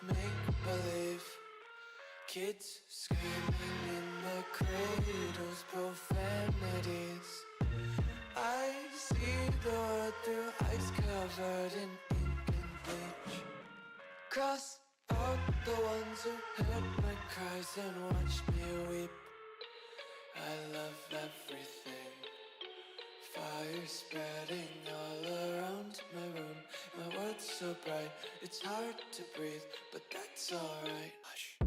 make-believe. Kids screaming in their cradles, profanities. I see the world through ice covered in ink and bleach. Cross out the ones who heard my cries and watched me weep. I love everything. Fire spreading all around my room. My world's so bright, it's hard to breathe, but that's alright. Hush.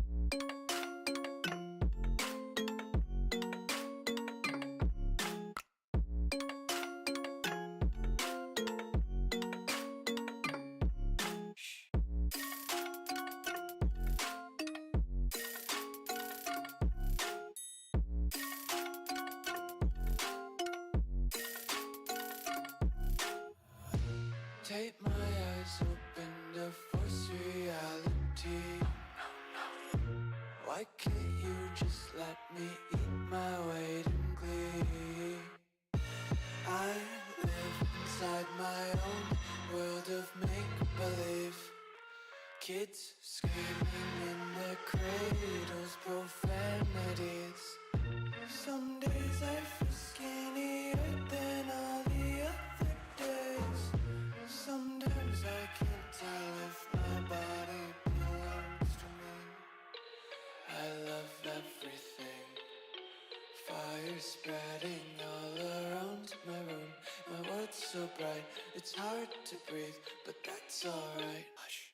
Tape my eyes open to force reality. Why can't you just let me eat my weight in glee? I live inside my own world of make-believe. Kids screaming in their cradles, profanities. Some days I feel skinnier than all the other days. Sometimes I can't tell if my body belongs to me. I love everything. Fire spreading all around my room. My world's so bright, it's hard to breathe, but that's alright. Hush.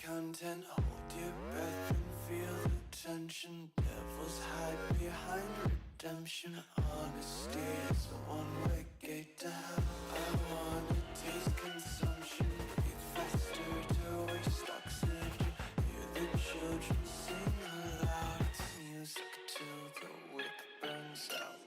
Content, hold your breath and feel the tension. Devils hide behind redemption. Honesty is a one-way gate to hell. I wanna taste consumption. Breathe faster to waste oxygen. Hear the children sing aloud. It's music till the wick burns out.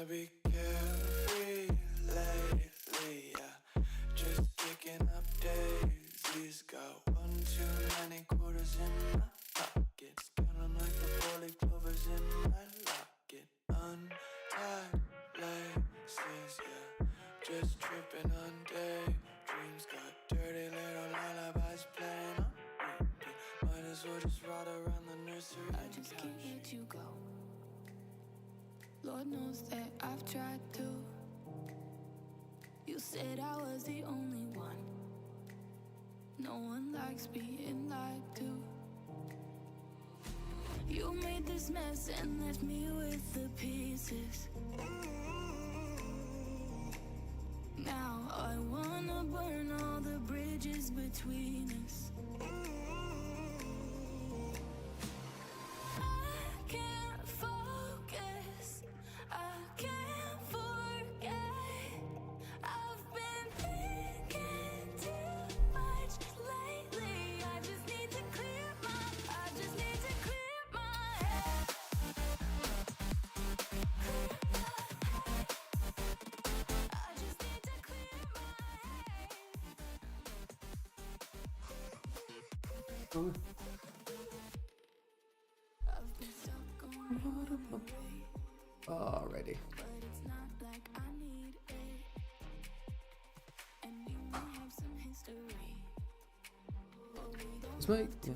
Be carefree lately, yeah. Just picking up daisies. Got one too many quarters in my pockets. Count 'em like the four-leaf clovers in my locket. Untied laces, yeah. Just tripping on daydreams. Got dirty little lullabies playing on repeat. Might as well just ride around the nursery. I just can't let you go. Lord knows that I've tried to. You said I was the only one. No one likes being lied to. You made this mess and left me with the pieces. Now I wanna burn all the bridges between us. Alrighty. It's me. Yeah.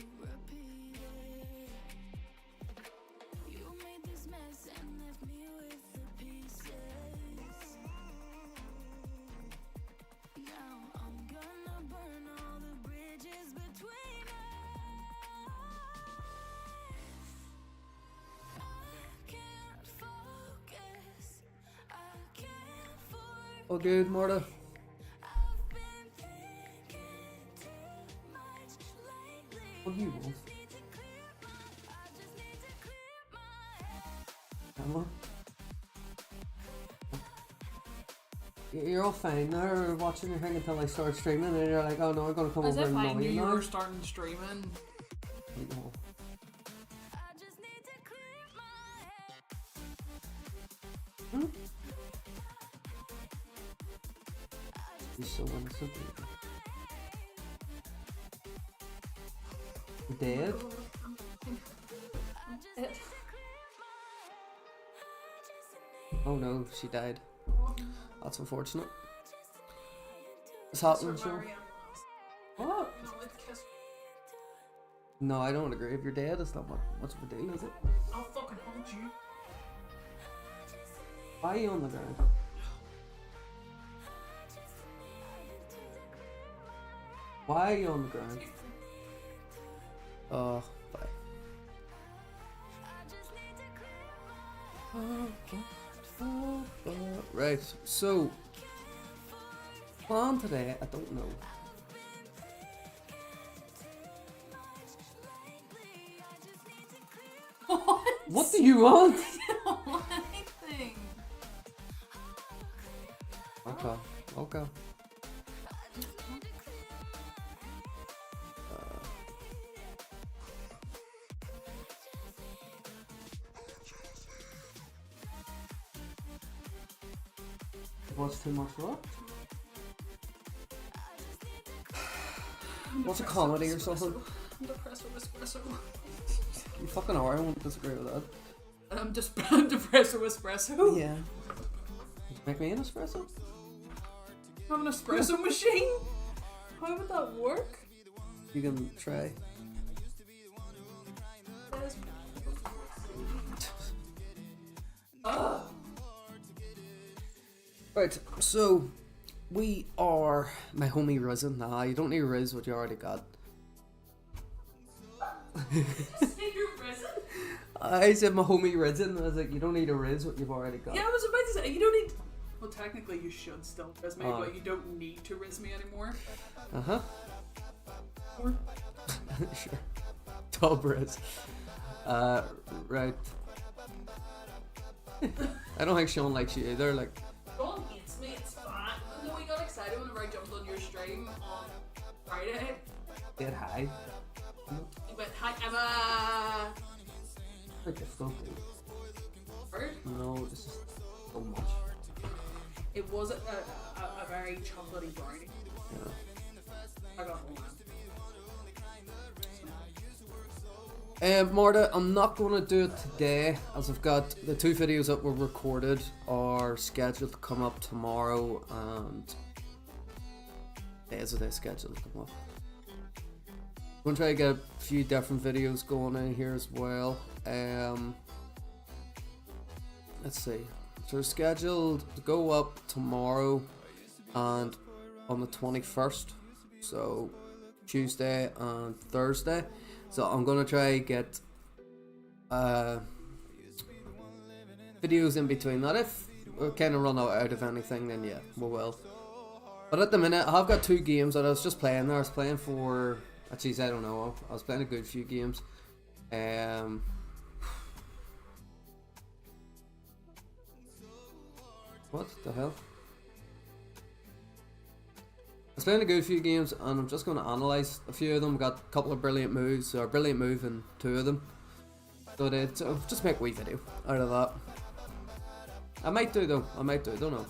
All good, Marta. What do you want? Emma? You're all fine now, watching your thing until I start streaming, and you're like, oh no, I'm gonna come As over if and I annoy knew you you now. were starting streaming. No. Hmm? He's so innocent. Dead? Oh no, she died. That's unfortunate. What's happening, Joe? What? No, I don't agree. If you're dead, it's not much of a deal, is it? I'll fucking hunt you. Why are you on the ground? Why are you on the ground? Oh, bye. Right, so plan today, I don't know. What do you want? Anything. Okay, okay. What's too much what? What's a comedy or something? Depresso espresso. You fucking are, I won't disagree with that. I'm just depresso espresso. Yeah. Make me an espresso? Have an espresso machine? How would that work? You can try. Right, so we are my homie Risen. Nah, you don't need Riz what you already got. I said my homie Risen. I was like, you don't need a Riz what you've already got. Yeah, I was about to say, you don't need... Well, technically you should still riz me, Oh. but you don't need to riz me anymore. Uh-huh. Or... Sure. Top Riz. Right. I don't think Sean likes you either, like... Sean hates me, it's fine. No, he got excited whenever I jumped on your stream on Friday. Get high. He went, hi Emma! Like a stuff. Word? No, it's just so much. It was a very chocolatey brownie. Yeah. I got one. Marta, I'm not going to do it today, as I've got the 2 videos that were recorded are scheduled to come up tomorrow, and days are they scheduled to come up. I'm going to try to get a few different videos going in here as well. Let's see. So they're scheduled to go up tomorrow and on the 21st, so Tuesday and Thursday. So I'm gonna try get videos in between that. If we kind of run out of anything, then yeah, we will. But at the minute, I have got 2 games that I was just playing there. I was playing for, actually, I don't know, I was playing a good few games. What the hell? I was playing a good few games, and I'm just going to analyse a few of them. Got a couple of brilliant moves, or a brilliant move in 2 of them. So just make a wee video out of that. I might do though, don't know.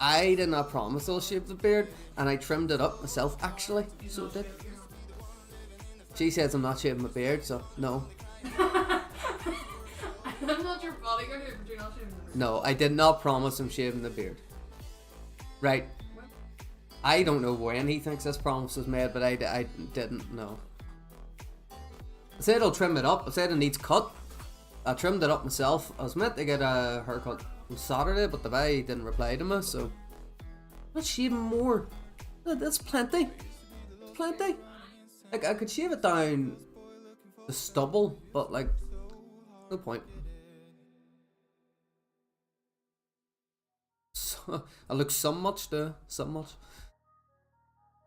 I did not promise I'll shave the beard, and I trimmed it up myself actually, so it did. She says I'm not shaving my beard, so no. I'm not your bodyguard here, but you're not shaving the beard. No, I did not promise him shaving the beard. Right. I don't know when he thinks this promise was made, but I didn't know. I said I'll trim it up. I said it needs cut. I trimmed it up myself. I was meant to get a haircut on Saturday, but the guy didn't reply to me, so... Let's shave more. That's plenty. Plenty. Like, I could shave it down the stubble, but like, no point. I look somewhat, somewhat.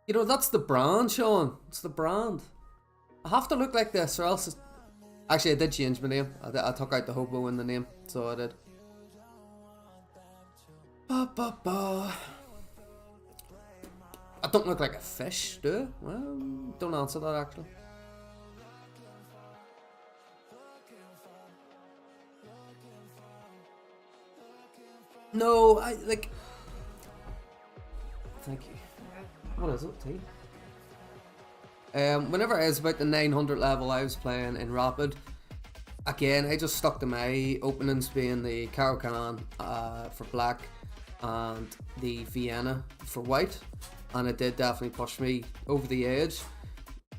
You know, that's the brand, Sean. It's the brand. I have to look like this, or else. Actually, I did change my name. I took out the hobo in the name, so I did. Ba, ba, ba. I don't look like a fish, do I? Well, don't answer that actually. No, I like. Thank you. What is it, tea? Whenever I was about the 900 level, I was playing in Rapid. Again, I just stuck to my openings being the Caro-Kann for black and the Vienna for white, and it did definitely push me over the edge.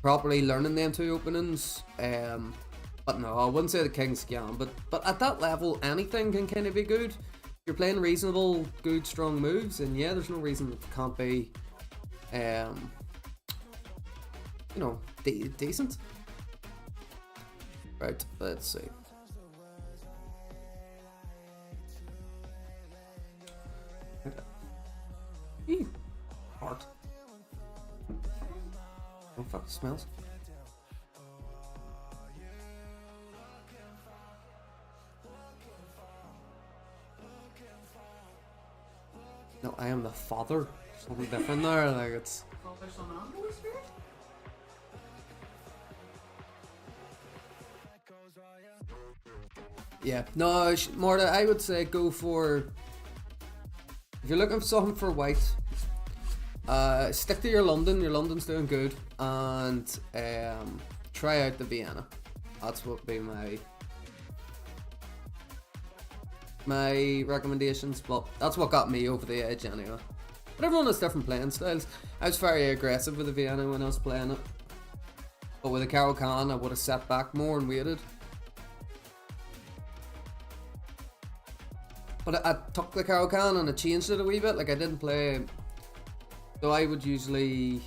Properly learning them two openings, but no, I wouldn't say the King's Gambit. But at that level, anything can kind of be good. You're playing reasonable, good, strong moves, and yeah, there's no reason it can't be, you know, decent. Right, let's see. Ew, hard. Oh fuck, it smells. No, I am the father. Something different there, like it's. Father, Son, and Holy Spirit? Yeah, no, Marta, I would say go for. If you're looking for something for white, stick to your London. Your London's doing good, and try out the Vienna. That's what would be my recommendations. Well, that's what got me over the edge anyway. But everyone has different playing styles. I was very aggressive with the Vienna when I was playing it, but with the Caro-Kann, I would have sat back more and waited. But I took the Caro-Kann and I changed it a wee bit. Like I didn't play. So I would usually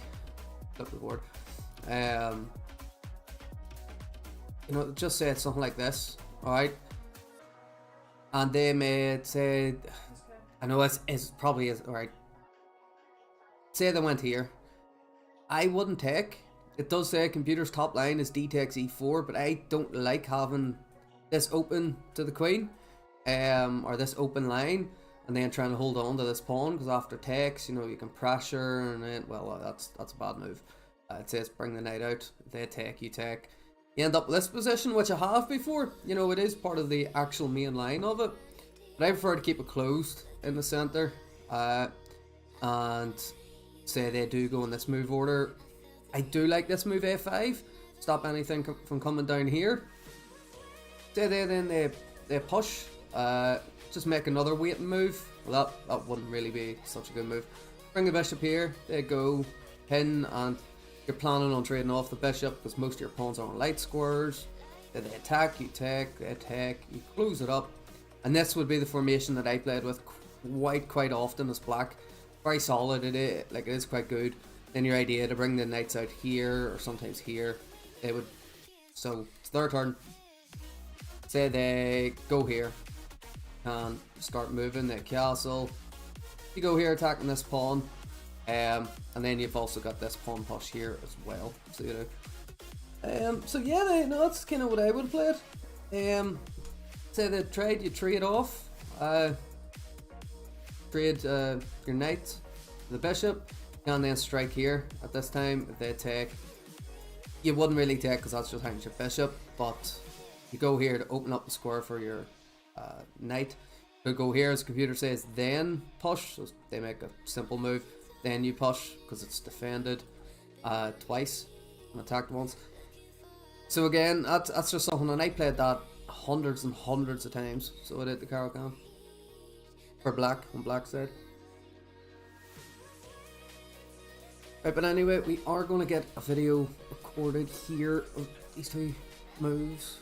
flip the board. You know, just say something like this, alright? And they made say, I know it's probably is alright. Say they went here. I wouldn't take. It does say computer's top line is D takes E4, but I don't like having this open to the queen. Or this open line, and then trying to hold on to this pawn, because after takes, you know, you can pressure, and then, well, that's a bad move. It says bring the knight out, they take, you take. You end up with this position, which I have before. You know, it is part of the actual main line of it, but I prefer to keep it closed in the center, and say they do go in this move order. I do like this move A5, stop anything from coming down here. Say they push. Just make another waiting move. Well, that wouldn't really be such a good move. Bring the bishop here. They go pin, and you're planning on trading off the bishop because most of your pawns are on light squares. Then they attack, you take, they attack, you close it up, and this would be the formation that I played with quite often as black. Very solid. It is quite good. Then your idea to bring the knights out here or sometimes here. They would. So it's their turn. Say they go here and start moving the castle. You go here attacking this pawn, and then you've also got this pawn push here as well. So you know, so yeah, no, that's kind of what I would play it. Say they trade, you trade off, trade your knight, the bishop, and then strike here. At this time, if they take, you wouldn't really take because that's just hangs your bishop, but you go here to open up the square for your knight. You go here, as the computer says, then push. So they make a simple move. Then you push because it's defended twice and attacked once. So again, that's just something, and I played that hundreds and hundreds of times. So I did the Caro-Kann for black on black side. Right, but anyway, we are going to get a video recorded here of these two moves.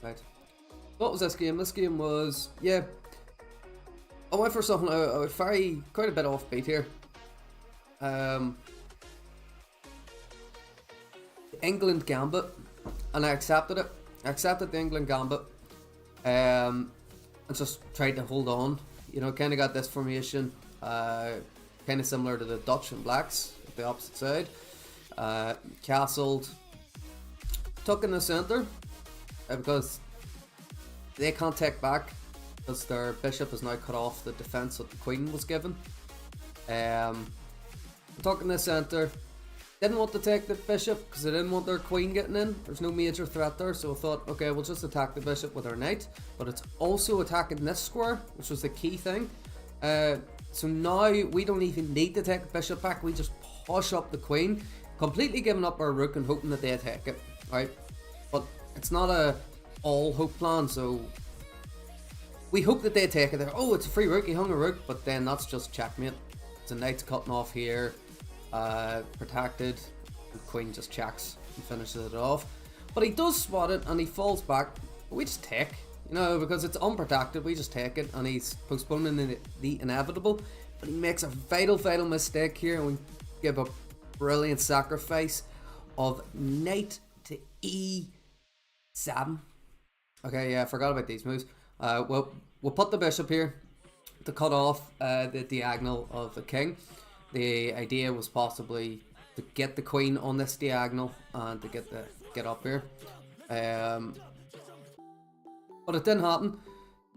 Right. What was this game? This game was, yeah, I went for something I would vary quite a bit offbeat here. England gambit, and I accepted it. I accepted the England gambit, and just tried to hold on. You know, kind of got this formation, kind of similar to the Dutch and Blacks, the opposite side. Castled, took in the centre, because they can't take back, because their bishop is now cut off the defence that the queen was given. Took in the centre. Didn't want to take the bishop because I didn't want their queen getting in. There's no major threat there, so I thought, okay, we'll just attack the bishop with our knight. But it's also attacking this square, which was the key thing. So now we don't even need to take the bishop back. We just push up the queen, completely giving up our rook and hoping that they take it. Right? But it's not a all hope plan, so we hope that they take it. They're, oh, it's a free rook, he hung a rook, but then that's just checkmate. It's a knight's cutting off here. Protected, the queen just checks and finishes it off, but he does spot it and he falls back. We just take, you know, because it's unprotected, we just take it, and he's postponing the inevitable, but he makes a fatal mistake here, and we give a brilliant sacrifice of knight to e7. Okay, yeah, I forgot about these moves. We'll put the bishop here to cut off the diagonal of the king. The idea was possibly to get the queen on this diagonal and to get up here, but it didn't happen.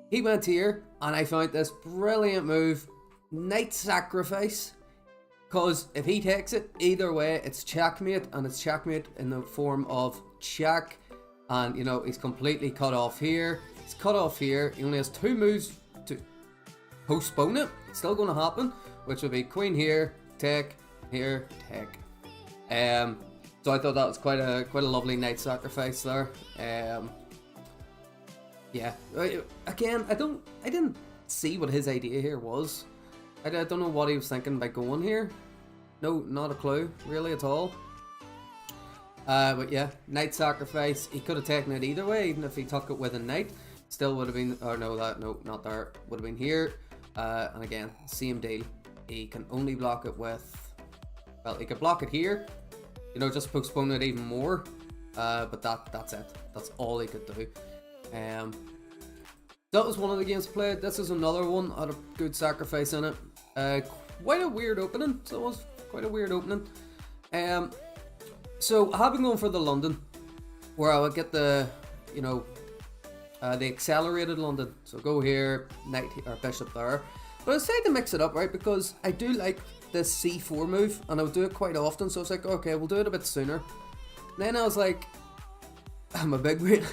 He went here, and I found this brilliant move, knight sacrifice, because if he takes it, either way, it's checkmate, and it's checkmate in the form of check, and you know he's completely cut off here. He's cut off here. He only has 2 moves to postpone it. It's still going to happen, which would be queen here, take, here, take. So I thought that was quite a lovely knight sacrifice there. Yeah. Again, I didn't see what his idea here was. I don't know what he was thinking by going here. No, not a clue really at all. But yeah, knight sacrifice. He could have taken it either way, even if he took it with a knight. Still would have been, or no, not there. Would have been here. And again, same deal. He can only block it with, well, he could block it here, you know, just postpone it even more, but that's it. That's all he could do. That was one of the games played. This is another one, had a good sacrifice in it. Quite a weird opening, so it was quite a weird opening. So I have been going for the London, where I would get the, you know, the accelerated London. So go here, knight or bishop there. But I decided to mix it up, right, because I do like this c4 move, and I would do it quite often, so I was like, okay, we'll do it a bit sooner. Then I was like, I'm a big brain.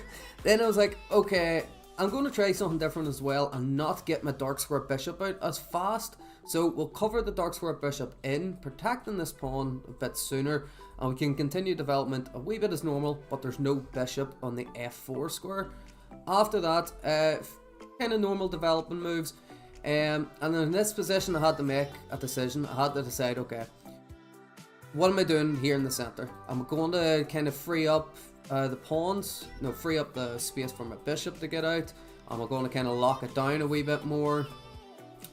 Then I was like, okay, I'm going to try something different as well, and not get my dark square bishop out as fast. So we'll cover the dark square bishop in, protecting this pawn a bit sooner, and we can continue development a wee bit as normal, but there's no bishop on the f4 square. After that, kind of normal development moves. And in this position I had to make a decision. I had to decide, okay, what am I doing here in the centre? I'm going to kind of free up the pawns, you know, free up the space for my bishop to get out. I'm going to kind of lock it down a wee bit more.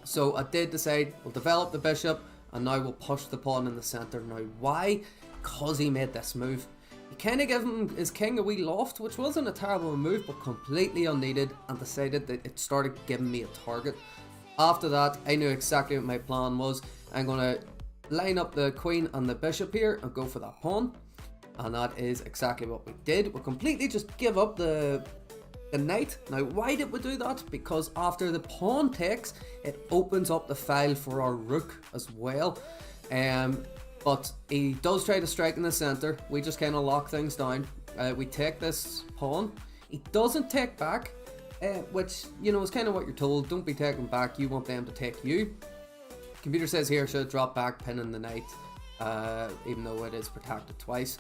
So I did decide we'll develop the bishop, and now we'll push the pawn in the centre. Now why? Because he made this move. He kind of gave his king a wee loft, which wasn't a terrible move, but completely unneeded, and decided that it started giving me a target. After that, I knew exactly what my plan was. I'm going to line up the queen and the bishop here and go for that pawn. And that is exactly what we did. We completely just give up the knight. Now, why did we do that? Because after the pawn takes, it opens up the file for our rook as well. But he does try to strike in the centre. We just kind of lock things down. We take this pawn. He doesn't take back. Which, you know, is kind of what you're told. Don't be taken back, you want them to take you. Computer says here should drop back, pinning the knight, even though it is protected twice.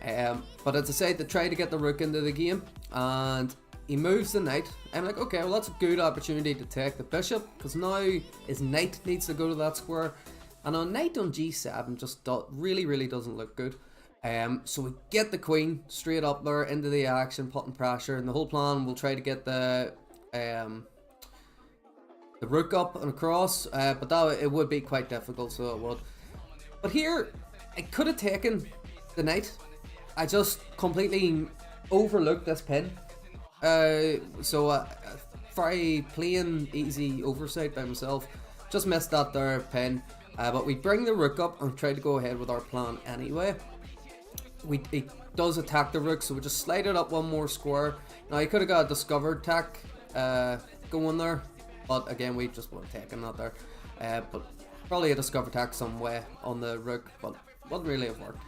But as I said, to try to get the rook into the game, and he moves the knight. I'm like, okay, well that's a good opportunity to take the bishop, because now his knight needs to go to that square, and a knight on g7 just really doesn't look good. So we get the queen straight up there into the action, putting pressure, and the whole plan, we'll try to get the rook up and across, but it would be quite difficult, so it would. But here, I could have taken the knight, I just completely overlooked this pin. So very plain, easy oversight by myself. Just missed that there pin. But we bring the rook up and try to go ahead with our plan anyway. It does attack the rook, so we just slide it up one more square. Now he could have got a discovered attack going there, but again we just would have taken that there. But probably a discovered attack some way on the rook, but wouldn't really have worked.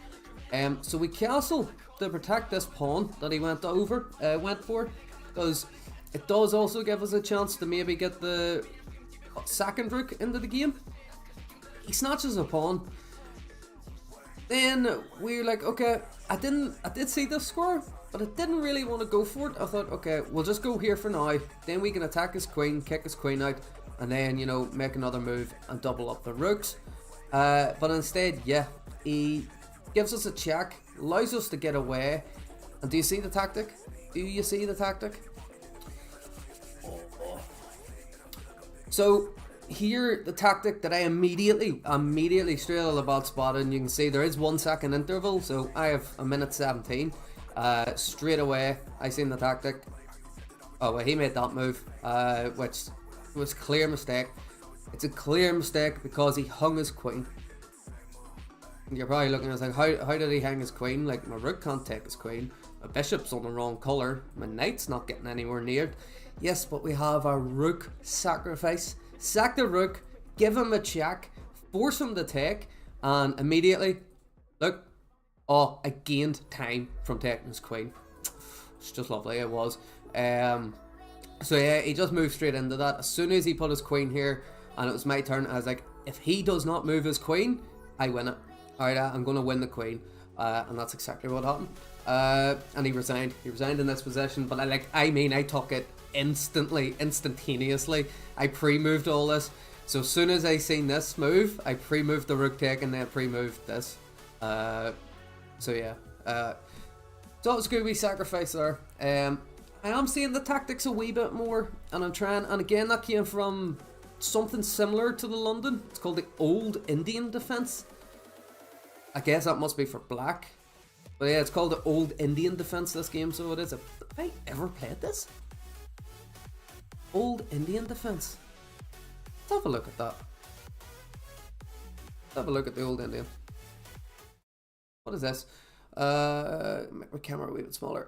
So we castle to protect this pawn that he went for, because it does also give us a chance to maybe get the second rook into the game. He snatches a pawn. Then we're like, okay, I did see this square, but I didn't really want to go for it. I thought, okay, we'll just go here for now. Then we can attack his queen, kick his queen out, and then, you know, make another move and double up the rooks. But instead, yeah, he gives us a check, allows us to get away. And do you see the tactic? Do you see the tactic? So here, the tactic that I immediately straight out of the bat spotted, and you can see there is 1 second interval, so I have a minute 17. Straight away, I seen the tactic. Oh, well, he made that move, which was a clear mistake. It's a clear mistake because he hung his queen. And you're probably looking at it like, how did he hang his queen? Like, my rook can't take his queen. My bishop's on the wrong colour. My knight's not getting anywhere near it. Yes, but we have a rook sacrifice. Sack the rook, give him a check, force him to take, and immediately, look, oh, I gained time from taking his queen. It's just lovely, it was. So yeah, he just moved straight into that. As soon as he put his queen here, and it was my turn, I was like, if he does not move his queen, I win it. Alright, I'm going to win the queen. And that's exactly what happened. And he resigned. He resigned in this position, but I took it instantaneously. I pre-moved all this. So as soon as I seen this move, I pre-moved the rook take and then pre-moved this. So yeah. So it was a good wee sacrifice there. I am seeing the tactics a wee bit more, and I'm trying, and again that came from something similar to the London. It's called the Old Indian Defense. I guess that must be for black. But yeah, it's called the Old Indian Defense, this game, so it is. Have I ever played this? Old Indian Defense. Let's have a look at that. Let's have a look at the Old Indian. What is this? Make my camera a wee bit smaller.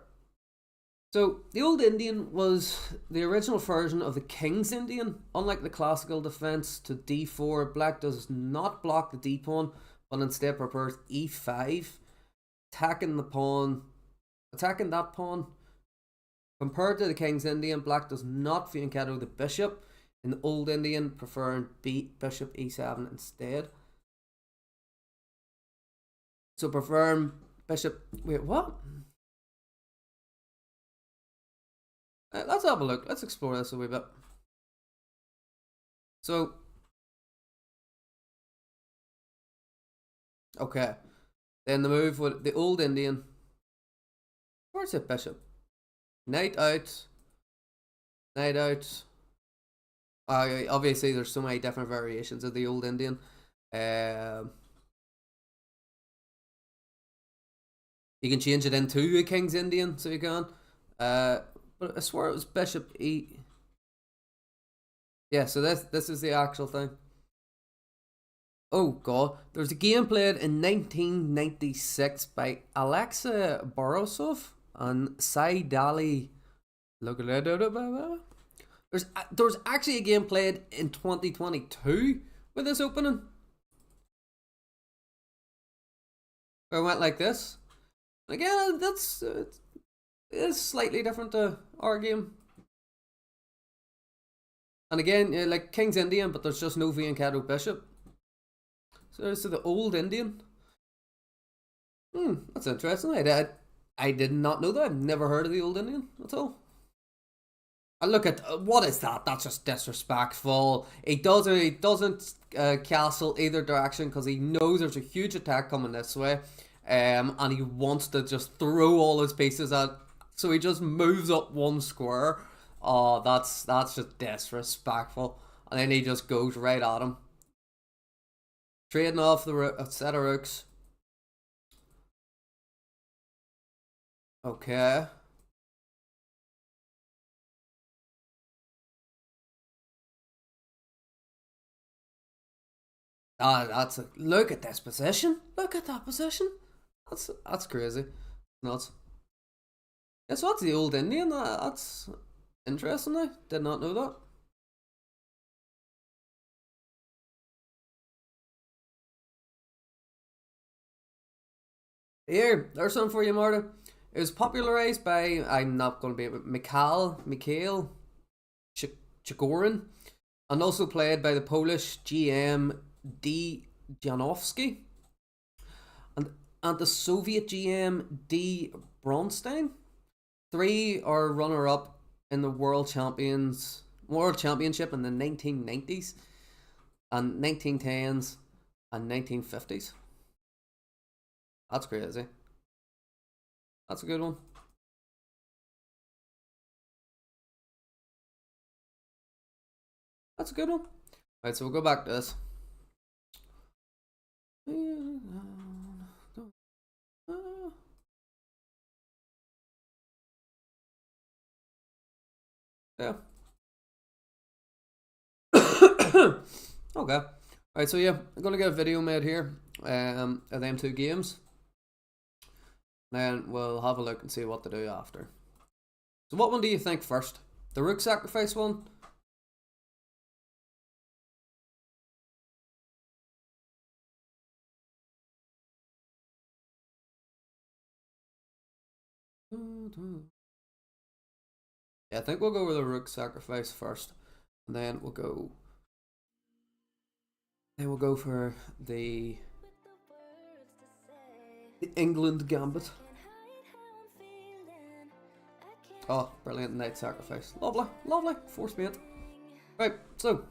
So, the Old Indian was the original version of the King's Indian. Unlike the classical defense to d4, black does not block the d-pawn, but instead prefers e5, attacking that pawn. Compared to the King's Indian, black does not fianchetto the bishop. In the Old Indian, preferring bishop e7 instead. So preferring bishop... Wait, what? Let's have a look. Let's explore this a wee bit. So... Okay. Then the move with the Old Indian. Where's it, bishop? Knight out. Knight out. Obviously, there's so many different variations of the Old Indian. You can change it into a King's Indian, so you can. But I swear it was bishop e. Yeah, so this is the actual thing. Oh god, there was a game played in 1996 by Alexa Borisov and Saidali. There's actually a game played in 2022 with this opening. Where it went like this. Again, that's it's slightly different to our game. And again, like King's Indian, but there's just no fianchetto bishop. So there's the Old Indian. That's interesting. I did not know that. I've never heard of the Old Indian at all. I look at what is that? That's just disrespectful. He doesn't castle either direction because he knows there's a huge attack coming this way, and he wants to just throw all his pieces at. So he just moves up one square. Oh, that's just disrespectful. And then he just goes right at him, trading off the set of rooks. Okay. Ah, that's a look at this position. Look at that position. That's crazy. Nuts. Yeah, so that's the old Indian. That's interesting. I did not know that. Here, there's something for you, Marta. It was popularized by, I'm not going to be able, Mikhail Chigorin, and also played by the Polish GM D. Janowski and the Soviet GM D. Bronstein. Three are runner up in the World Championship in the 1990s and 1910s and 1950s. That's crazy. That's a good one. That's a good one. Right, so we'll go back to this. Yeah. Okay. Right, so yeah, I'm gonna get a video made here of them two games. Then we'll have a look and see what to do after. So what one do you think first? The rook sacrifice one? Yeah, I think we'll go with the rook sacrifice first. And then we'll go for the England gambit. Oh, brilliant knight sacrifice. Lovely, lovely. Force mate. Right, so.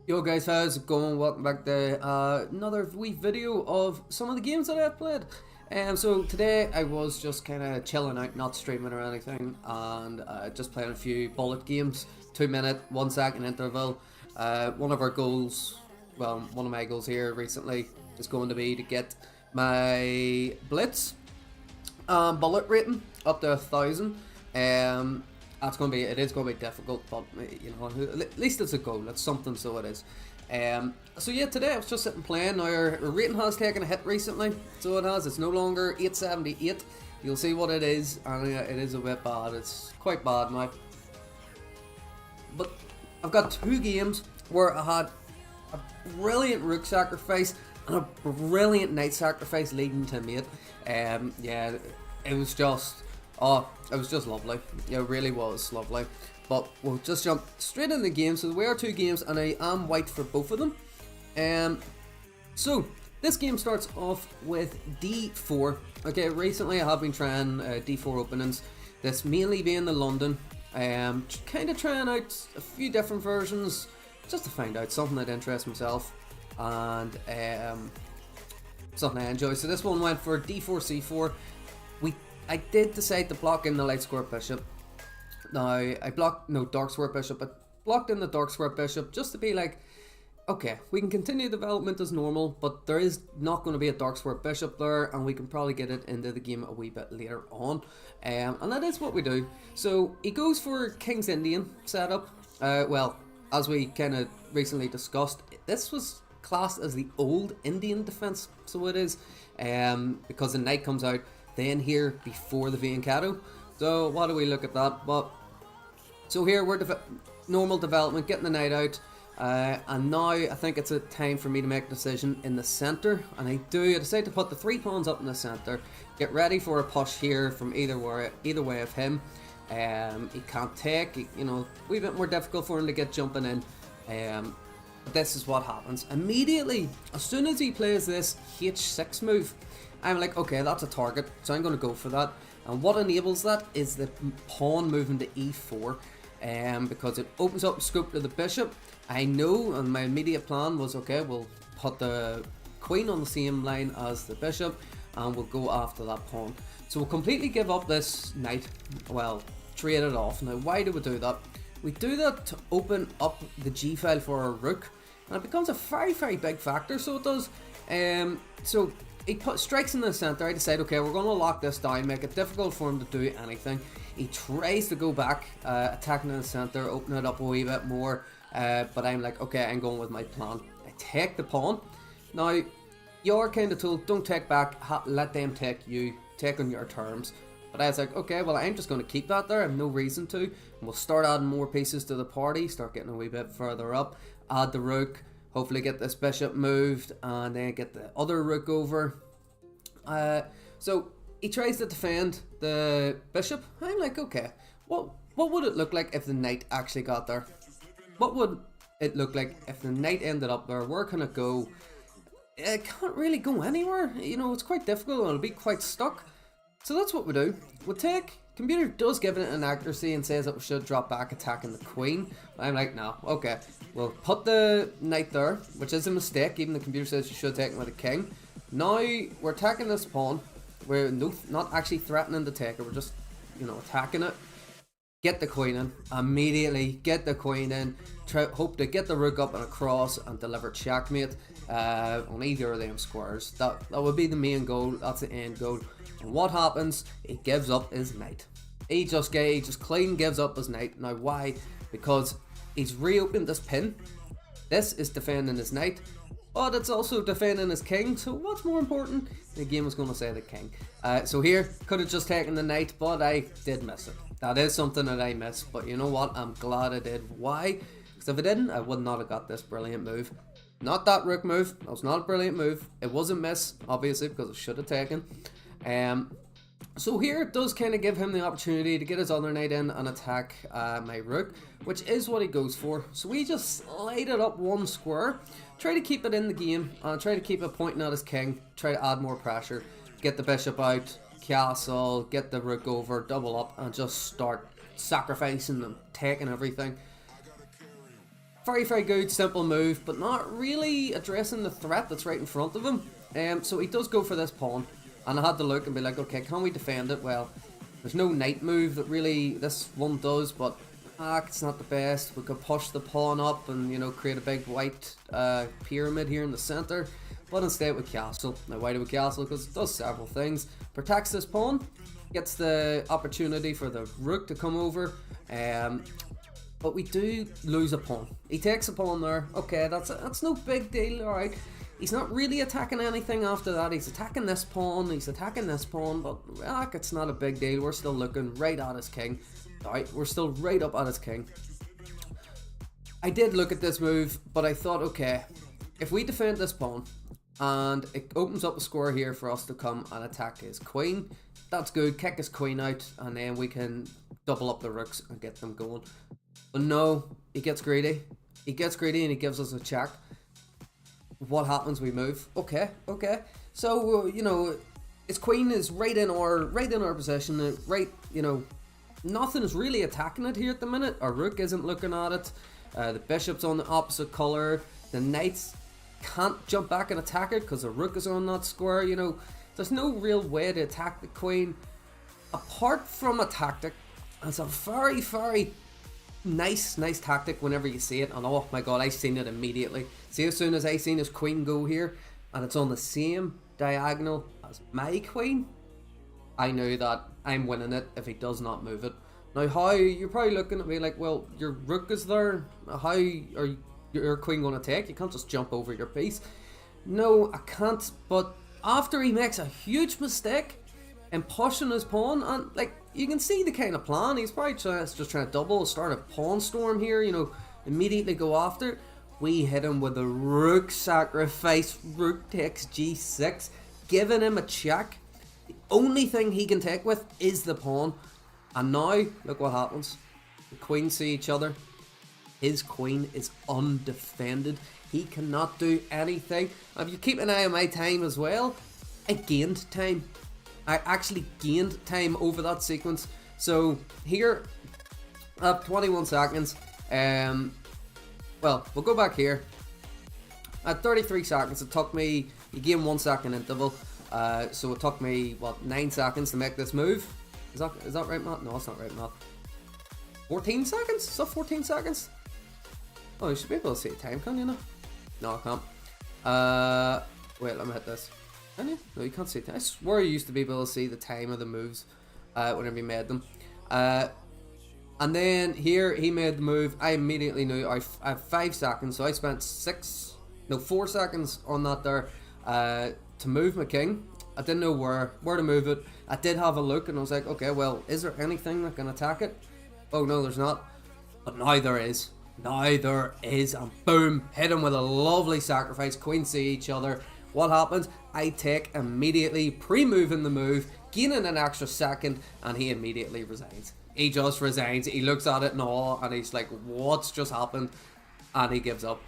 Yo guys, how's it going? Welcome back to another wee video of some of the games that I've played. So today I was just kind of chilling out, not streaming or anything, and just playing a few bullet games, 2 minute, 1 second interval. One of our goals, well, one of my goals here recently is going to be to get my blitz bullet rating up to 1,000. That's going to be, it is going to be difficult, but you know, at least it's a goal, it's something, so it is. So yeah, today I was just sitting playing. Now our rating has taken a hit recently, so it has, it's no longer 878. You'll see what it is, and it is a bit bad, it's quite bad now. But I've got 2 games where I had a brilliant rook sacrifice and a brilliant knight sacrifice leading to mate. Yeah, it was just... oh, it was just lovely. It really was lovely. But we'll just jump straight in the game. So there are 2 games, and I am white for both of them. So this game starts off with d4. Okay, recently I have been trying d4 openings. This mainly being the London. Kind of trying out a few different versions, just to find out something that interests myself and something I enjoy. So this one went for d4 c4. I did decide to block in the light square bishop. Now, I blocked, no, dark square bishop, but blocked in the dark square bishop just to be like, okay, we can continue development as normal, but there is not going to be a dark square bishop there, and we can probably get it into the game a wee bit later on. And that is what we do. So, he goes for King's Indian setup. Well, as we kind of recently discussed, this was classed as the old Indian defense, so it is, because the knight comes out then here before the Viancado. So what do we look at that? But so here we're normal development, getting the knight out. And now I think it's a time for me to make a decision in the centre, and I decide to put the 3 pawns up in the centre, get ready for a push here from either way of him. He can't take, a wee bit more difficult for him to get jumping in. But this is what happens. Immediately, as soon as he plays this h6 move, I'm like, okay, that's a target, so I'm going to go for that. And what enables that is the pawn moving to e4, because it opens up scope to the bishop. I know, and my immediate plan was, okay, we'll put the queen on the same line as the bishop, and we'll go after that pawn. So we'll completely give up this knight, well, trade it off. Now, why do we do that? We do that to open up the g file for our rook, and it becomes a very, very big factor, so it does. So he strikes in the centre. I decide, okay, we're going to lock this down, make it difficult for him to do anything. He tries to go back, attacking in the centre, open it up a wee bit more, but I'm like, okay, I'm going with my plan. I take the pawn. Now, you're kind of told, don't take back, let them take you, take on your terms. But I was like, okay, well, I'm just going to keep that there. I have no reason to. And we'll start adding more pieces to the party, start getting a wee bit further up, add the rook, hopefully get this bishop moved, and then get the other rook over. So he tries to defend the bishop. I'm like, okay, what would it look like if the knight actually got there? What would it look like if the knight ended up there? Where can it go? It can't really go anywhere. It's quite difficult, and it'll be quite stuck. So that's what we do. We'll take, computer does give it an accuracy and says that we should drop back attacking the queen. But I'm like, no, okay. We'll put the knight there, which is a mistake. Even the computer says you should take him with a king. Now we're attacking this pawn. We're not actually threatening to take it. We're just, attacking it. Get the queen in. Immediately get the queen in. Hope to get the rook up and across and deliver checkmate on either of them squares. That would be the main goal. That's the end goal. And what happens? He gives up his knight. He just clean gives up his knight. Now why? Because he's reopened this pin. This is defending his knight, but it's also defending his king. So what's more important? The game was going to say the king. So here, could have just taken the knight, but I did miss it. That is something that I missed, but you know what? I'm glad I did. Why? Because if I didn't, I would not have got this brilliant move. Not that rook move. That was not a brilliant move. It was a miss, obviously, because I should have taken. So here it does kind of give him the opportunity to get his other knight in and attack my rook, which is what he goes for. So we just slide it up one square, try to keep it in the game, try to keep it pointing at his king, try to add more pressure, get the bishop out, castle, get the rook over, double up, and just start sacrificing them, taking everything. Very, very good, simple move, but not really addressing the threat that's right in front of him. So he does go for this pawn. And I had to look and be like, okay, can we defend it? Well, there's no knight move that really this one does, but it's not the best. We could push the pawn up and, create a big white pyramid here in the center. But instead we castle. Now why do we castle? Because it does several things. Protects this pawn, gets the opportunity for the rook to come over. But we do lose a pawn. He takes a pawn there. Okay, that's no big deal, alright. He's not really attacking anything after that. He's attacking this pawn, but it's not a big deal. We're still looking right at his king. Alright, we're still right up at his king. I did look at this move, but I thought, okay, if we defend this pawn, and it opens up a square here for us to come and attack his queen, that's good, kick his queen out, and then we can double up the rooks and get them going. But no, he gets greedy. He gets greedy and he gives us a check. What happens? We move. Okay. So his queen is right in our possession. Nothing is really attacking it here at the minute. Our rook isn't looking at it. The bishop's on the opposite color. The knights can't jump back and attack it because the rook is on that square. There's no real way to attack the queen apart from a tactic. It's a very, very nice tactic whenever you see it, and oh my god, I seen it immediately. See, as soon as I seen his queen go here and it's on the same diagonal as my queen, I knew that I'm winning it if he does not move it. Now how, you're probably looking at me like, well, your rook is there, how are your queen going to take? You can't just jump over your piece. No, I can't. But after he makes a huge mistake in pushing his pawn, and like you can see the kind of plan, he's probably just trying to double, start a pawn storm here, immediately go after. we hit him with a rook sacrifice. Rook takes g6, giving him a check. The only thing he can take with is the pawn. And now, look what happens. The queens see each other. His queen is undefended. He cannot do anything. If you keep an eye on my time as well, I gained time. I actually gained time over that sequence. So here, at 21 seconds, well, we'll go back here. At 33 seconds, it took me, you gain 1 second interval. So it took me, what, 9 seconds to make this move. Is that right, Matt? No, that's not right, Matt. 14 seconds? Is that 14 seconds? Oh, you should be able to see the time, can you not? No, I can't. Wait, let me hit this. Can you? No, you can't see time. I swear you used to be able to see the time of the moves whenever you made them. And then here, he made the move. I immediately knew I have 5 seconds, so I spent 4 seconds on that there to move my king. I didn't know where to move it. I did have a look and I was like, okay, well, is there anything that can attack it? Oh no, there's not. But now there is. Now there is. And boom, hit him with a lovely sacrifice. Queens see each other. What happens? I take immediately, pre-moving the move, gaining an extra second, and he immediately resigns. He just resigns. He looks at it in awe and he's like, what's just happened? And he gives up.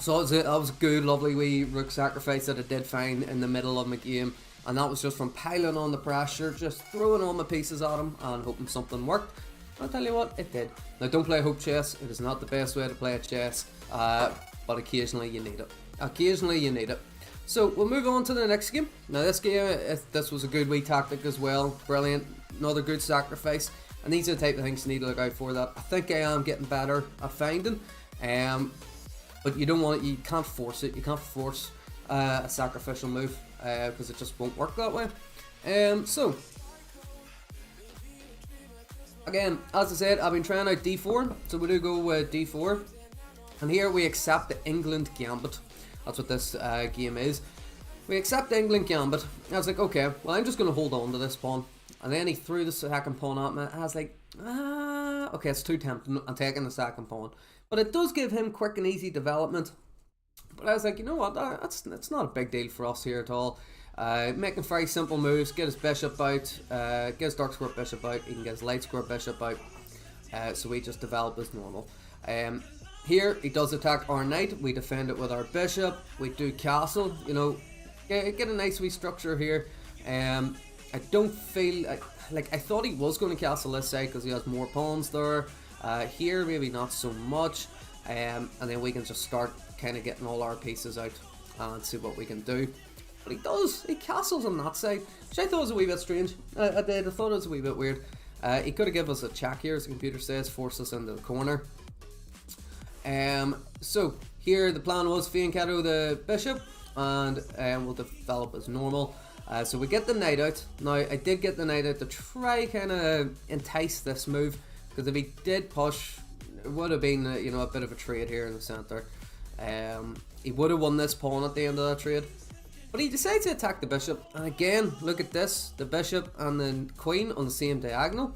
So that was a good, lovely wee rook sacrifice that I did find in the middle of my game. And that was just from piling on the pressure, just throwing all my pieces at him and hoping something worked. I'll tell you what, it did. Now, don't play hope chess. It is not the best way to play chess, but occasionally you need it. Occasionally you need it. So we'll move on to the next game. Now this game, this was a good wee tactic as well. Brilliant. Another good sacrifice. And these are the type of things you need to look out for that I think I am getting better at finding. But you don't want it, you can't force it. You can't force a sacrificial move because it just won't work that way. So again, as I said, I've been trying out d4, so we do go with d4, and here we accept the England Gambit. That's what this game is. We accept the England Gambit. I was like, okay, well, I'm just going to hold on to this pawn. And then he threw the second pawn at me. I was like, okay, it's too tempting. I'm taking the second pawn. But it does give him quick and easy development. But I was like, you know what, that's not a big deal for us here at all. Making very simple moves, get his bishop out, get his dark square bishop out, he can get his light square bishop out. So we just develop as normal. Here, he does attack our knight, we defend it with our bishop, we do castle, you know, get a nice wee structure here. I don't feel, like I thought he was going to castle this side because he has more pawns there. Here, maybe not so much. And then we can just start kind of getting all our pieces out and see what we can do. But he castles on that side, which I thought was a wee bit strange. I thought it was a wee bit weird. He could have given us a check here, as the computer says, force us into the corner. So here the plan was fianchetto the bishop, and we'll develop as normal. So we get the knight out. Now I did get the knight out to try kind of entice this move, because if he did push, it would have been you know, a bit of a trade here in the center. He would have won this pawn at the end of that trade, but he decides to attack the bishop. And again, look at this, the bishop and the queen on the same diagonal.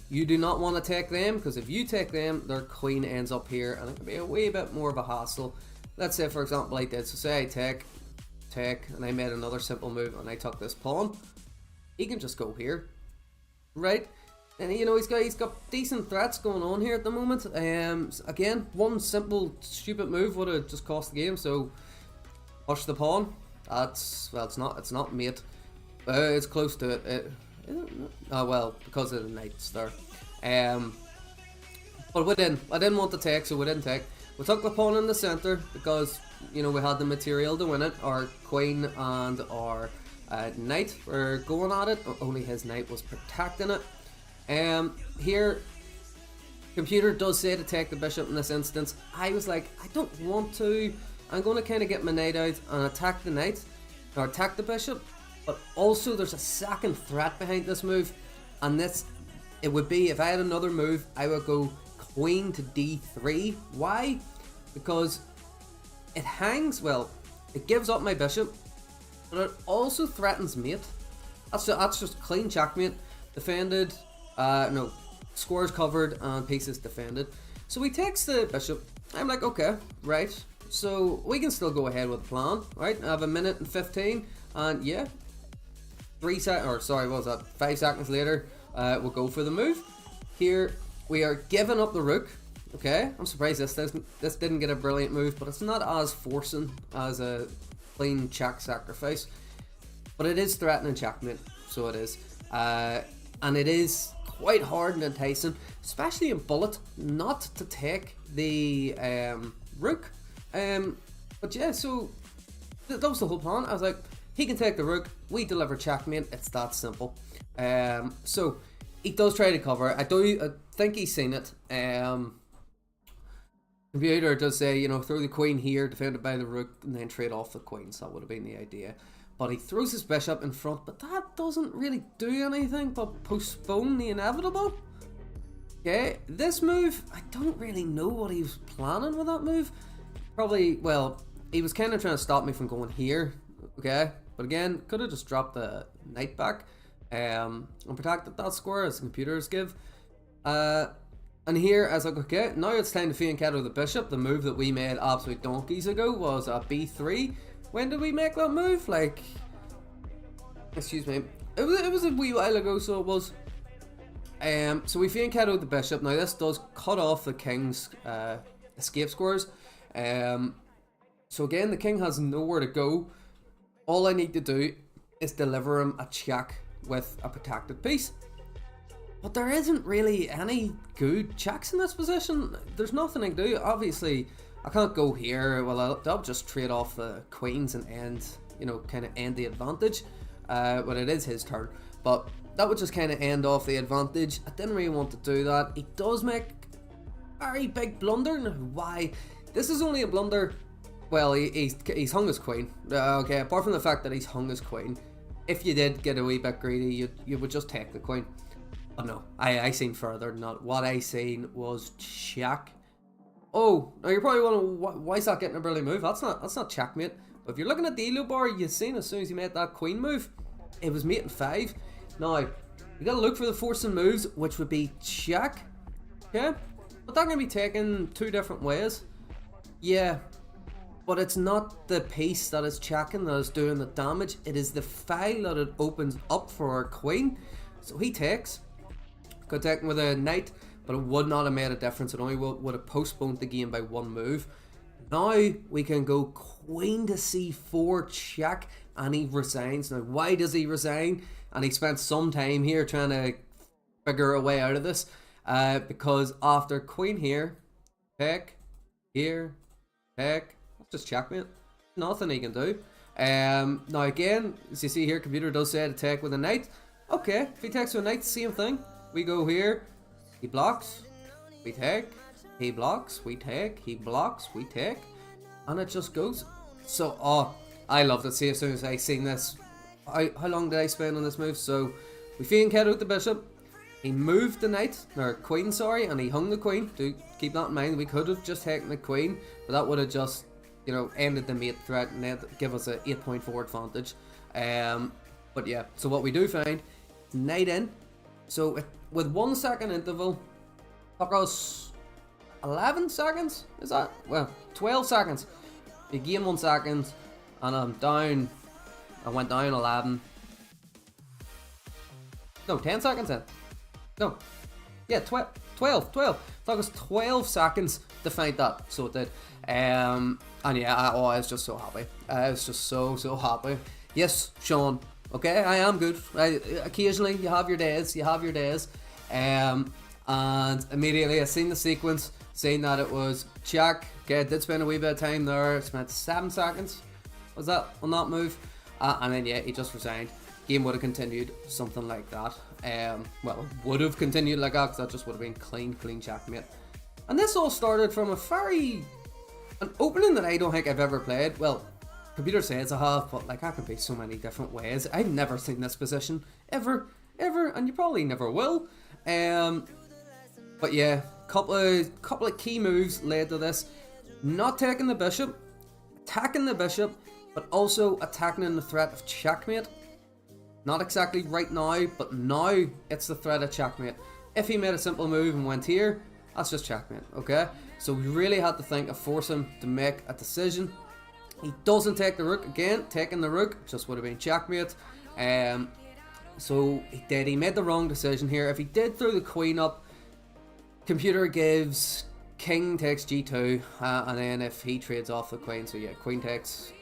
You do not want to take them, because if you take them, their queen ends up here and it can be a wee bit more of a hassle. Let's say, for example, I did, so say I take, and I made another simple move and I took this pawn. He can just go here, right? And you know, he's got decent threats going on here at the moment. Again, one simple stupid move would have just cost the game. So push the pawn. That's, well, it's not mate. It's close to it. Oh well, because of the knights there. But we didn't. I didn't want to take, so we didn't take. We took the pawn in the center because, you know, we had the material to win it. Our queen and our knight were going at it. Only his knight was protecting it. Here, computer does say to take the bishop in this instance. I was like, I don't want to. I'm going to kind of get my knight out and attack the knight, or attack the bishop. But also, there's a second threat behind this move, and it would be, if I had another move, I would go queen to d3. Why? Because it hangs, well, it gives up my bishop, but it also threatens mate. That's just clean checkmate. Defended, no, squares covered and pieces defended. So he takes the bishop. I'm like, okay, right. So we can still go ahead with the plan, right? I have a minute and 15, and yeah, 5 seconds later, we'll go for the move. Here we are giving up the rook. Okay, I'm surprised this didn't get a brilliant move, but it's not as forcing as a plain check sacrifice. But it is threatening checkmate, so it is. And it is quite hard and enticing, especially in bullet, not to take the rook. But yeah, so that was the whole plan. I was like, he can take the rook, we deliver checkmate, it's that simple. So he does try to cover. I think he's seen it. Computer does say, you know, throw the queen here, defended by the rook, and then trade off the queens. That would have been the idea. But he throws his bishop in front, but that doesn't really do anything but postpone the inevitable. Okay, this move, I don't really know what he was planning with that move. Probably, well, he was kind of trying to stop me from going here. Okay, but again, could have just dropped the knight back and protected that square as the computers give. And here, I was like, okay, now it's time to fianchetto the bishop. The move that we made absolute donkeys ago was a b3. When did we make that move? Like, excuse me, it was a wee while ago, so it was. So we fianchettoed the bishop. Now this does cut off the king's escape squares. So again, the king has nowhere to go. All I need to do is deliver him a check with a protected piece. But there isn't really any good checks in this position. There's nothing I can do. Obviously, I can't go here. Well, I'll just trade off the queens and end, you know, kind of end the advantage. But it is his turn. But that would just kind of end off the advantage. I didn't really want to do that. He does make a very big blunder. Now, why? This is only a blunder. Well, he's hung his queen. Okay, apart from the fact that he's hung his queen, if you did get a wee bit greedy, you would just take the queen. But no, I seen further than that. What I seen was check. Oh, now you're probably wondering, why is that getting a brilliant move? That's not checkmate. But if you're looking at the elo bar, you've seen as soon as he made that queen move, it was mate in 5. Now, you gotta look for the forcing moves, which would be check. Okay? But that can be taken 2 different ways. Yeah. But it's not the piece that is checking that is doing the damage. It is the file that it opens up for our queen. So he takes. Could take him with a knight, but it would not have made a difference. It only would have postponed the game by 1 move. Now we can go queen to c4 check, and he resigns. Now why does he resign? And he spent some time here trying to figure a way out of this. Because after queen here, take, here, take, just checkmate. Nothing he can do. Now again, as you see here, computer does say to take with a knight. Okay, if he takes with a knight, same thing. We go here, he blocks, we take, he blocks, we take, he blocks, we take, and it just goes. So, oh, I loved it. See, as soon as I seen this, how long did I spend on this move? So, we fianchettoed the bishop, he moved the knight, or queen, sorry, and he hung the queen. Do keep that in mind. We could have just taken the queen, but that would have just, you know, ended the mate threat and give us an 8-point advantage. But yeah, so what we do find, knight in. So with 1 second interval, took us 11 seconds, is that? Well, 12 seconds. You gain 1 second, and I'm down, I went down 11. No, 10 seconds in. No, yeah, 12. Took us 12 seconds to find that, so it did. And yeah, I was just so happy. I was just so happy. Yes, Sean. Okay, I am good. Occasionally, you have your days. And immediately, I seen the sequence, saying that it was check. Okay, I did spend a wee bit of time there. Spent 7 seconds. Was that on that move? And then yeah, he just resigned. Game would have continued something like that. Well, would have continued like that because that just would have been clean checkmate. And this all started from an opening that I don't think I've ever played. Well, computer says I have, but like, that can be so many different ways. I've never seen this position ever, and you probably never will. But yeah, couple of key moves led to this. Not taking the bishop, attacking the bishop, but also attacking the threat of checkmate. Not exactly right now, but now it's the threat of checkmate. If he made a simple move and went here, That's just checkmate, okay? So we really had to think of forcing him to make a decision. He doesn't take the rook again. Taking the rook just would have been checkmate. So he did. He made the wrong decision here. If he did throw the queen up, computer gives king takes g2, and then if he trades off the queen, so yeah, queen takes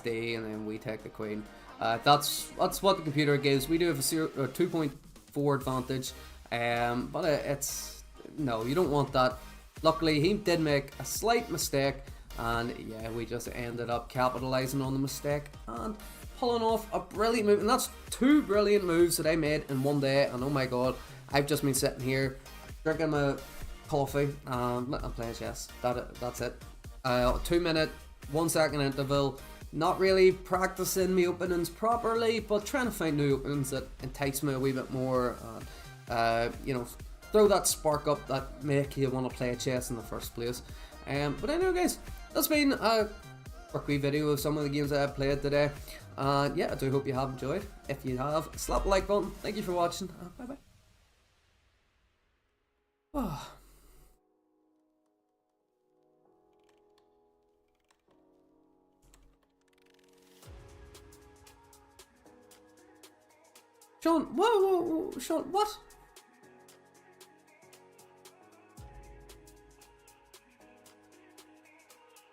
d, and then we take the queen. That's what the computer gives. We do have a 2.4 advantage, but it's no, you don't want that. Luckily, he did make a slight mistake, and yeah, we just ended up capitalizing on the mistake and pulling off a brilliant move. And that's 2 brilliant moves that I made in one day. And oh my god, I've just been sitting here drinking my coffee and I'm playing chess. That's it. 2 minute, 1 second interval. Not really practicing my openings properly, but trying to find new openings that entice me a wee bit more. You know, throw that spark up that make you want to play chess in the first place. But anyway, guys, that's been a quick video of some of the games that I've played today. Yeah, I do hope you have enjoyed. If you have, slap the like button. Thank you for watching. Bye bye. Oh. Sean, whoa, Sean, what?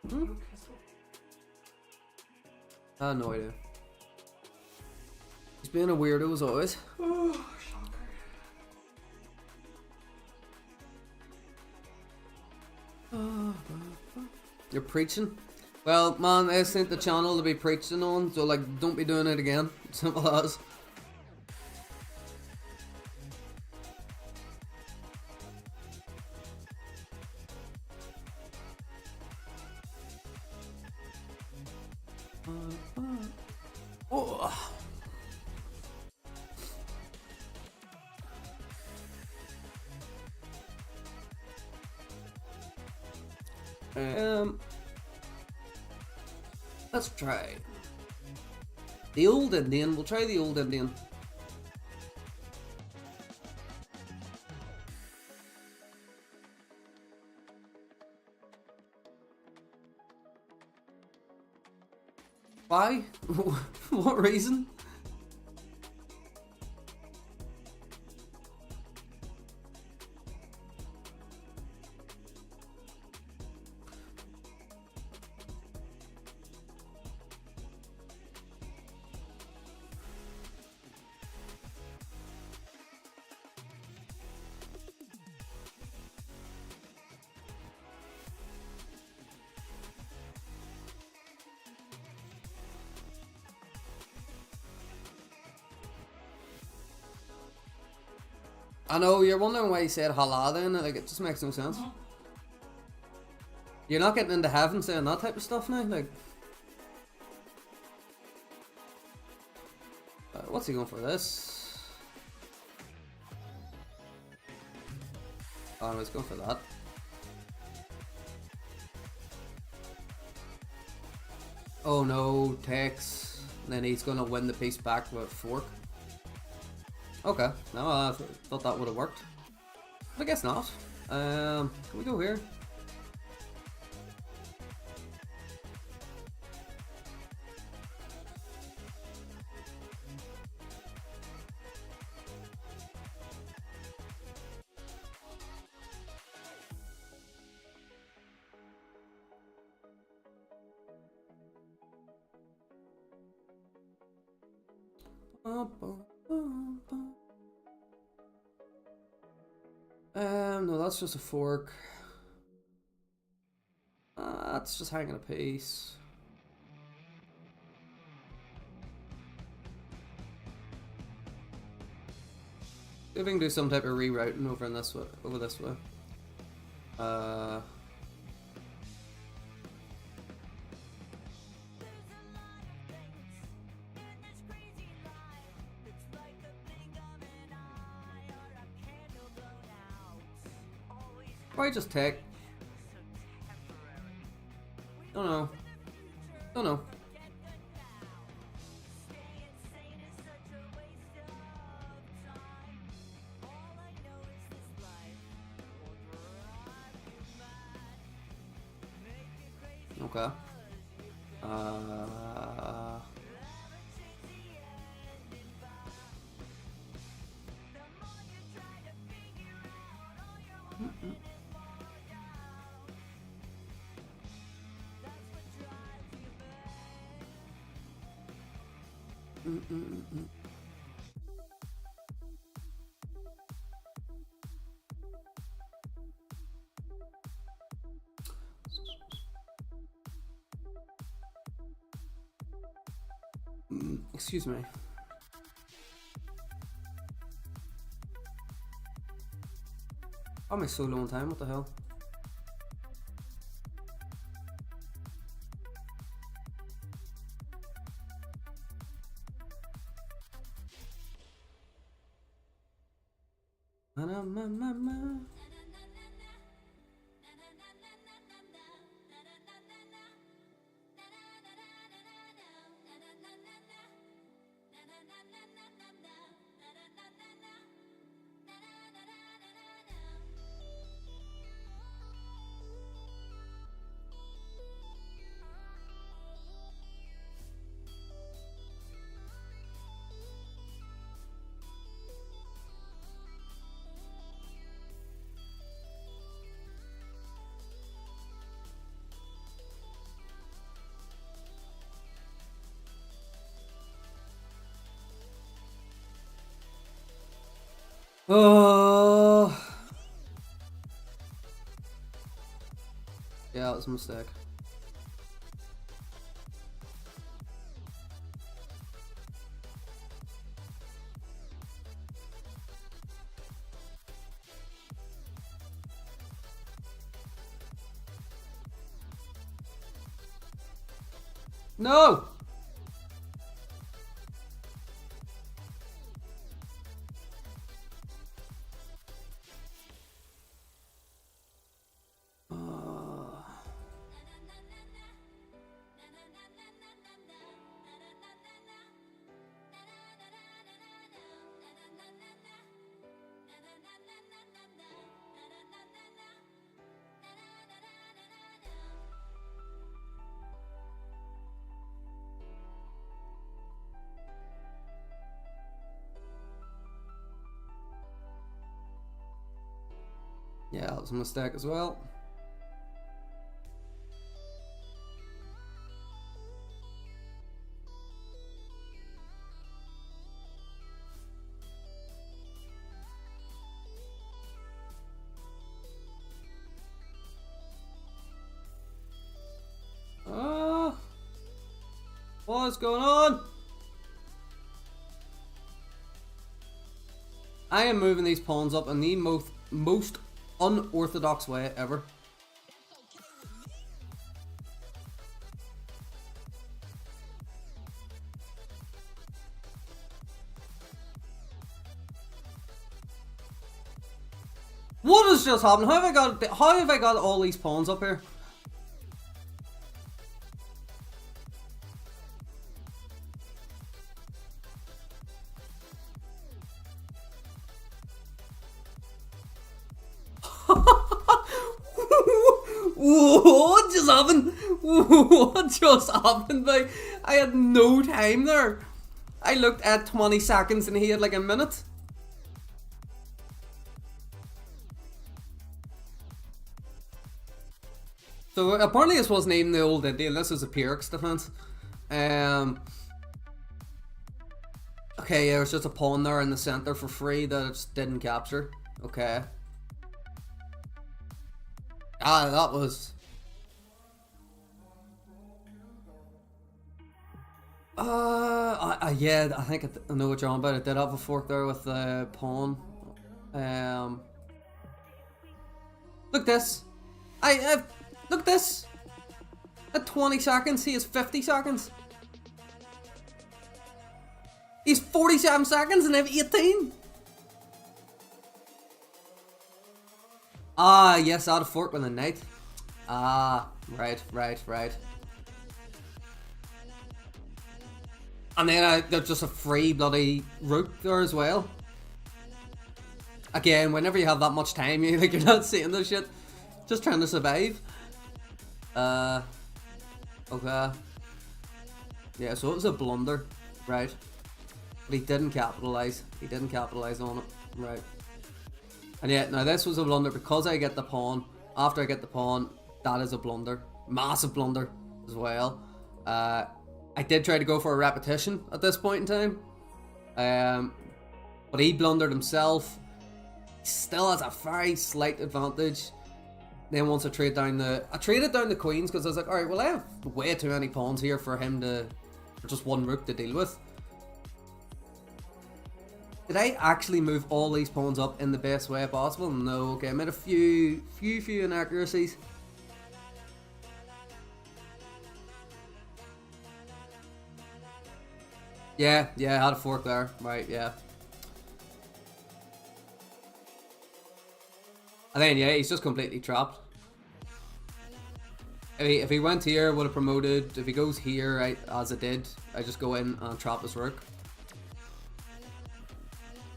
Hmm? I have no idea. He's being a weirdo as always. Oh, shocker. You're preaching? Well, man, I sent the channel to be preaching on, so like, don't be doing it again. Simple as. Oh. Let's try the old Indian. We'll try the old Indian. Why? What reason? I know, you're wondering why he said halal then, like it just makes no sense. You're not getting into heaven saying that type of stuff now, like... what's he going for this? Oh no, he's going for that. Oh no, takes. And then he's gonna win the piece back with a fork. Okay, no, I thought that would have worked. But I guess not. Can we go here? No, that's just a fork. That's just hanging a piece. See if we can do some type of rerouting over in this way, over this way. Why just take? Don't know. Don't know. Okay. Excuse me. Why am I so low on time? What the hell? Oh, yeah, that was a mistake. No! Yeah, that was a mistake as well. What's going on? I am moving these pawns up in the most unorthodox way ever. What has just happened? How have I got all these pawns up here? What just happened? What just happened? Like, I had no time there. I looked at 20 seconds and he had like a minute. So apparently this wasn't even the old Indian, this is a Pyrrhix defense. Okay, yeah, there's just a pawn there in the center for free that it just didn't capture. Okay. Ah, that was... yeah, I think I know what you're on about. I did have a fork there with the pawn. Look this. Look this. At 20 seconds, he has 50 seconds. He's 47 seconds and I have 18. Ah, yes, I had a fork with a knight. Ah, right. And then there's just a free bloody route there as well. Again, whenever you have that much time, you're not seeing this shit. Just trying to survive. Okay. Yeah, so it was a blunder, right? But he didn't capitalize. He didn't capitalize on it, right? And yeah, now this was a blunder because I get the pawn. After I get the pawn, that is a blunder. Massive blunder as well. I did try to go for a repetition at this point in time. But he blundered himself. He still has a very slight advantage. Then once I traded down the queens because I was like, alright, well I have way too many pawns here for him to, for just one rook to deal with. Did I actually move all these pawns up in the best way possible? No. Okay, I made a few inaccuracies. Yeah, I had a fork there. Right, yeah. And then, yeah, he's just completely trapped. If he went here, would have promoted. If he goes here, as I did, I just go in and trap his rook.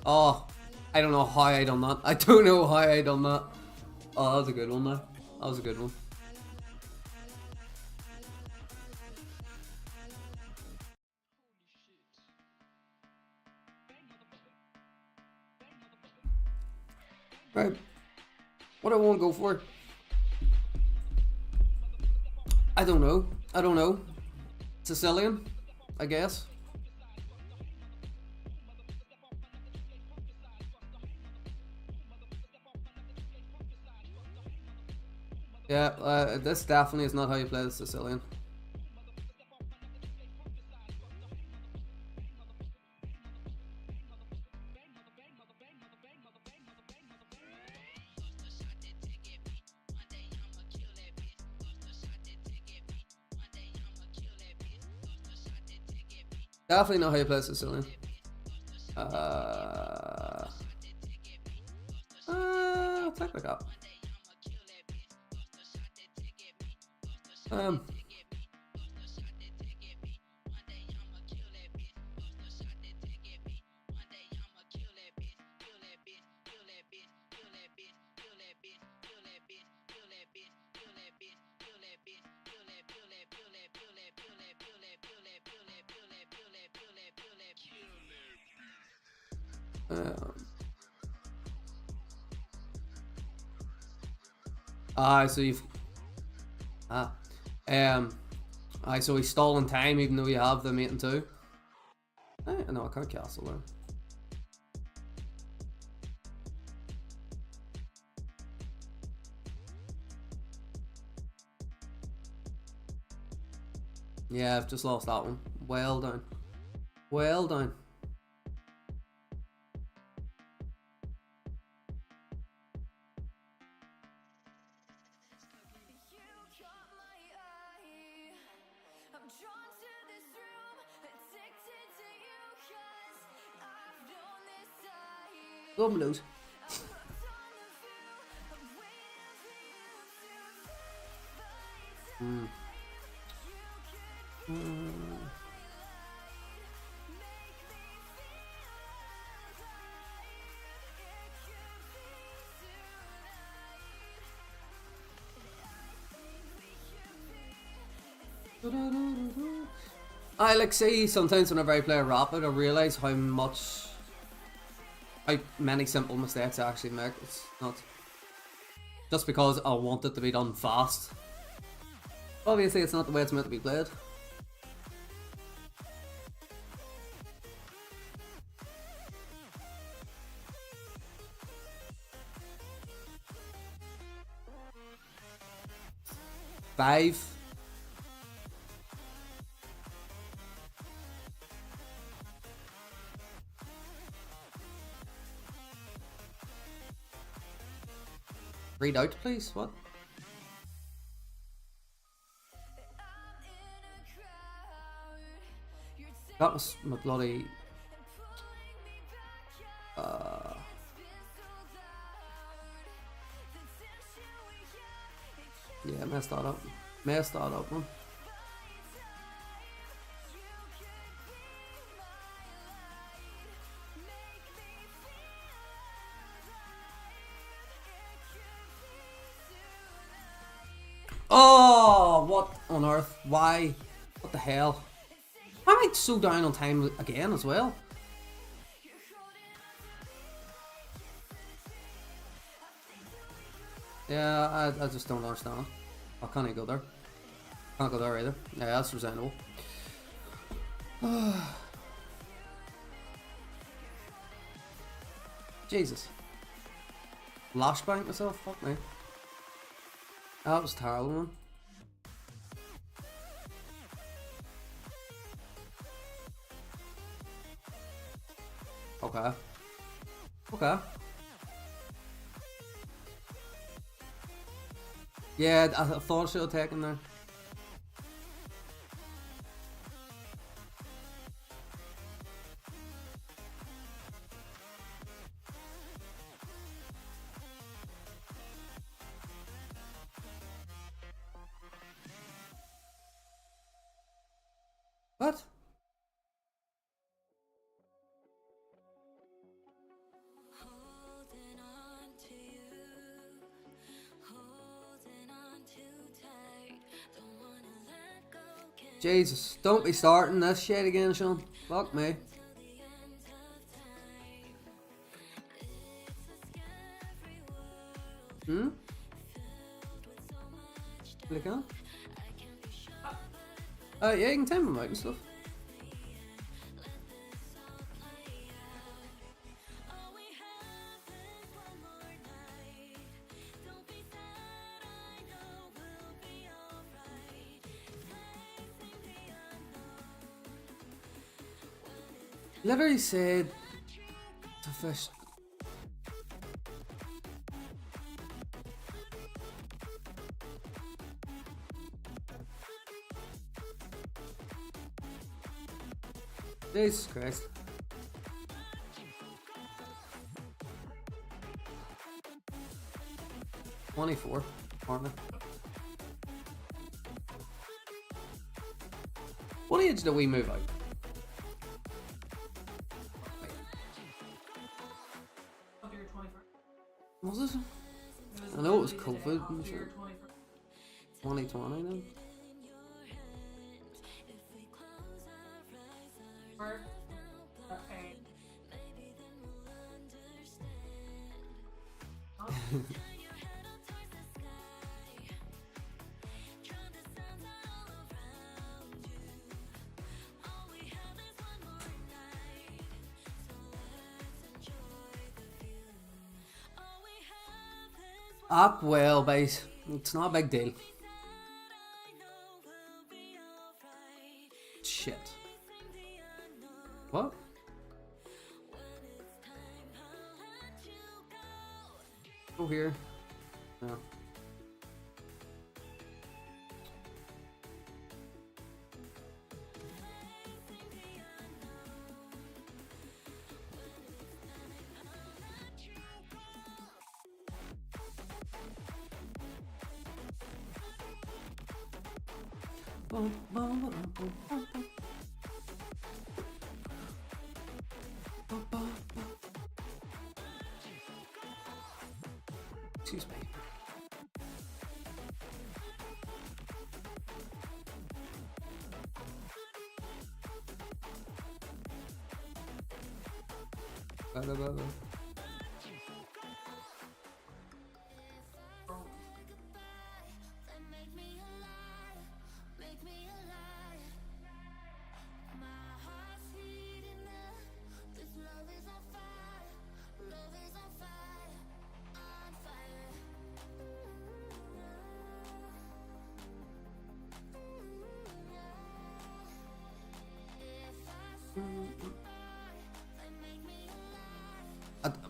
Oh, I don't know how I done that. I don't know how I done that. Oh, that was a good one though. That was a good one. Right. What do I want to go for? I don't know. Sicilian, I guess. Yeah, this definitely is not how you play the Sicilian. Definitely not how you play Sicilian. Attack like that. So you've so he's stalling time even though you have the mate and two. No, I can't castle there. Yeah, I've just lost that one. Well done. Well done. Go and lose. I like see sometimes whenever I play a rapid I realise how many simple mistakes I actually make. It's not just because I want it to be done fast. Obviously it's not the way it's meant to be played. Five. Read out, please. What? That was my bloody. Yeah, messed that up. Messed that up, man. Oh, what on earth? Why? What the hell? Why am I so down on time again as well? Yeah, I just don't understand. I can't go there. Can't go there either. Yeah, that's reasonable. Jesus. Lashbank myself? Fuck me. That was terrible, man. Okay. Okay. Yeah, I thought I should have taken there. What? Holding on to you, holding on too tight. Don't wanna let go. Can't Jesus, don't be starting this shit again, Sean. Fuck me. till the end of time. It's a scary world Hmm? filled with so much doubt. Click on. I can't be sure Yeah, you can time them out and stuff. let this all play out. All we have is one more night. Don't be sad, I know we'll be alright. Facing the unknown. Literally said to fish. Jesus Christ. $24, aren't they? What age did we move out? Of your 21st. Was it? It I know it was literally the day COVID and after your shit. 21st. 2020 then? Or- Okay. Up well, base. It's not a big deal. Shit. What? Go here. No. Excuse me.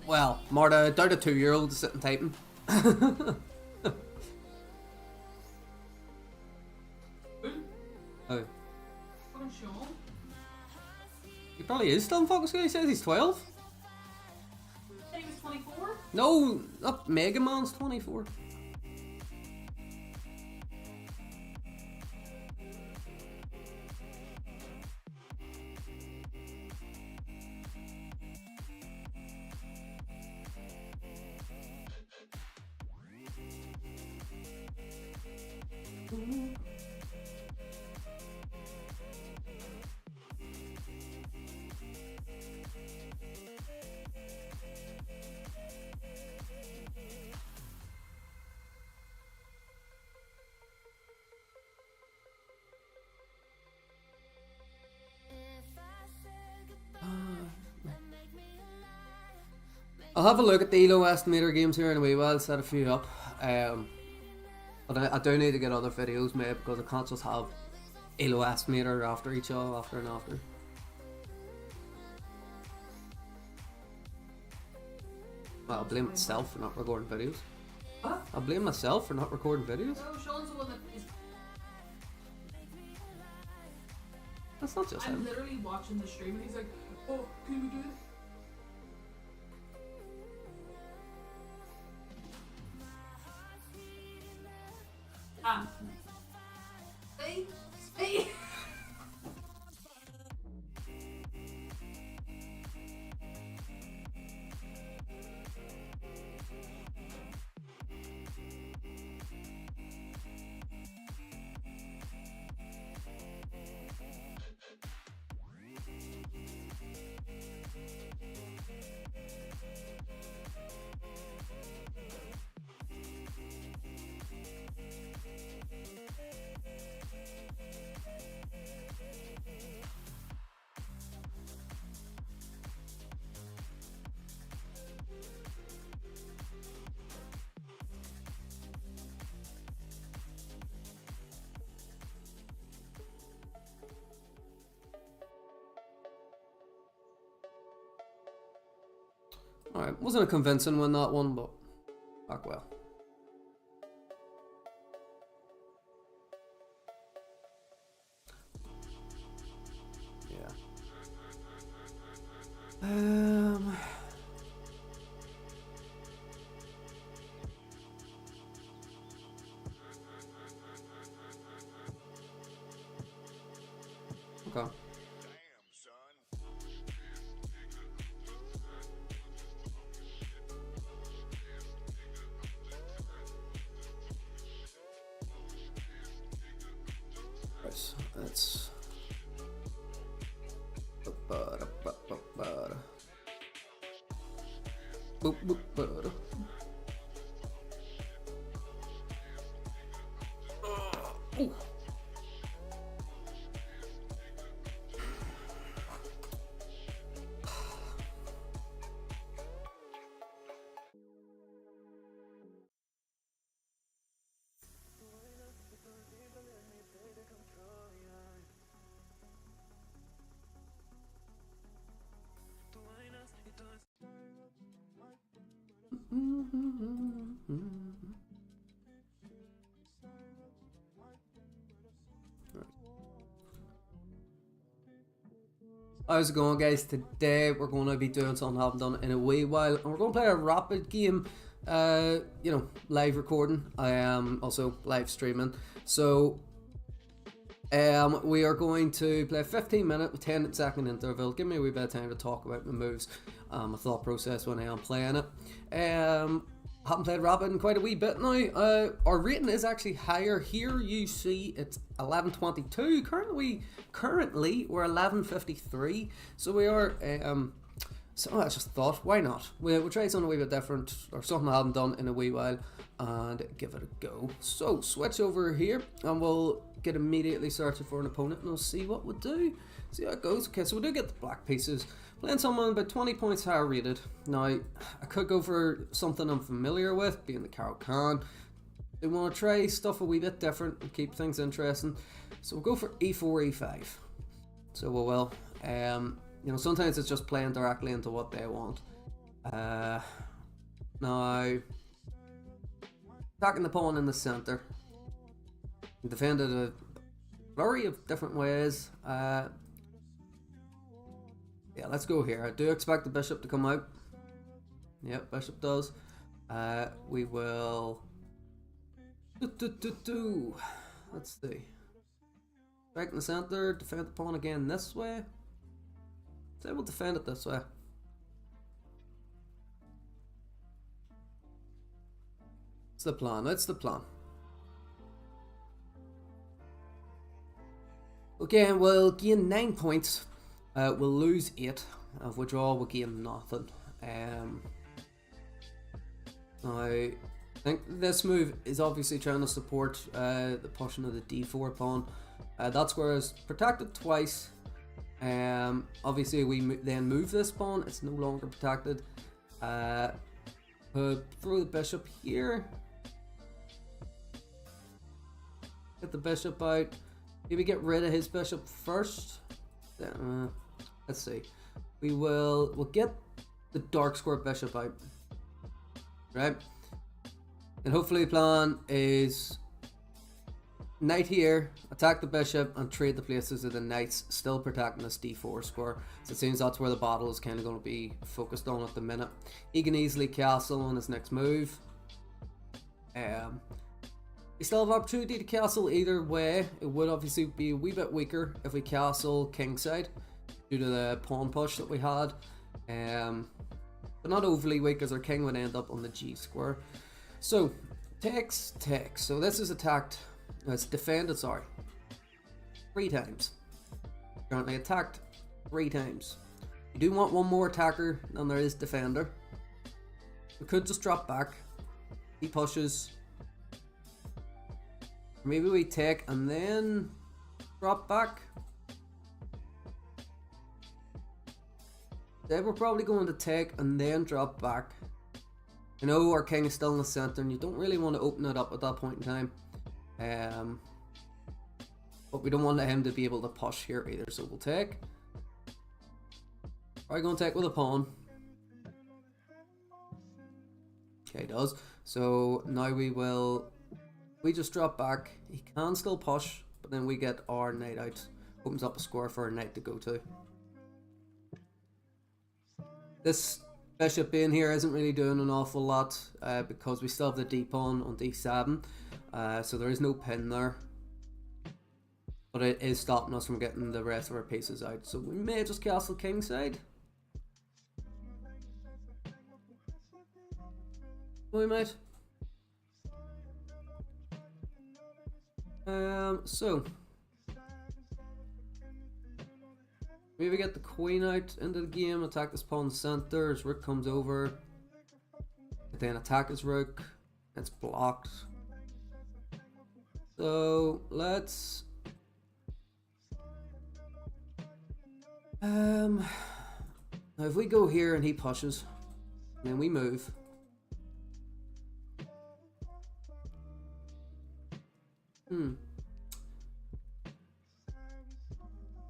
Well, Marta, doubt a 2-year-old is sitting typing. Oh. Fucking Sean. He probably is still in focus. He says he's 12. Said he was 24? No, not Mega Man's 24. I'll have a look at the ELO estimator games here in a wee while, set a few up. But I do need to get other videos made because I can't just have ELO estimator after each other, after and after. Well, I'll blame myself for not recording videos. What? I'll blame myself for not recording videos. No, Sean's the one that is. That's not just I'm him. literally watching the stream and he's like, oh, can we do it? Stay. Alright, wasn't a convincing one, that one, but back well. Yeah. Okay. That's boop, boop, ba-da. Ooh. How's it going, guys? Today we're going to be doing something I haven't done in a wee while, and we're going to play a rapid game. You know, live recording. I am also live streaming. So we are going to play a 15-minute, 10-second interval. Give me a wee bit of time to talk about my moves, my thought process when I am playing it. Haven't played rapid in quite a wee bit now. Our rating is actually higher here. You see, it's 11:22. Currently we're 11:53. So we are. So I just thought, why not? We'll try something a wee bit different, or something I haven't done in a wee while, and give it a go. So switch over here, and we'll get immediately searching for an opponent, and we'll see what we do. See how it goes. Okay, so we do get the black pieces. Playing someone about 20 points higher rated. Now, I could go for something I'm familiar with, being the Carol Khan. They want to try stuff a wee bit different and keep things interesting. So we'll go for e4, e5. So we will. You know, sometimes it's just playing directly into what they want. Now, attacking the pawn in the center. Defended a flurry of different ways. Yeah, let's go here. I do expect the bishop to come out. Yep, bishop does. We will... Let's see. Strike in the center, defend the pawn again this way. So we'll defend it this way. It's the plan, it's the plan. Okay, we'll gain 9 points. We'll lose 8. If we draw, we'll gain nothing. Now, I think this move is obviously trying to support the pushing of the d4 pawn. That square is protected twice. Obviously, we then move this pawn. It's no longer protected. Throw the bishop here. Get the bishop out. Maybe get rid of his bishop first. Let's see. We'll get the dark square bishop out. Right? And hopefully the plan is knight here, attack the bishop, and trade the places of the knights, still protecting this d4 square. So it seems that's where the battle is kind of going to be focused on at the minute. He can easily castle on his next move. We still have opportunity to castle either way. It would obviously be a wee bit weaker if we castle kingside due to the pawn push that we had. But not overly weak, as our king would end up on the g square. So, takes. So this is attacked. It's defended, sorry. 3 times. Currently attacked 3 times. You do want one more attacker than there is defender. We could just drop back. He pushes. Maybe we take and then drop back. Then we're probably going to take and then drop back. You know, our king is still in the center and you don't really want to open it up at that point in time. But we don't want him to be able to push here either, so we'll take. Are we going to take with a pawn? Okay, does. So now we just drop back. He can still push, but then we get our knight out. Opens up a square for our knight to go to. This bishop being here isn't really doing an awful lot because we still have the d pawn on d7. So there is no pin there. But it is stopping us from getting the rest of our pieces out. So we may just castle kingside. We might. So maybe get the queen out into the game, attack this pawn center, his rook comes over, then attack his rook, it's blocked. So let's now if we go here and he pushes, then we move.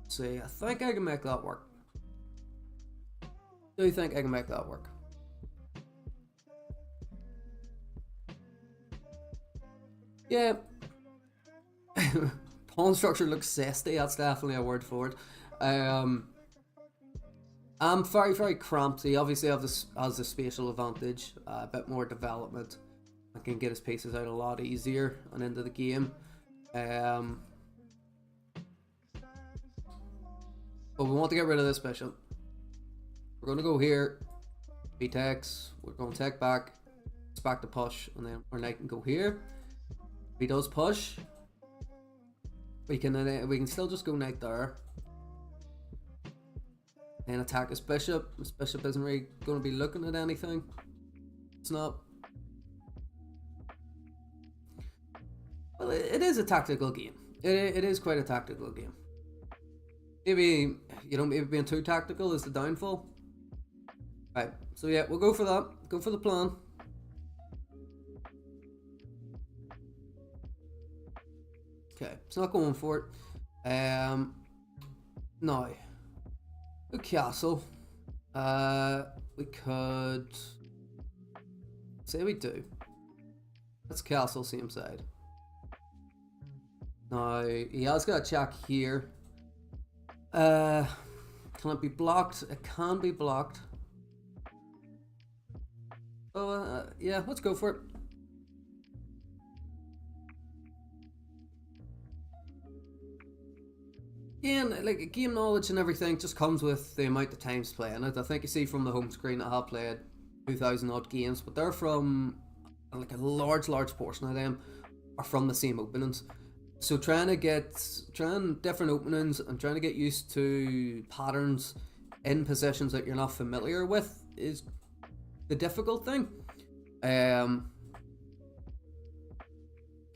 See, I think I can make that work. Do you think I can make that work? Yeah. Pawn structure looks zesty, that's definitely a word for it. I'm very, very cramped. He obviously has a spatial advantage, a bit more development. I can get his pieces out a lot easier and into the game. But we want to get rid of this bishop. We're going to go here. He takes. We're going to take back. It's back to push, and then our knight can go here. If he does push, we can still just go knight there. Then attack his bishop. This bishop isn't really going to be looking at anything. It's not. Well, it is a tactical game. It is quite a tactical game. Maybe, maybe being too tactical is the downfall. Right, so yeah, we'll go for that. Go for the plan. Okay, it's not going for it. Now, the castle. We could say we do. Let's castle same side. Now, he has got a check here. Can it be blocked? It can be blocked. Oh, yeah, let's go for it. Again, like, game knowledge and everything just comes with the amount of times playing it. I think you see from the home screen I have played 2,000 odd games, but they're from, like, a large portion of them are from the same openings. So trying different openings and trying to get used to patterns in positions that you're not familiar with is the difficult thing. And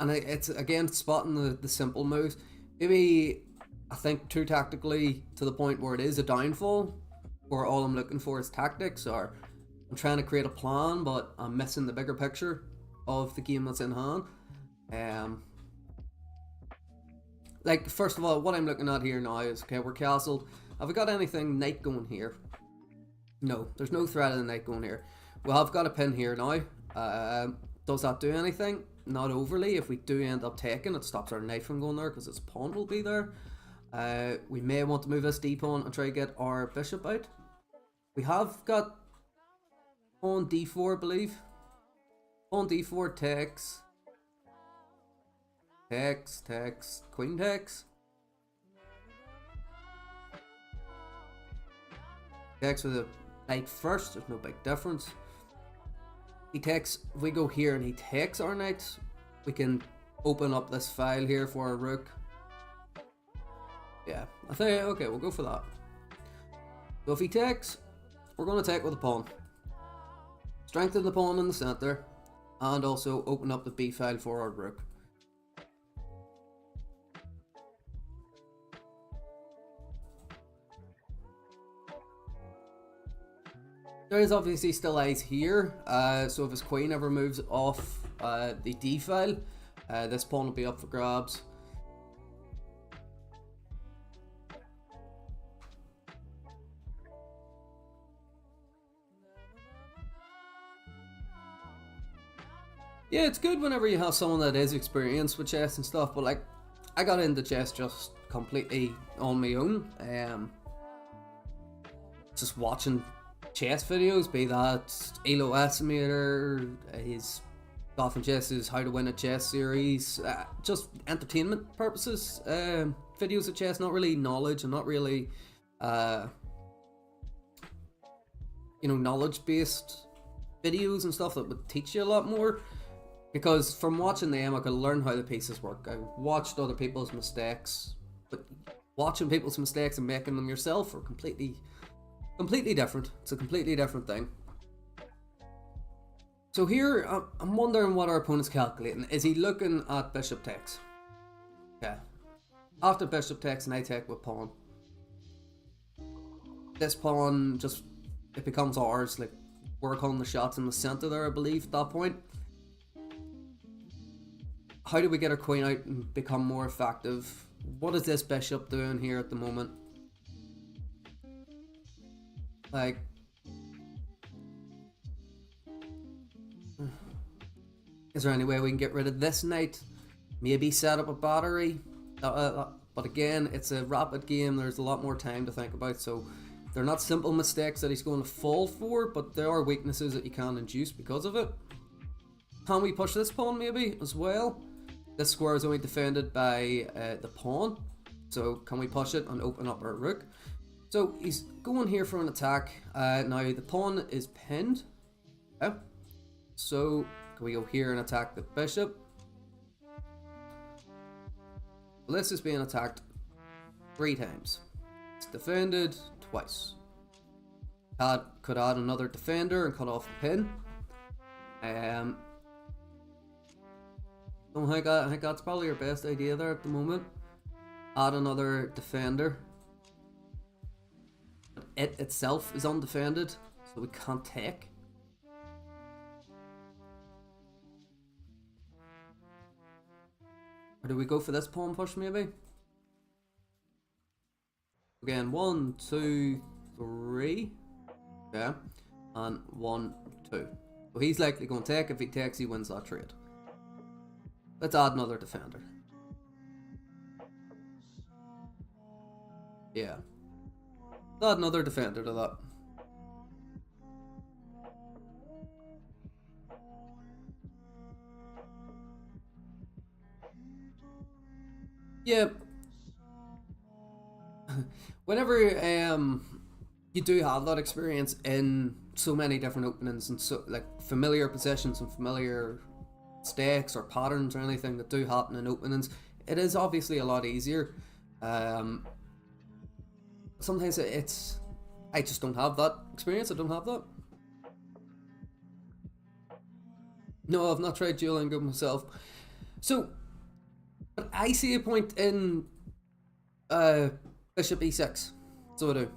it's again spotting the simple moves. Maybe I think too tactically to the point where it is a downfall, where all I'm looking for is tactics, or I'm trying to create a plan, but I'm missing the bigger picture of the game that's in hand. Like, first of all, what I'm looking at here now is, okay, we're castled. Have we got anything knight going here? No, there's no threat of the knight going here. We have got a pin here now. Does that do anything? Not overly. If we do end up taking, it stops our knight from going there because its pawn will be there. We may want to move this d-pawn and try to get our bishop out. We have got pawn d4, I believe. Pawn d4 takes. Takes. Queen takes. Takes with a knight first. There's no big difference. He takes. If we go here and he takes our knight, we can open up this file here for our rook. Yeah, I think, okay, we'll go for that. So if he takes, we're going to take with a pawn. Strengthen the pawn in the center, and also open up the b file for our rook. There is obviously still eyes here, so if his queen ever moves off the d file, this pawn will be up for grabs. Yeah, it's good whenever you have someone that is experienced with chess and stuff, but like, I got into chess just completely on my own. Just watching chess videos, be that Elo Estimator, his Golf and Chess's How to Win a Chess series, just entertainment purposes, videos of chess, not really knowledge and not really, knowledge based videos and stuff that would teach you a lot more. Because from watching them, I could learn how the pieces work. I watched other people's mistakes, but watching people's mistakes and making them yourself are completely different. It's a completely different thing. So here, I'm wondering what our opponent's calculating. Is he looking at bishop takes? Okay. After bishop takes, knight take with pawn. This pawn just, it becomes ours. Like, we're calling the shots in the center there, I believe, at that point. How do we get our queen out and become more effective? What is this bishop doing here at the moment? Like, is there any way we can get rid of this knight? Maybe set up a battery? But again, it's a rapid game. There's a lot more time to think about. So they're not simple mistakes that he's going to fall for, but there are weaknesses that you can induce because of it. Can we push this pawn maybe as well? This square is only defended by the pawn, so can we push it and open up our rook? So he's going here for an attack. Now the pawn is pinned. Okay. So can we go here and attack the bishop? Well, this is being attacked 3 times. It's defended twice. Could add another defender and cut off the pin. I think that's probably our best idea there at the moment. Add another defender. It itself is undefended, so we can't take. Or do we go for this pawn push maybe? Again, 1, 2, 3. Yeah. And 1, 2. So he's likely going to take. If he takes, he wins that trade. Let's add another defender. Yeah. Let's add another defender to that. Yeah. Whenever you do have that experience in so many different openings and so like familiar positions and familiar stakes or patterns or anything that do happen in openings, it is obviously a lot easier. Sometimes it's I just don't have that experience. I don't have that. No, I've not tried Duolingo myself. So, but I see a point in bishop e6. So I do.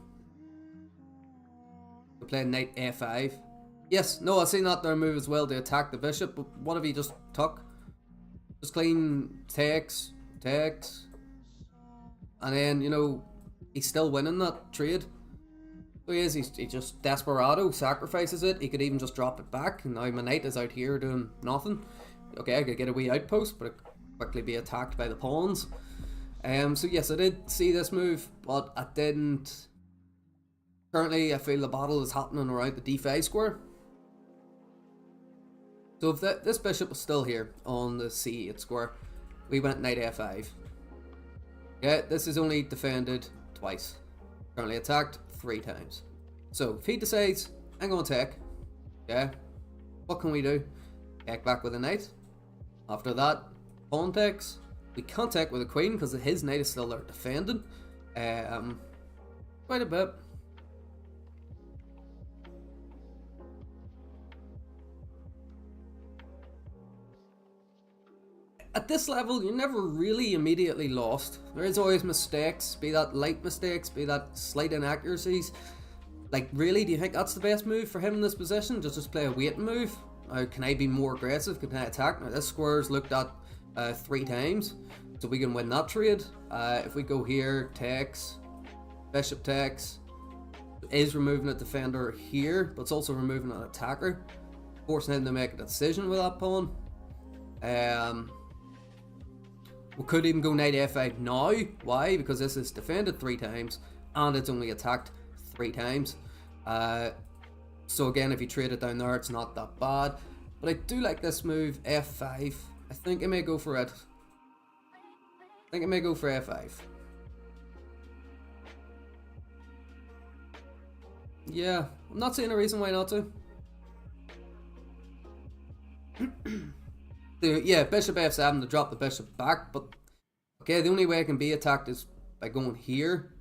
We play knight a5. Yes, no, I seen that there move as well to attack the bishop, but what if he just took? Just clean takes, takes, and then, you know, he's still winning that trade. So he is, he just desperado, sacrifices it. He could even just drop it back, and now my knight is out here doing nothing. Okay, I could get a wee outpost, but it could quickly be attacked by the pawns. So yes, I did see this move, but I didn't. Currently, I feel the battle is happening around the d5 square. So if this bishop was still here on the c8 square, we went knight f5. Yeah, this is only defended twice. Currently attacked 3 times. So if he decides, I'm going to take, yeah, what can we do? Take back with a knight. After that, pawn takes. We can't take with a queen because his knight is still there defending. Quite a bit. At this level, you're never really immediately lost. There is always mistakes, be that light mistakes, be that slight inaccuracies. Like, really, do you think that's the best move for him in this position? Just play a waiting move? Can I be more aggressive? Can I attack? Now, this square is looked at 3 times, so we can win that trade. If we go here, takes, bishop takes, is removing a defender here, but it's also removing an attacker, forcing him to make a decision with that pawn. We could even go knight f5 now. Why? Because this is defended 3 times and it's only attacked 3 times. So again, if you trade it down there, it's not that bad. But I do like this move, f5. I think I may go for it. I think I may go for f5. Yeah, I'm not seeing a reason why not to. Yeah, bishop f7 to drop the bishop back, but okay, the only way it can be attacked is by going here,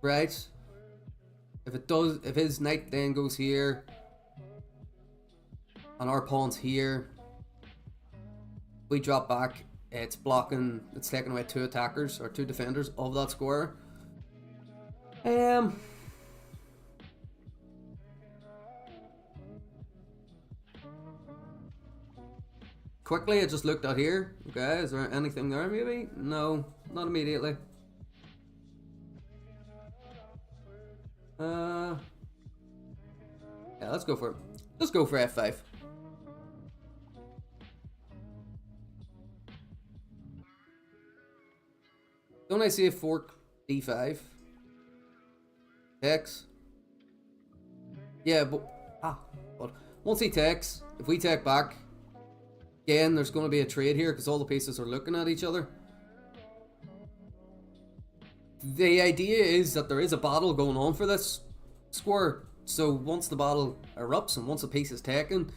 right? If it does, if his knight then goes here, and our pawn's here, we drop back, it's blocking, it's taking away 2 attackers, or 2 defenders of that square. Quickly, I just looked at here. Okay, is there anything there maybe? No, not immediately. Yeah, let's go for it. Let's go for f5. Don't I see a fork d5? Takes. Yeah, but once he takes, if we take back, again, there's going to be a trade here because all the pieces are looking at each other. The idea is that there is a battle going on for this square. So once the battle erupts and once a piece is taken,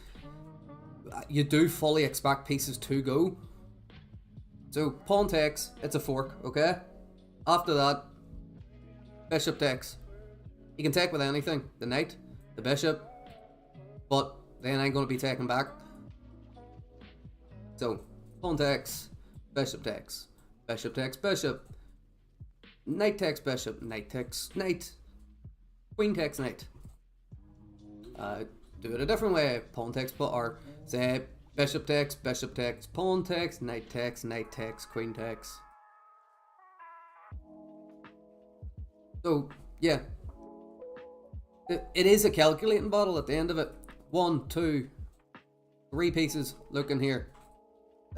you do fully expect pieces to go. So pawn takes, it's a fork, okay? After that, bishop takes. You can take with anything, the knight, the bishop, but then I'm going to be taken back. So, pawn takes, bishop takes, bishop takes, bishop, knight takes bishop, knight takes knight, queen takes knight. Do it a different way, pawn takes, or say bishop takes, pawn takes, knight takes, queen takes. So, yeah. It is a calculating battle at the end of it. 1, 2, 3 pieces looking here,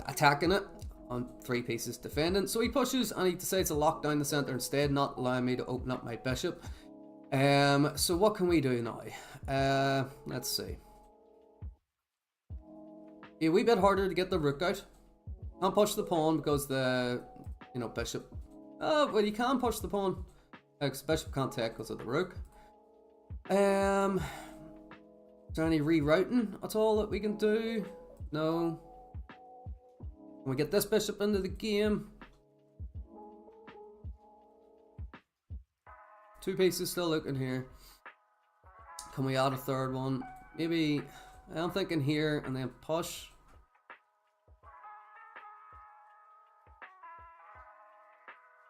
attacking it, on 3 pieces defending. So he pushes and he decides to lock down the center instead, not allowing me to open up my bishop. So what can we do now? Let's see. Be a wee bit harder to get the rook out. Can't push the pawn because the, bishop. Oh, well, you can push the pawn because bishop can't take because of the rook. Is there any rerouting at all that we can do? No. Can we get this bishop into the game? 2 pieces still looking here. Can we add a third one? Maybe, I'm thinking here and then push.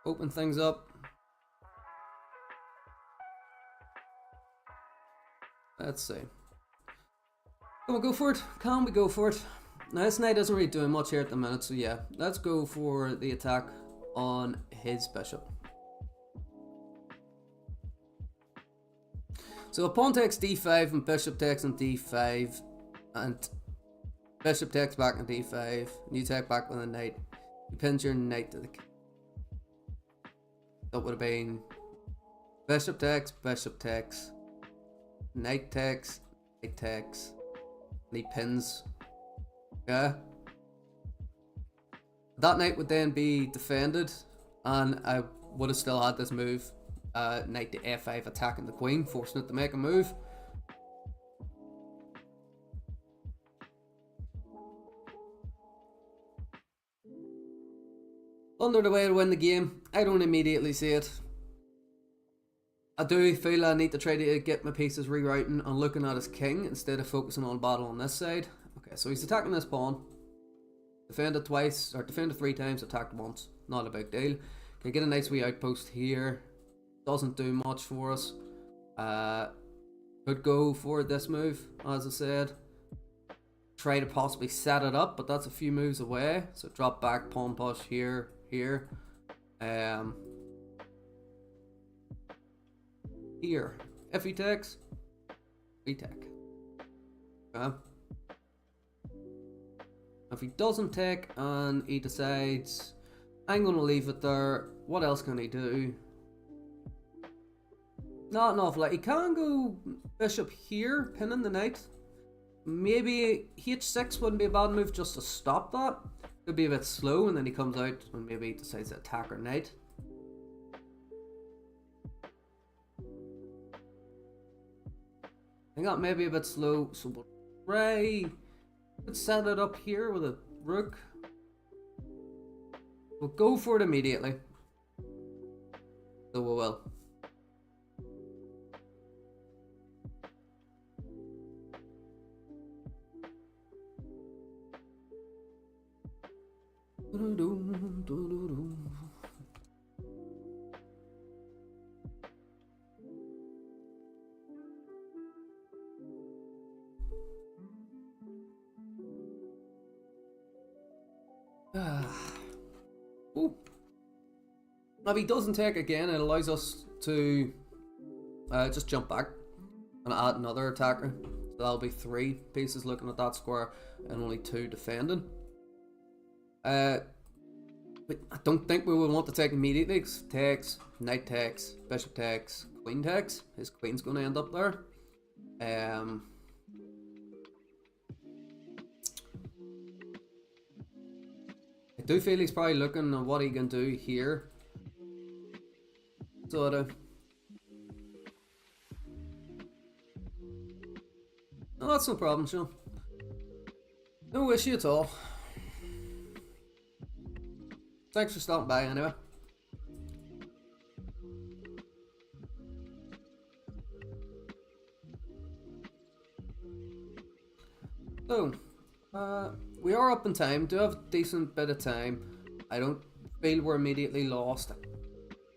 Open things up. Let's see. Can we go for it? Can we go for it? Now this knight isn't really doing much here at the minute, so yeah, let's go for the attack on his bishop. So a pawn takes d5 and bishop takes on d5, and bishop takes back on d5, and you take back with a knight. You pins your knight to the king. That would have been bishop takes, knight takes, and he pins. Yeah. That knight would then be defended, and I would have still had this move. Knight to f5 attacking the queen, forcing it to make a move. Under the way to win the game, I don't immediately see it. I do feel I need to try to get my pieces rerouting and looking at his king instead of focusing on battle on this side. Okay, so he's attacking this pawn. Defended twice, or defended 3 times, attacked once. Not a big deal. Okay, get a nice wee outpost here. Doesn't do much for us. Could go for this move, as I said. Try to possibly set it up, but that's a few moves away. So drop back, pawn push here. Here. If he takes, we take. Okay. If he doesn't take and he decides, I'm gonna leave it there, what else can he do? Not an awful lot. He can go bishop here, pinning the knight. Maybe h6 wouldn't be a bad move just to stop that. Could be a bit slow, and then he comes out and maybe he decides to attack our knight. I think that may be a bit slow, so we'll try. Let's set it up here with a rook. We'll go for it immediately. So we will. Ooh. Now if he doesn't take again, it allows us to just jump back and add another attacker. So that'll be 3 pieces looking at that square and only 2 defending. But I don't think we will want to take immediately. Takes, knight takes, bishop takes, queen takes. His queen's going to end up there. I do feel he's probably looking at what he can do here. Sort of. No, that's no problem, Sean. No issue at all. Thanks for stopping by anyway. So, we are up in time. Do have a decent bit of time. I don't feel we're immediately lost.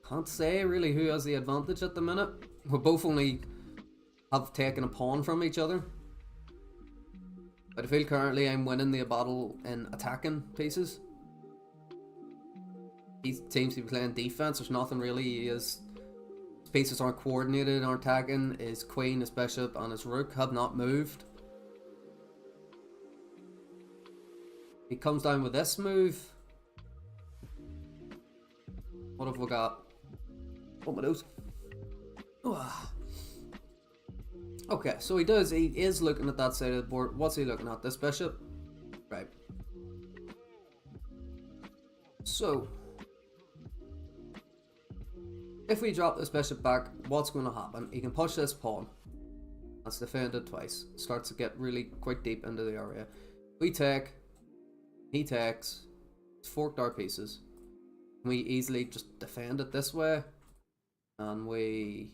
Can't say really who has the advantage at the minute. We both only have taken a pawn from each other. But I feel currently I'm winning the battle in attacking pieces. He seems to be playing defense. There's nothing really. His pieces aren't coordinated, aren't attacking. His queen, his bishop, and his rook have not moved. He comes down with this move. What have we got? What are those? Okay, so he is looking at that side of the board. What's he looking at? This bishop? Right. So, if we drop this bishop back, what's going to happen? He can push this pawn. That's defended twice. Starts to get really quite deep into the area. We take. He takes. It's forked our pieces. We easily just defend it this way. And we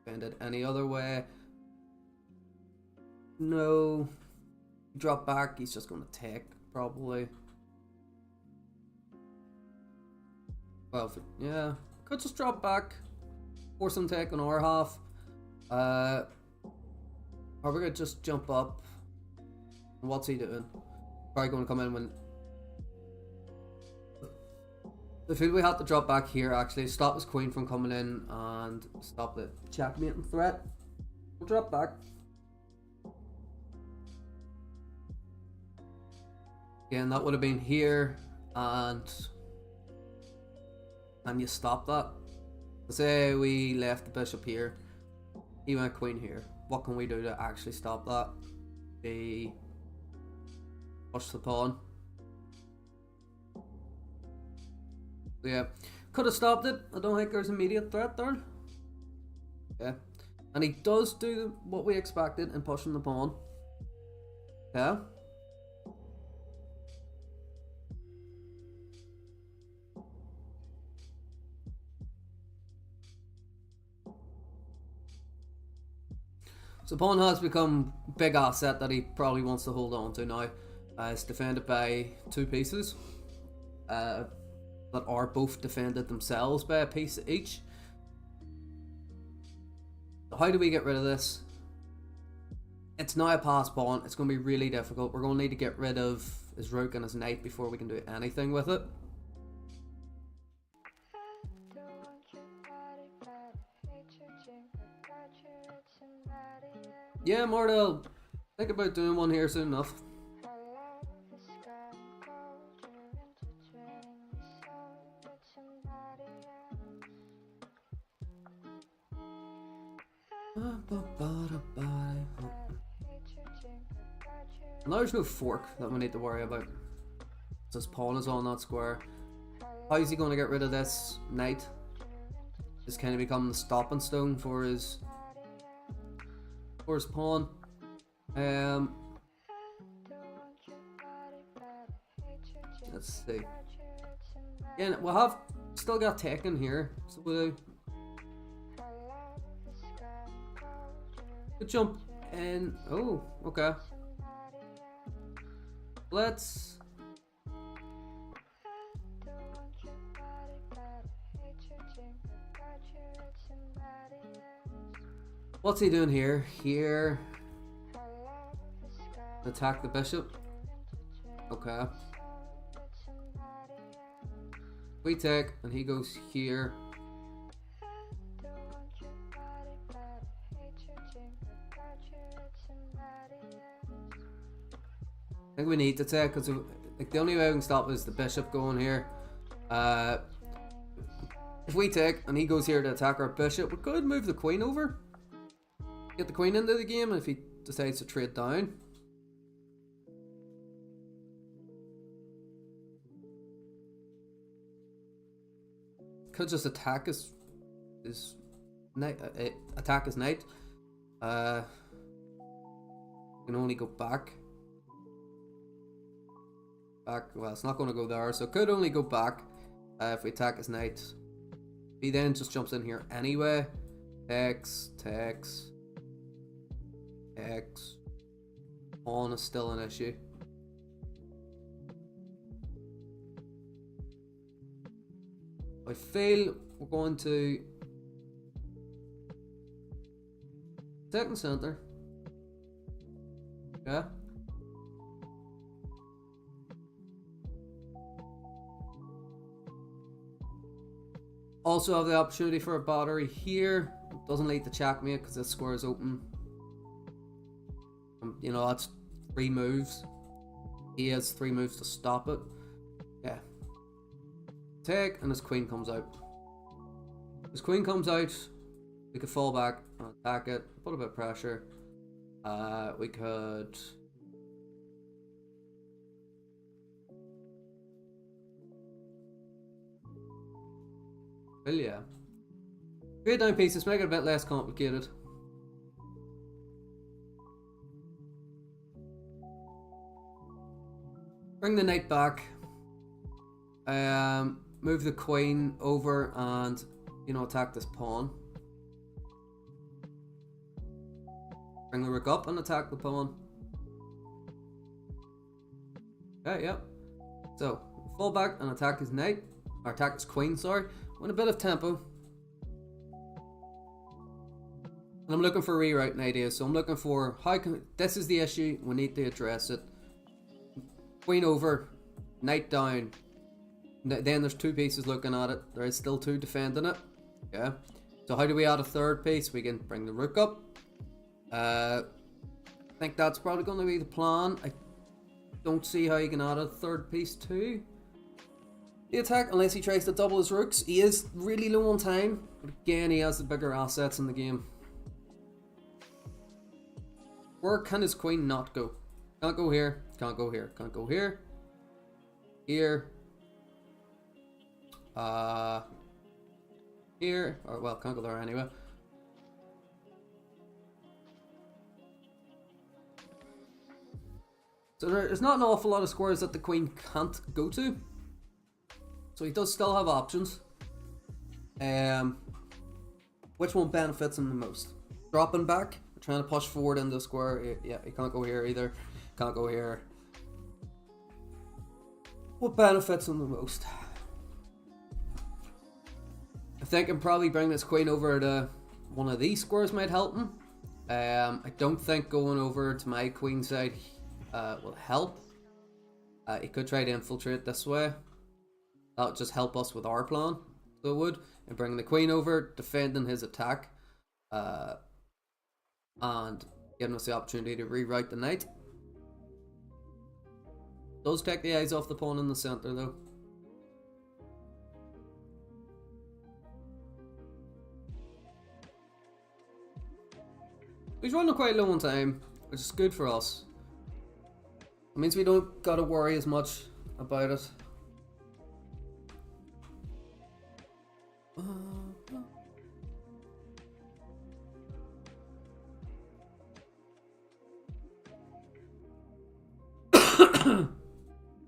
defend it any other way. No. Drop back, he's just going to take, probably. Well, yeah. Could just drop back. Force him take on our half. Are we gonna just jump up? What's he doing? Probably gonna come in when... I feel we have to drop back here actually, stop his queen from coming in and stop the checkmating threat. We'll drop back. Again, that would have been here, and you stop that. Say we left the bishop here, he went queen here. What can we do to actually stop that? We push the pawn. Yeah, could have stopped it. I don't think there's immediate threat there. Yeah, and he does do what we expected in pushing the pawn. Yeah. So pawn has become a big asset that he probably wants to hold on to now. It's defended by 2 pieces that are both defended themselves by a piece each. So how do we get rid of this? It's now a pass pawn. It's going to be really difficult. We're going to need to get rid of his rook and his knight before we can do anything with it. Yeah, Mordell, think about doing one here soon enough. Now there's no fork that we need to worry about. His pawn is on that square. How is he going to get rid of this knight? It's kind of become the stopping stone for his pawn. Let's see. Yeah, we'll have still got taken here, so we'll jump in. Oh, okay. Let's what's he doing here? Here. Attack the bishop. Okay. We take, and he goes here. I think we need to take, because like, the only way we can stop is the bishop going here. If we take, and he goes here to attack our bishop, we could move the queen over. Get the queen into the game if he decides to trade down. Could just attack his knight. Attack his knight. Can only go back. Well, it's not going to go there, so it could only go back if we attack his knight. He then just jumps in here anyway. Takes. Pawn is still an issue. If I fail, we're going to second center. Yeah. Also have the opportunity for a battery here. It doesn't lead to checkmate because this square is open. You know, that's 3 moves. He has 3 moves to stop it. Yeah. Take, and his queen comes out. His queen comes out. We could fall back and attack it. Put a bit of pressure. We could... Well, yeah. Trade down pieces, make it a bit less complicated. Bring the knight back. Move the queen over and, you know, attack this pawn. Bring the rook up and attack the pawn. Okay, yep. So, fall back and attack his knight. Or attack his queen, sorry. With a bit of tempo. And I'm looking for rewriting ideas. So I'm looking for how can this is the issue. We need to address it. Queen over, knight down. Then there's two pieces looking at it. There is still two defending it. Yeah. So how do we add a third piece? We can bring the rook up. I think that's probably going to be the plan. I don't see how you can add a third piece to the attack unless he tries to double his rooks. He is really low on time, but again, he has the bigger assets in the game. Where can his queen not go? Can't go here, can't go here, can't go here. Here. Here. Or, well, can't go there anyway. So there's not an awful lot of squares that the queen can't go to. So he does still have options. Which one benefits him the most? Dropping back, trying to push forward into the square. Yeah, he can't go here either. Can't go here. What benefits him the most? I think I'm probably bringing this queen over to one of these squares might help him. I don't think going over to my queen side will help. He could try to infiltrate this way. That would just help us with our plan. So it would. And bringing the queen over, defending his attack. And giving us the opportunity to rewrite the knight. Does take the eyes off the pawn in the center though. He's running quite low on time, which is good for us. It means we don't gotta worry as much about it.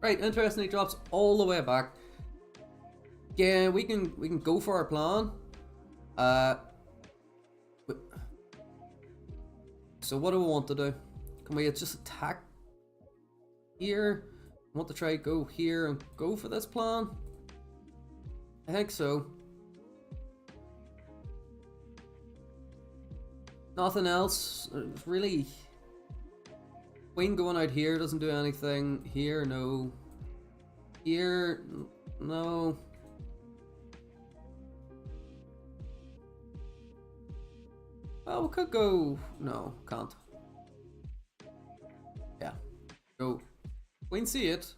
Right, interesting. He drops all the way back. Yeah, we can go for our plan. So what do we want to do? Can we just attack here? I want to try go here and go for this plan? I think so. Nothing else. Really. Queen going out here doesn't do anything. Here, no. Here, no. Well, we could go. No, can't. Yeah. Go. Queen C8.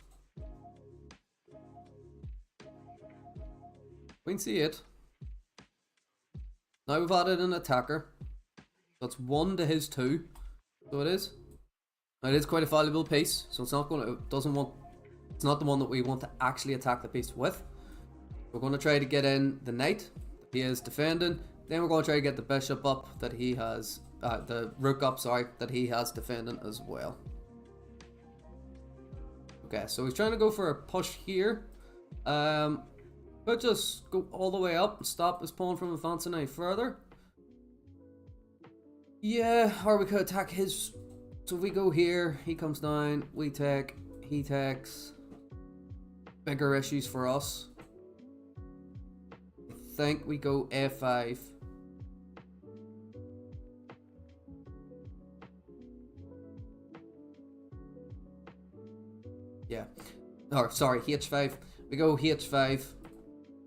Queen C8. Now we've added an attacker. That's 1 to his 2. So it is. Now it is quite a valuable piece. So it's not going to. It's not the one that we want to actually attack the piece with. We're going to try to get in the knight that he is defending. Then we're going to try to get the bishop up that he has, the rook up, sorry, that he has defending as well. Okay, so he's trying to go for a push here. But just go all the way up and stop his pawn from advancing any further. Yeah, or we could attack his. So if we go here, he comes down, we take, he takes. Bigger issues for us. I think we go F5. Yeah. Or sorry, H5. We go H5.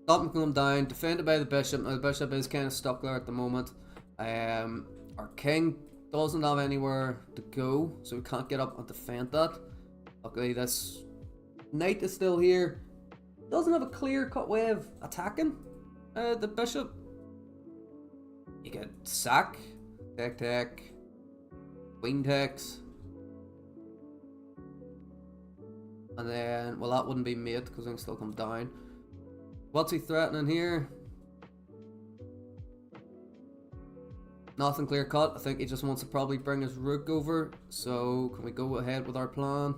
Stop him coming down. Defended by the bishop. Now the bishop is kind of stuck there at the moment. Our king doesn't have anywhere to go, so we can't get up and defend that. Luckily, this knight is still here. Doesn't have a clear-cut way of attacking the bishop. You get sack, take, queen takes. And then, well, that wouldn't be mate because I can still come down. What's he threatening here? Nothing clear cut. I think he just wants to probably bring his rook over. So, can we go ahead with our plan?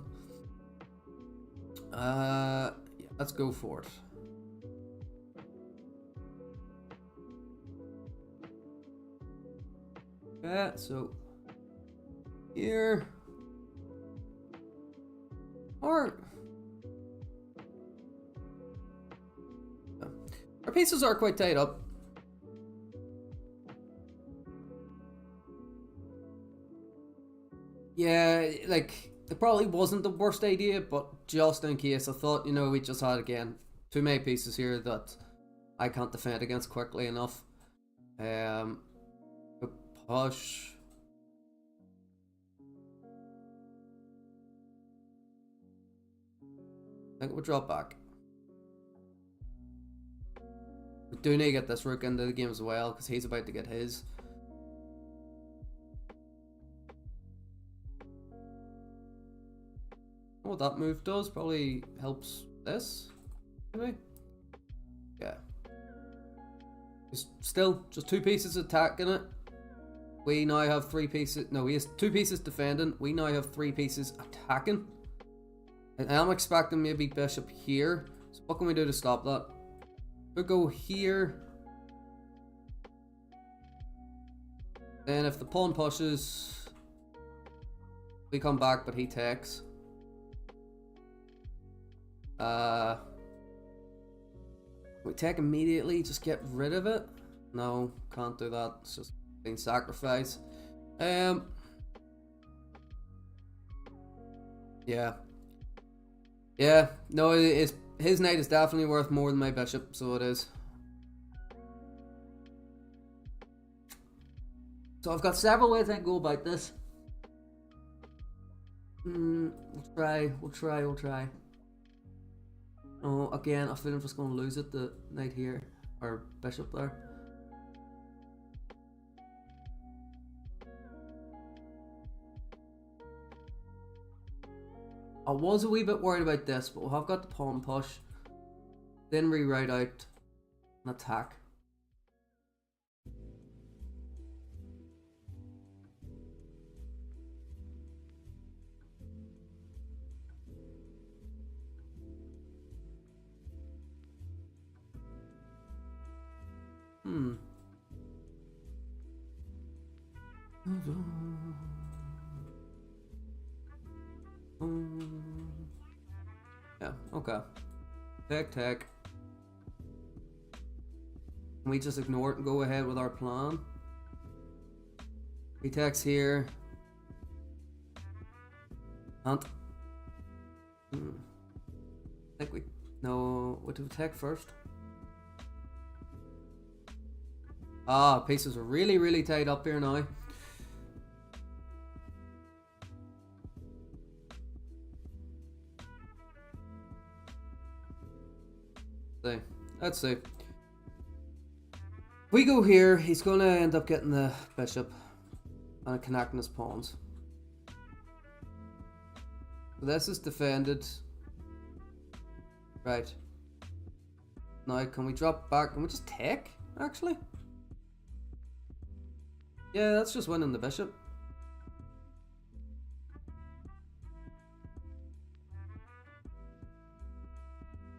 Yeah, let's go for it. Yeah, so here. Or our pieces are quite tied up. Yeah, like, it probably wasn't the worst idea, but just in case, I thought, you know, we just had, again, too many pieces here that I can't defend against quickly enough. Push. I think we'll drop back. We do need to get this rook into the game as well, because he's about to get his. What that move does probably helps this, maybe? Yeah. Still, just 2 pieces attacking it. We now have 3 pieces. No, he has 2 pieces defending. We now have 3 pieces attacking. And I'm expecting maybe bishop here. So what can we do to stop that? We'll go here. Then if the pawn pushes, we come back, but he takes. We take immediately, just get rid of it. No, can't do that. It's just being sacrificed. Yeah. Yeah, no, his knight is definitely worth more than my bishop, so it is. So I've got several ways I can go about this. We'll try. Oh, again, I feel I'm just going to lose it, the knight here, or bishop there. I was a wee bit worried about this, but we've got the pawn push. Then rewrite out an attack. Yeah, okay. Take. Can we just ignore it and go ahead with our plan? He takes here. Hunt. I think we... No, what do we take first? Ah, pieces are really tied up here now. Let's see. If we go here, he's going to end up getting the bishop and connecting his pawns. So this is defended. Right. Now, can we drop back? Can we just take, actually? Yeah, that's just winning the bishop.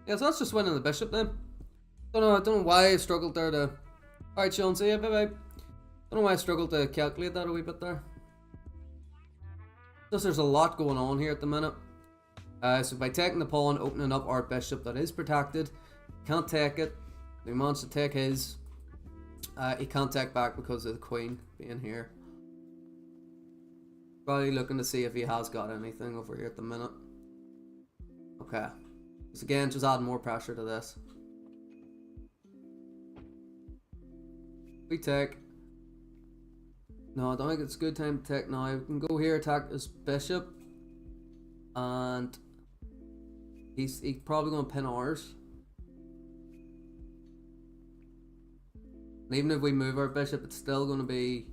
Yeah, so that's just winning the bishop then. I don't know why I struggled there to... Alright, Sean, see ya, bye bye. Don't know why I struggled to calculate that a wee bit there. Just there's a lot going on here at the minute. So by taking the pawn, opening up our bishop that is protected, can't take it. We managed to take his. He can't take back because of the queen being here. Probably looking to see if he has got anything over here at the minute. Okay. So again, just adding more pressure to this. We take. No, I don't think it's a good time to take now. We can go here, attack this bishop. And he's probably going to pin ours. And even if we move our bishop, it's still going to be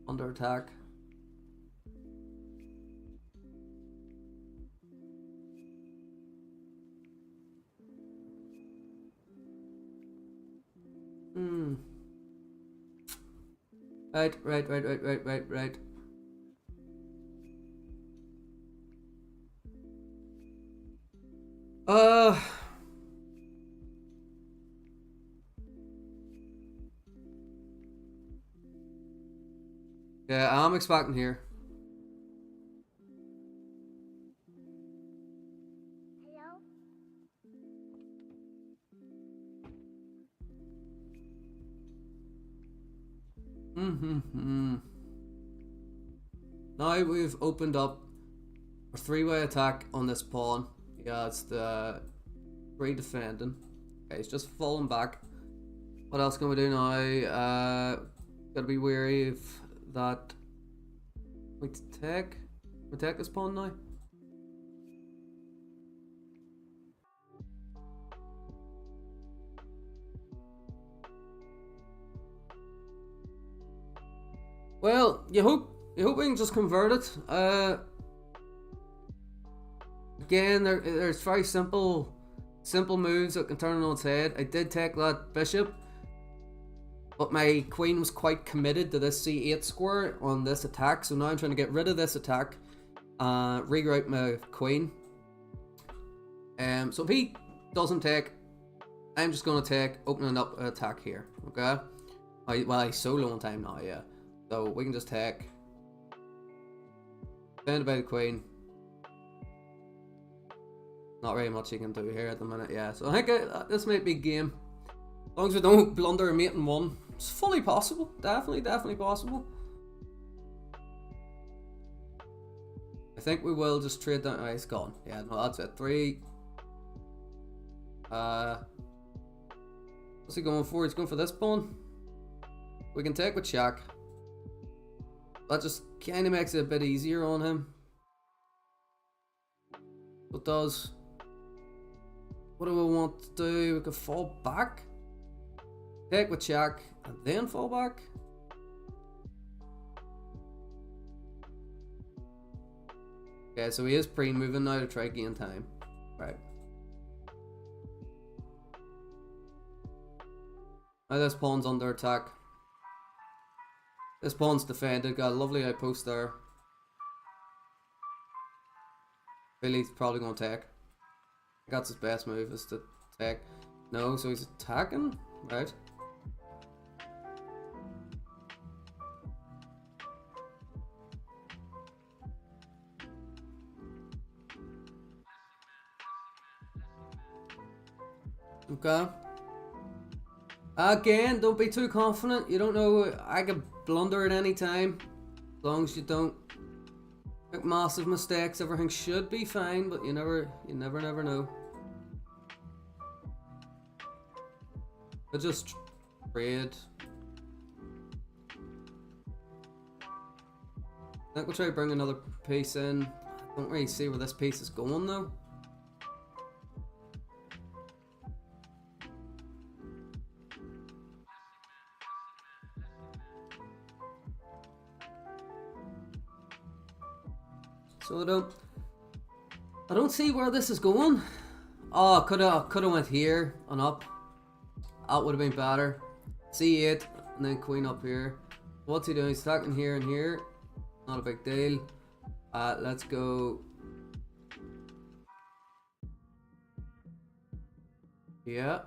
under attack. Right. Yeah, I'm expecting here. Now we've opened up a 3-way attack on this pawn. Yeah, it's the 3 defending. Okay, he's just falling back. What else can we do now? Gotta be wary of that. We take this pawn now. Well, you hope we can just convert it. Again, there's very simple moves that can turn it on its head. I did take that bishop, but my queen was quite committed to this c8 square on this attack, so now I'm trying to get rid of this attack, reroute my queen. So if he doesn't take, I'm just going to take opening up an attack here, okay? Well, he's so low on time now, yeah. So we can just take, defended by the queen. Not very much you can do here at the minute, yeah. So I think this might be game. As long as we don't blunder a mate in one, it's fully possible. Definitely possible. I think we will just trade down. Oh, he's gone. Yeah, no, that's it. 3. What's he going for? He's going for this pawn. We can take with Jack. That just kind of makes it a bit easier on him. It does. What do we want to do? We could fall back. Take with Jack and then fall back. Okay, so he is pre-moving now to try gain time. Right. Now this pawn's under attack. This pawn's defended, got a lovely outpost there. Billy's probably going to take. That's his best move, is to take. No, so he's attacking, right? Okay. Again, don't be too confident. You don't know, I could blunder at any time. As long as you don't make massive mistakes, everything should be fine, but you never know. But just trade. I think we'll try to bring another piece in. I don't really see where this piece is going though. So I don't see where this is going. Oh, could have went here and up. That would have been better. C8 and then queen up here. What's he doing? He's attacking here and here. Not a big deal. Let's go. Yeah.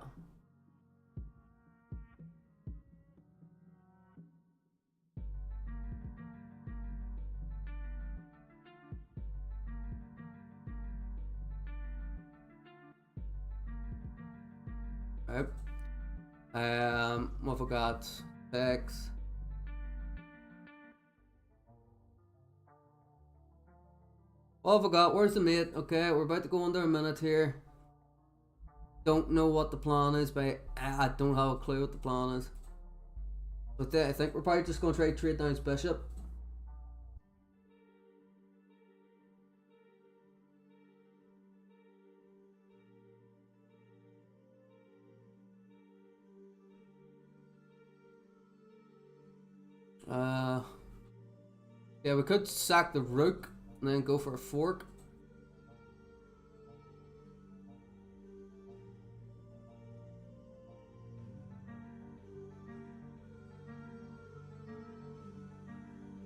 Right. What have we got? X. What have we got? Where's the mate? Okay, we're about to go under a minute here. Don't know what the plan is, but I don't have a clue what the plan is. But I think we're probably just going to try to trade down his bishop. Yeah, we could sack the rook and then go for a fork.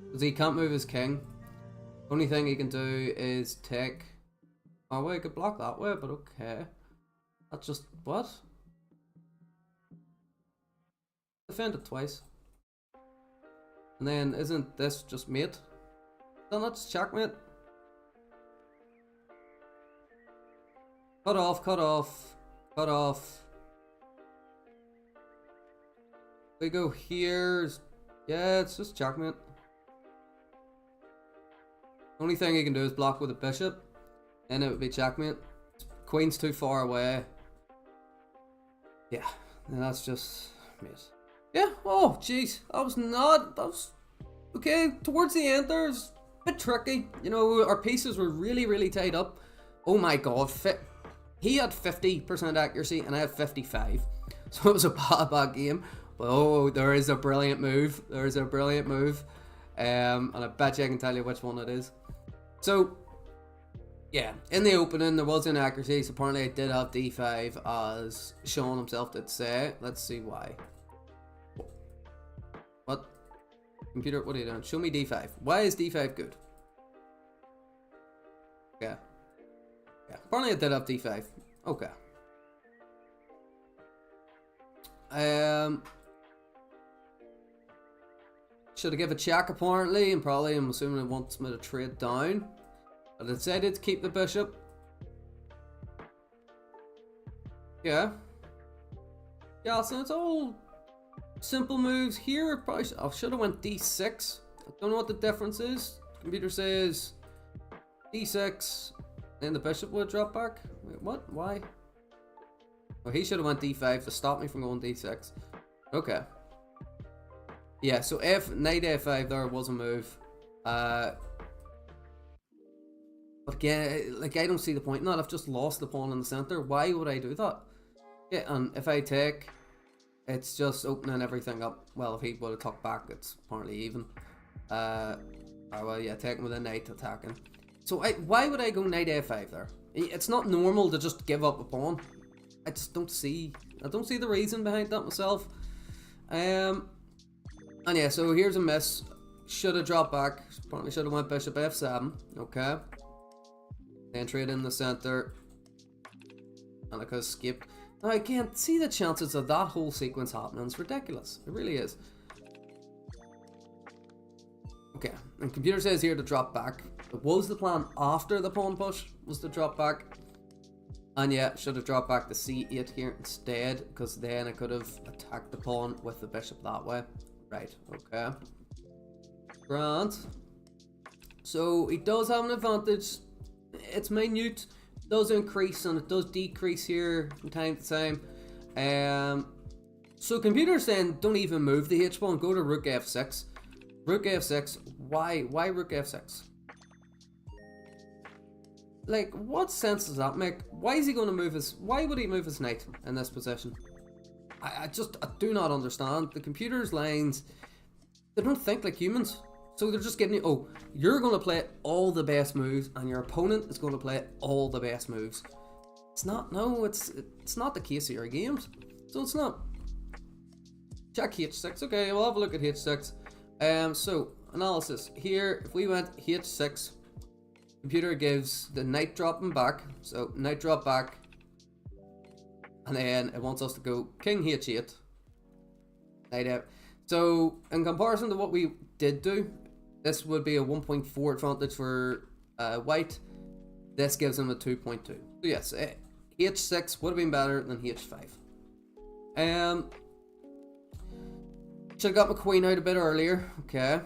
Because he can't move his king. Only thing he can do is take. Oh wait, he could block that way, but okay. That's just what? Defend it twice. And then isn't this just mate? Then that's checkmate. Cut off, cut off, cut off. We go here. Yeah, it's just checkmate. Only thing he can do is block with a bishop, and it would be checkmate. Queen's too far away. Yeah, and that's just mate. Yeah. Oh, jeez, that was okay. Towards the end, there's a bit tricky. You know, our pieces were really tied up. Oh my god, he had 50% accuracy and I had 55, so it was a bad game. But oh, there is a brilliant move. And I bet you I can tell you which one it is. So, yeah, in the opening there was inaccuracies. Apparently I did have d5 as Sean himself did say. Let's see why. What? Computer, what are you doing? Show me d5. Why is d5 good? Yeah. Yeah, apparently I did have d5. Okay. Should have given a check apparently, and probably I'm assuming it wants me to trade down. I decided to keep the bishop. Yeah. Yeah, so it's all simple moves here. Probably I should have went d6. I don't know what the difference is. The computer says d6, then the bishop would drop back. Wait, what? Why? Oh, he should have went d5 to stop me from going d6. Okay. Yeah, so knight f5 there was a move. But again, like I don't see the point in that. I've just lost the pawn in the center. Why would I do that? Yeah, and if I take, it's just opening everything up. Well, if he would have tucked back, it's apparently even. Well, yeah, taking with a knight attacking. So why would I go knight a5 there? It's not normal to just give up a pawn. I just don't see. I don't see the reason behind that myself. And yeah, so here's a miss. Should have dropped back. Probably should have went bishop f7. Okay. Then trade in the center. And I could have skipped. Now I can't see the chances of that whole sequence happening. It's ridiculous. It really is. Okay. And computer says here to drop back. It was the plan after the pawn push was to drop back. And yeah, should have dropped back to c8 here instead, because then I could have attacked the pawn with the bishop that way. Right, okay. Grand. So he does have an advantage. It's minute. It does increase and it does decrease here from time to time. So computer's saying don't even move the h-pawn, go to rook f6. Rook f6. Why rook f6? Like, what sense does that make? Why is he going to move his... Why would he move his knight in this position? I do not understand. The computer's lines, they don't think like humans. So they're just giving you, oh, you're going to play all the best moves and your opponent is going to play all the best moves. It's not, no, it's not the case of your games. So it's not. Check h6. Okay, we'll have a look at h6. So, analysis. Here, if we went h6, computer gives the knight dropping back. So, knight drop back. And then it wants us to go king h8. Knight out. So, in comparison to what we did do, this would be a 1.4 advantage for white. This gives him a 2.2. So, yes, h6 would have been better than h5. Should have got my queen out a bit earlier. Okay.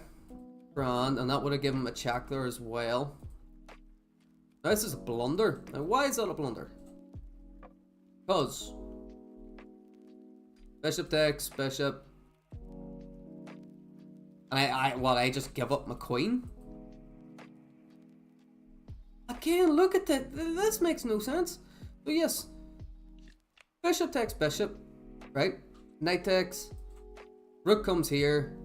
Grand. And that would have given him a check there as well. Now, this is a blunder. Now, why is that a blunder? Because bishop takes, bishop. And I just give up my queen? Again, look at that. This makes no sense. But yes, bishop takes bishop, right? Knight takes, rook comes here.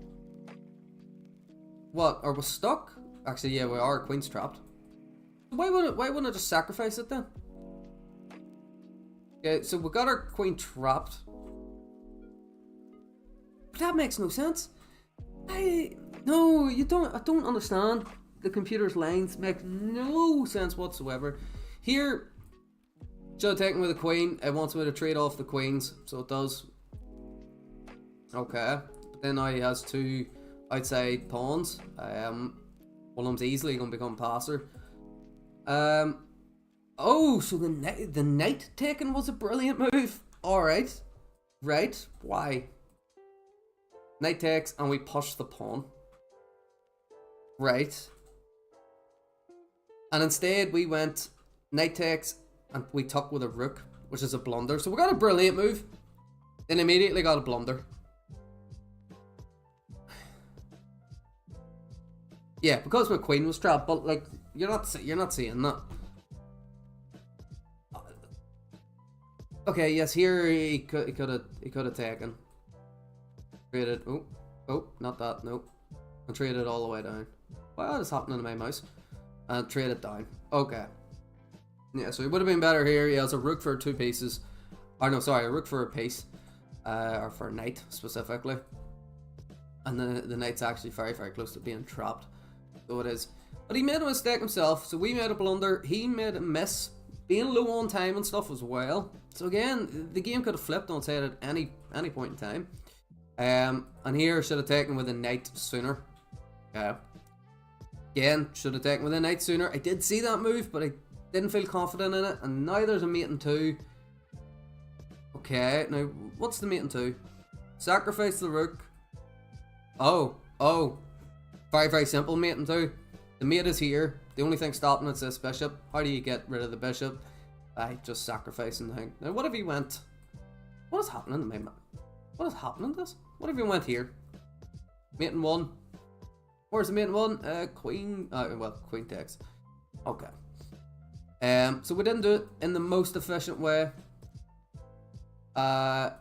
What? Are we stuck? Actually, yeah, we are. Queen's trapped. Why wouldn't I just sacrifice it then? Okay, so we got our queen trapped. But that makes no sense. No, you don't. I don't understand. The computer's lines make no sense whatsoever. Here, should have taken with a queen. It wants me to trade off the queens, so it does. Okay, but then now he has two outside pawns. One of them's easily going to become passer. Oh, so the knight taken was a brilliant move. Alright. Right. Why? Knight takes and we push the pawn. Right. And instead we went knight takes and we took with a rook, which is a blunder. So we got a brilliant move, then immediately got a blunder. Yeah, because my queen was trapped, but like you're not seeing that. Okay, yes, here he could have taken. Traded. Oh, not that. Nope. And traded all the way down. What is happening to my mouse? And traded down. Okay. Yeah, so it would have been better here. He has a rook for 2 pieces. Or no, sorry, a rook for a piece. Or for a knight specifically. And the knight's actually very, very close to being trapped. So it is. But he made a mistake himself. So we made a blunder. He made a miss. Being low on time and stuff as well. So again, the game could have flipped on its head at any point in time. And here should have taken with a knight sooner. Again, should have taken with a knight sooner. I did see that move, but I didn't feel confident in it. And now there's a mate in 2. Okay, now what's the mate in 2? Sacrifice the rook. Oh. Very, very simple, mate in 2. The mate is here. The only thing stopping it's this bishop. How do you get rid of the bishop? Just sacrificing the thing. Now what if he went... What is happening to my man? What is happening to this? What if he went here? Mate in 1. Where's the mate in 1? Queen... well, queen takes. Okay. So we didn't do it in the most efficient way. But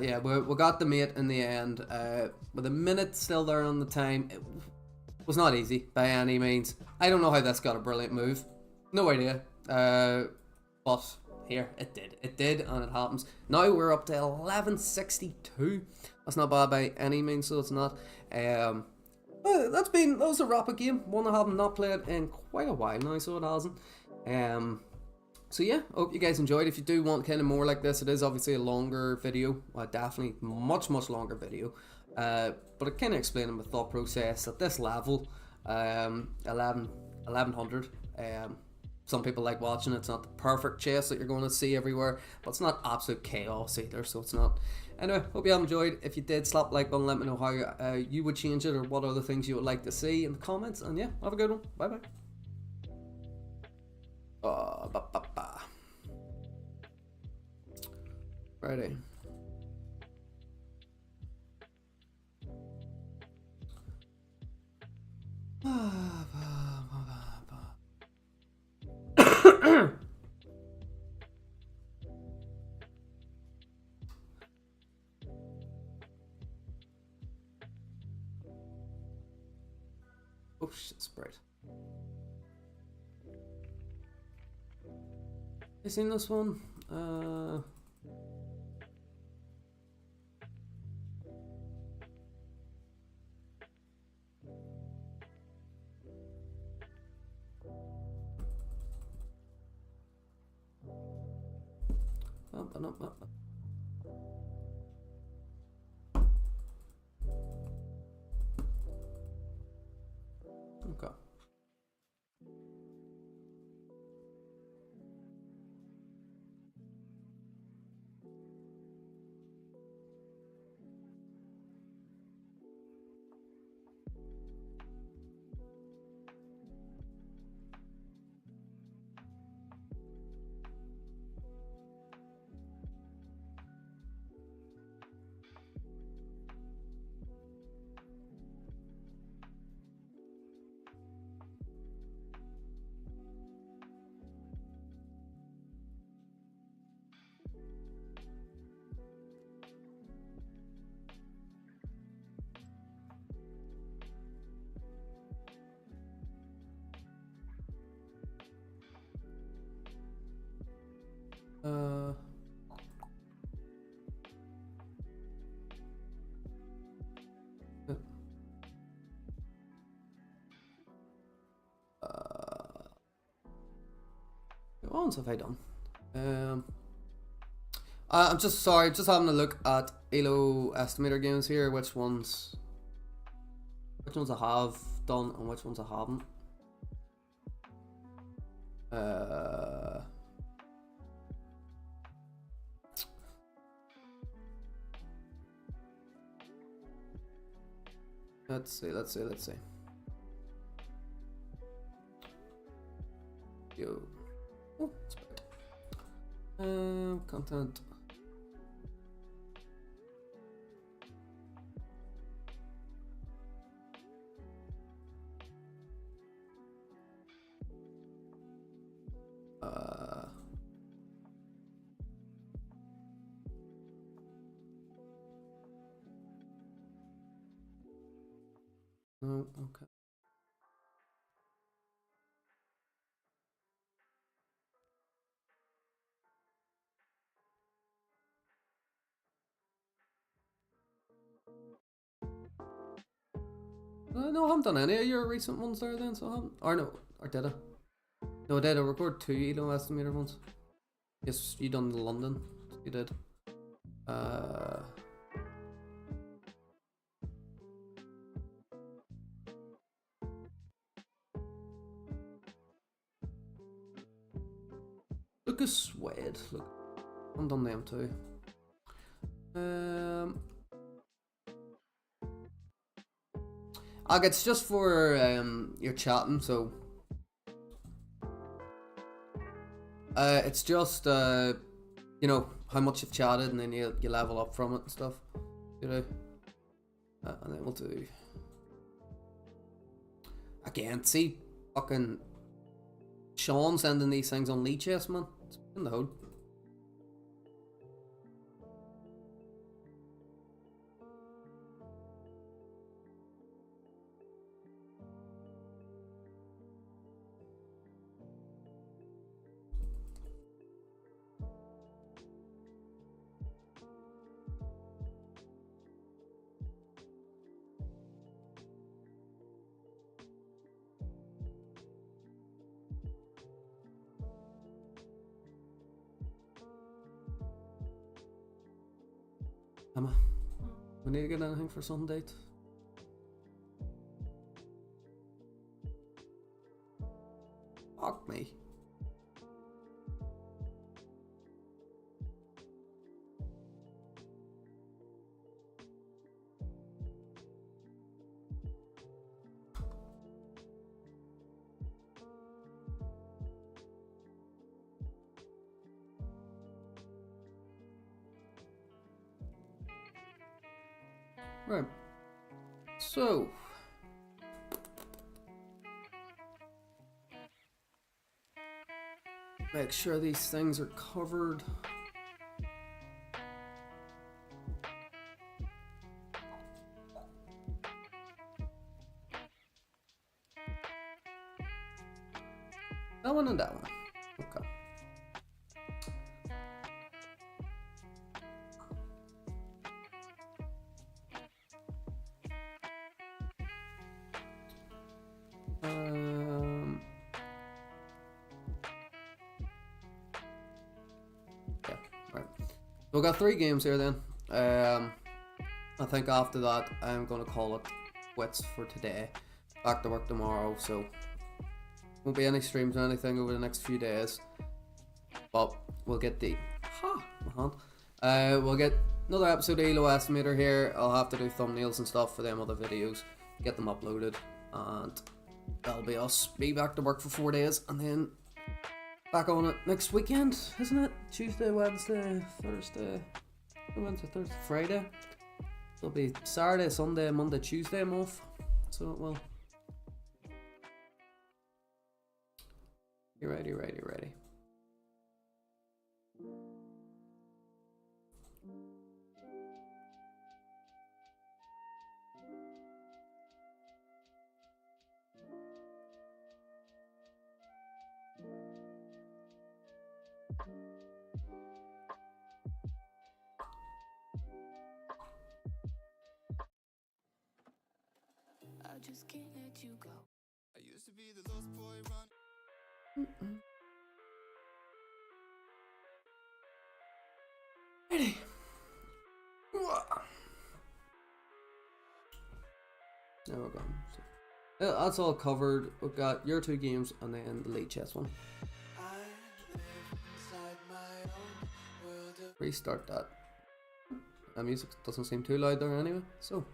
yeah, we got the mate in the end. With a minute still there on the time. It was not easy by any means. I don't know how this got a brilliant move. No idea. But here, it did, and it happens. Now we're up to 1162. That's not bad by any means, so it's not. That was a rapid game. One I have not played in quite a while now, so it hasn't. So yeah, hope you guys enjoyed. If you do want kind of more like this, it is obviously a longer video. Definitely much longer video. But it kind of explained my thought process at this level. 1100. Some people like watching it. It's not the perfect chess that you're going to see everywhere, but it's not absolute chaos either, so it's not. Anyway, hope you have enjoyed. If you did, slap the like button, let me know how you would change it or what other things you would like to see in the comments. And yeah, have a good one. Bye bye. Friday. Oh shit, Sprite. You seen this one? Okay. What ones have I done? I'm just sorry, just having a look at ELO estimator games here. Which ones I have done and which ones I haven't. Let's see. Oh, it's bad. Content. No, okay. No, I haven't done any of your recent ones there then, so I haven't. Or no, or did I? No, I did. I recorded 2 Elo estimator ones. Yes, you done the London. You did. Lucas Wade. Look, I've done them too. It's just for your chatting, so it's just you know how much you've chatted, and then you level up from it and stuff, you know. And then we'll do again. See, fucking Sean sending these things on Lee Chess, man. It's in the hood. Emma, we need to get anything for Sunday. Fuck me. Right. So make sure these things are covered. That one and that one. Okay. Yeah, right. We've got 3 games here then. I think after that I'm gonna call it quits for today. Back to work tomorrow, so won't be any streams or anything over the next few days. But we'll get the we'll get another episode of Elo Estimator here. I'll have to do thumbnails and stuff for them other videos, get them uploaded, and that'll be us. Be back to work for 4 days, and then back on it next weekend, isn't it? Tuesday, Wednesday, Thursday, Friday. It'll be Saturday, Sunday, Monday, Tuesday I'm off. So it will. You ready? I just can't let you go. I used to be the lost boy running. Ready. There we go. So, that's all covered. We've got your 2 games and then the late chess one. I live inside my own world of Restart that. That music doesn't seem too loud there anyway, so.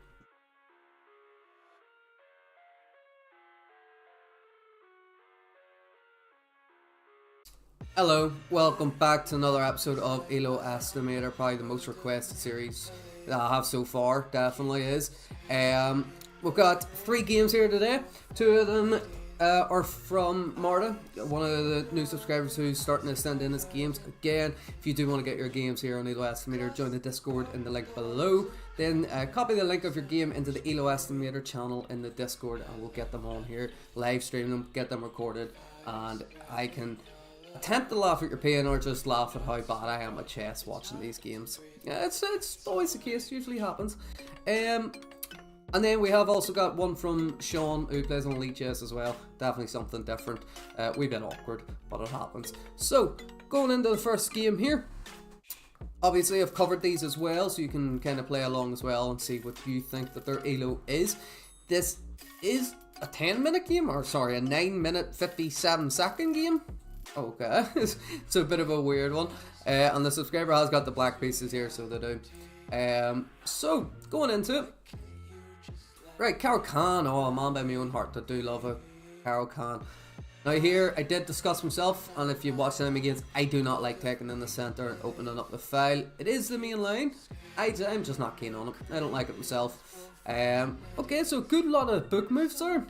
Hello, welcome back to another episode of ELO Estimator, probably the most requested series that I have so far, definitely is. We've got 3 games here today. 2 of them are from Marta, one of the new subscribers who's starting to send in his games. Again, if you do want to get your games here on ELO Estimator, join the Discord in the link below. Then copy the link of your game into the ELO Estimator channel in the Discord, and we'll get them on here, live stream them, get them recorded, and I can attempt to laugh at your pain or just laugh at how bad I am at chess watching these games. Yeah, it's always the case, usually happens. And then we have also got one from Sean, who plays on Elite Chess as well. Definitely something different. Wee bit awkward, but it happens. So, going into the first game here. Obviously, I've covered these as well, so you can kind of play along as well and see what you think that their ELO is. This is a 10-minute game, or sorry, a 9-minute 57-second game. Okay, it's a bit of a weird one. And the subscriber has got the black pieces here, so they do. So, going into it. Right, Caro-Kann. Oh, a man by my own heart. I do love a Caro-Kann. Now here, I did discuss myself, and if you watch them against, I do not like taking in the centre and opening up the file. It is the main line. I'm just not keen on it. I don't like it myself. Okay, so good lot of book moves there.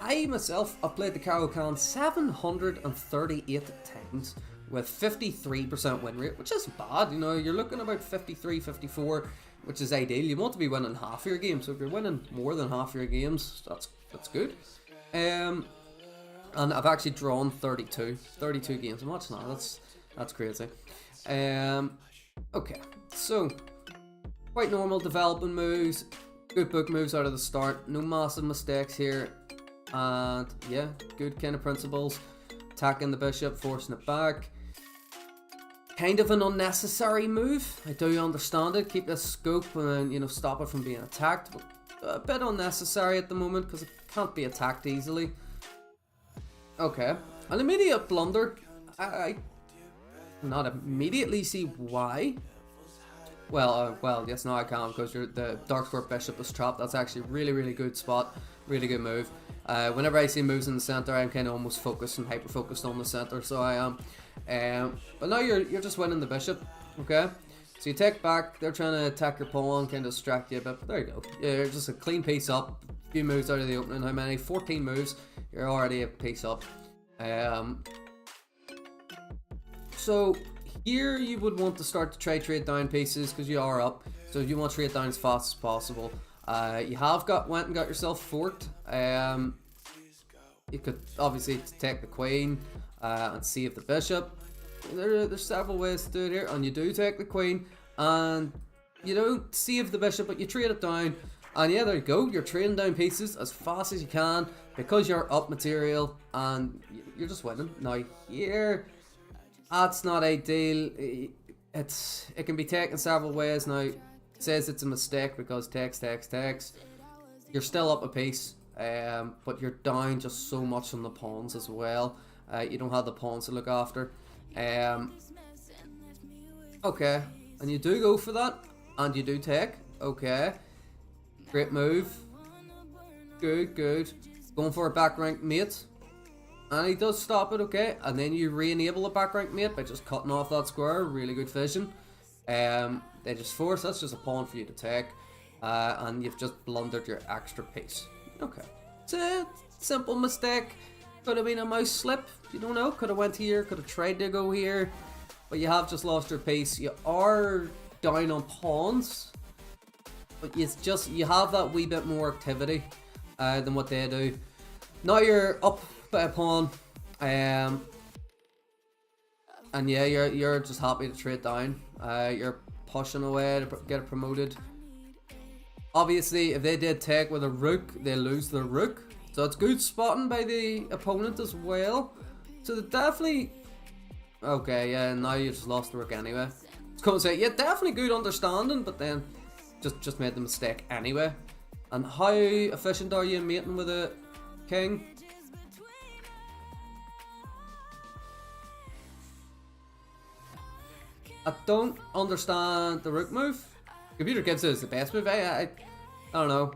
I myself have played the Caro-Kann 738 times with 53% win rate, which isn't bad. You know, you're looking about 53, 54, which is ideal. You want to be winning half your games, so if you're winning more than half your games, that's good. And I've actually drawn 32 games. And what's not? That's crazy. Okay, so quite normal developing moves, good book moves out of the start, no massive mistakes here. And yeah, good kind of principles. Attacking the bishop, forcing it back. Kind of an unnecessary move. I do understand it. Keep this scope and, you know, stop it from being attacked. But a bit unnecessary at the moment because it can't be attacked easily. Okay, an immediate blunder. I not immediately see why. Well, yes, now I can, because the dark square bishop is trapped. That's actually really good spot, really good move. Whenever I see moves in the center, I'm kind of almost focused and hyper focused on the center, so I am. But now you're just winning the bishop, okay? So you take back. They're trying to attack your pawn, kind of distract you a bit. But there you go. You're just a clean piece up. A few moves out of the opening. How many? 14 moves. You're already a piece up. So here you would want to start to try trade down pieces because you are up. So you want to trade down as fast as possible. You have went and got yourself forked. You could obviously take the queen and save the bishop. There's several ways to do it here, and you do take the queen and you don't save the bishop, but you trade it down. And yeah, there you go. You're trading down pieces as fast as you can because you're up material and you're just winning. Now here, that's not ideal. It can be taken several ways. Now it says it's a mistake because takes. You're still up a piece, but you're down just so much on the pawns as well. You don't have the pawns to look after. Okay, and you do go for that, and you do take. Okay. Great move. Good. Going for a back rank mate. And he does stop it, okay. And then you re-enable a back rank mate by just cutting off that square. Really good vision. They just force. That's just a pawn for you to take. And you've just blundered your extra piece. Okay. It's a simple mistake. Could have been a mouse slip. You don't know. Could have went here. Could have tried to go here. But you have just lost your piece. You are down on pawns. But you have that wee bit more activity than what they do. Now you're up by a pawn, and yeah, you're just happy to trade down. You're pushing away to get it promoted. Obviously, if they did take with a rook, they lose the rook, so it's good spotting by the opponent as well. So they definitely okay. Yeah, now you just lost the rook anyway. I was going to say yeah, definitely good understanding, but then. Just made the mistake anyway. And how efficient are you mating with a king? I don't understand the rook move. Computer gives it as the best move. I don't know.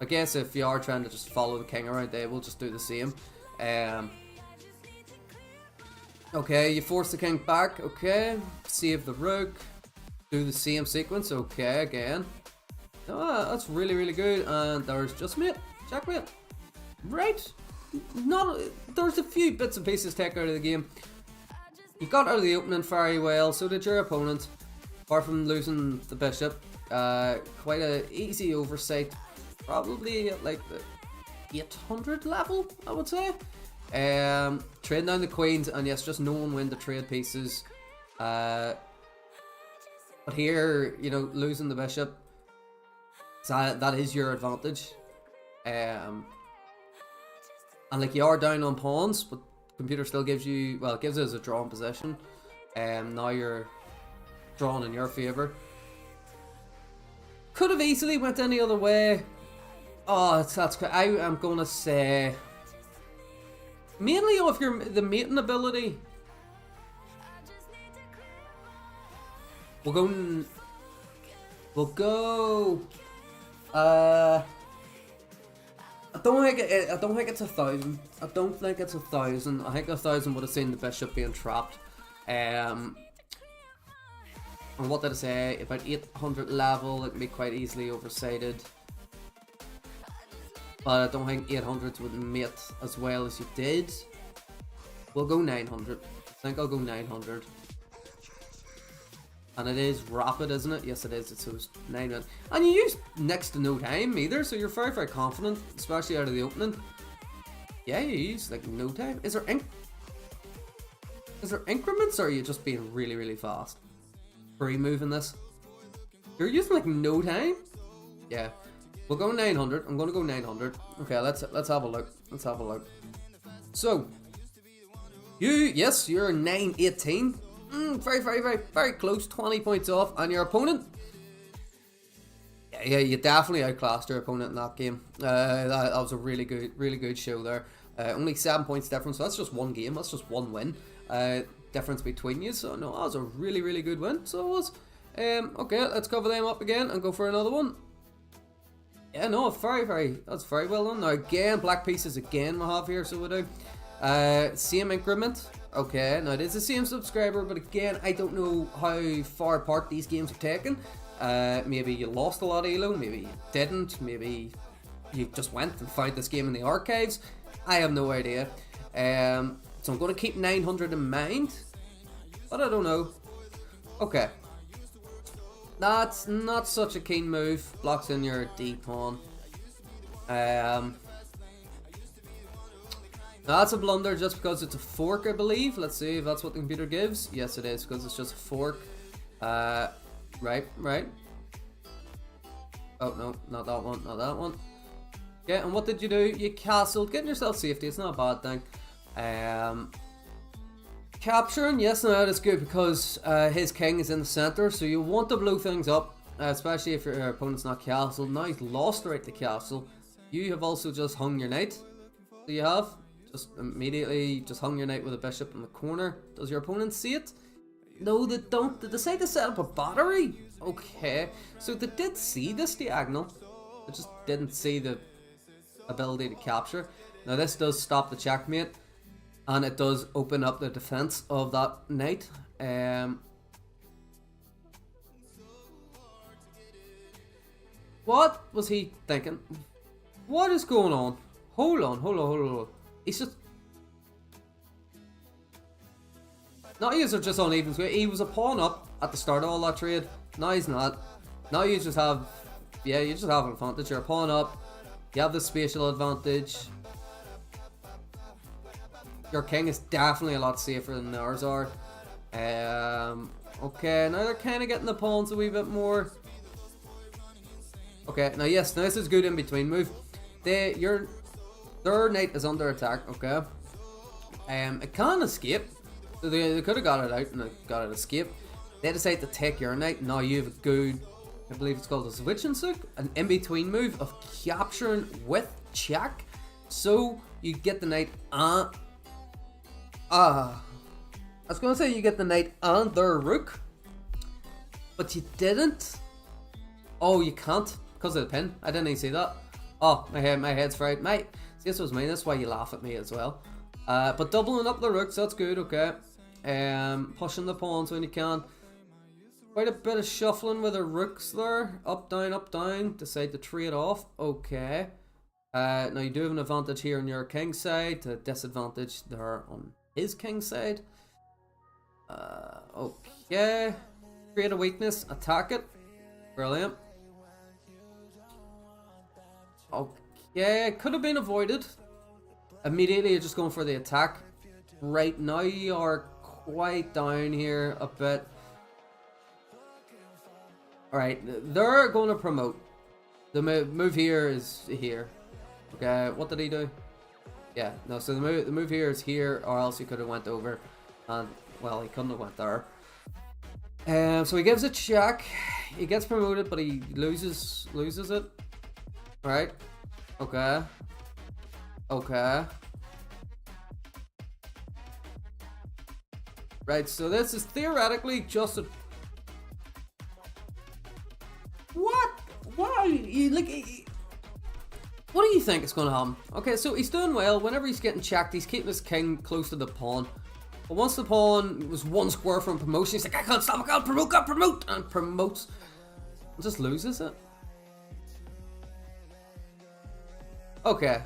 I guess if you are trying to just follow the king around, they will just do the same. Okay, you force the king back. Okay, save the rook. Do the same sequence. Okay, again. That's really, really good. And there's just mate. Checkmate. Right. Not. There's a few bits and pieces taken out of the game. You got out of the opening very well. So did your opponent. Apart from losing the bishop. Quite a easy oversight. Probably at like the 800 level, I would say. Trading down the queens, and yes, just knowing when to trade pieces. But here, you know, losing the bishop, that is your advantage. And like, you are down on pawns, but computer still gives you, well, it gives us a drawn position. Now you're drawn in your favor. Could have easily went any other way. Oh, I am gonna say mainly off the mating ability. We'll go. I don't think it's 1,000. I don't think it's 1,000. I think 1,000 would have seen the bishop being trapped. And what did I say? About 800 level, it can be quite easily oversighted. But I don't think 800s would mate as well as you did. We'll go 900. I think I'll go 900. And it is rapid, isn't it? Yes, it is. It's 9 minutes. And you use next to no time either, so you're very, very confident, especially out of the opening. Yeah, you use like no time. Is there increments, or are you just being really, really fast? Pre-moving this? You're using like no time? Yeah. We'll go 900. I'm gonna go 900. Okay, let's have a look. Let's have a look. So, you're 918. Very, very, very, very close. 20 points off. And your opponent? Yeah, you definitely outclassed your opponent in that game. That was a really good show there. Only 7 points difference. So that's just one game. That's just one win. Difference between you. So no, that was a really, really good win. So it was. Okay, let's cover them up again and go for another one. Yeah, no, that's very well done. Now again, black pieces again we have here, so we do. Same increment. Okay, now it is the same subscriber, but again, I don't know how far apart these games are taken. Maybe you lost a lot of elo, maybe you didn't, maybe you just went and found this game in the archives. I have no idea. So I'm going to keep 900 in mind, but I don't know. Okay. That's not such a keen move. Blocks in your D pawn. That's a blunder just because it's a fork, I believe. Let's see if that's what the computer gives. Yes, it is, because it's just a fork. Right. Oh, no, not that one, not that one. Okay, and what did you do? You castled, getting yourself safety. It's not a bad thing. Capturing, yes, now that is good because his king is in the center, so you want to blow things up, especially if your opponent's not castled. Now he's lost the right to castle. You have also just hung your knight. So you have just immediately just hung your knight with a bishop in the corner. Does your opponent see it? No, they don't. They decide to set up a battery. Okay, so they did see this diagonal. They just didn't see the ability to capture. Now this does stop the checkmate. And it does open up the defense of that knight. What was he thinking? What is going on? Hold on. He's just... Now he's just on even square. He was a pawn up at the start of all that trade. Now he's not. Now you just have... Yeah, you just have an advantage. You're a pawn up. You have the spatial advantage. Your king is definitely a lot safer than ours are. Okay, now they're kind of getting the pawns a wee bit more. Okay, now yes, now this is good in between move. Their knight is under attack. Okay, it can escape. So they could have got it out and it got it escape. They decide to take your knight. Now you have a good, I believe it's called a switch and sook, an in between move of capturing with check. So you get the knight and. I was going to say you get the knight and their rook, but you didn't. Oh, you can't because of the pin. I didn't even see that. Oh, my head's fried. See, this was me. That's why you laugh at me as well. But doubling up the rooks, that's good. Okay. Pushing the pawns when you can. Quite a bit of shuffling with the rooks there. Up, down. Decide to trade off. Okay. Now you do have an advantage here on your king side. A disadvantage there on his king side. Okay. Create a weakness. Attack it. Brilliant. Okay. Could have been avoided. Immediately you're just going for the attack. Right now you are quite down here a bit. Alright, they're going to promote. The move here is here. Okay, what did he do? Yeah, no, so the move here is here, or else he could have went over. And, well, he couldn't have went there. So he gives a check. He gets promoted, but he loses it. Alright. Okay. Okay. Right, so this is theoretically just a... What? Why? What do you think is going to happen? Okay, so he's doing well. Whenever he's getting checked, he's keeping his king close to the pawn. But once the pawn was one square from promotion, he's like, I can't stop, I can't promote, and promotes. And just loses it. Okay.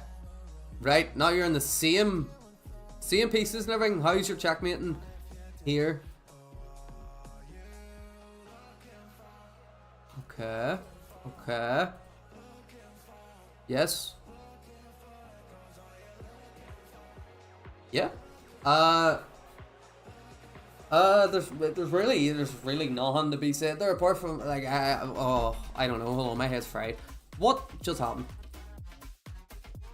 Right, now you're in the same pieces and everything. How's your checkmating here? Okay. Okay. Yes. Yeah. There's really nothing to be said there apart from like I don't know. Hold on, my head's fried. What just happened?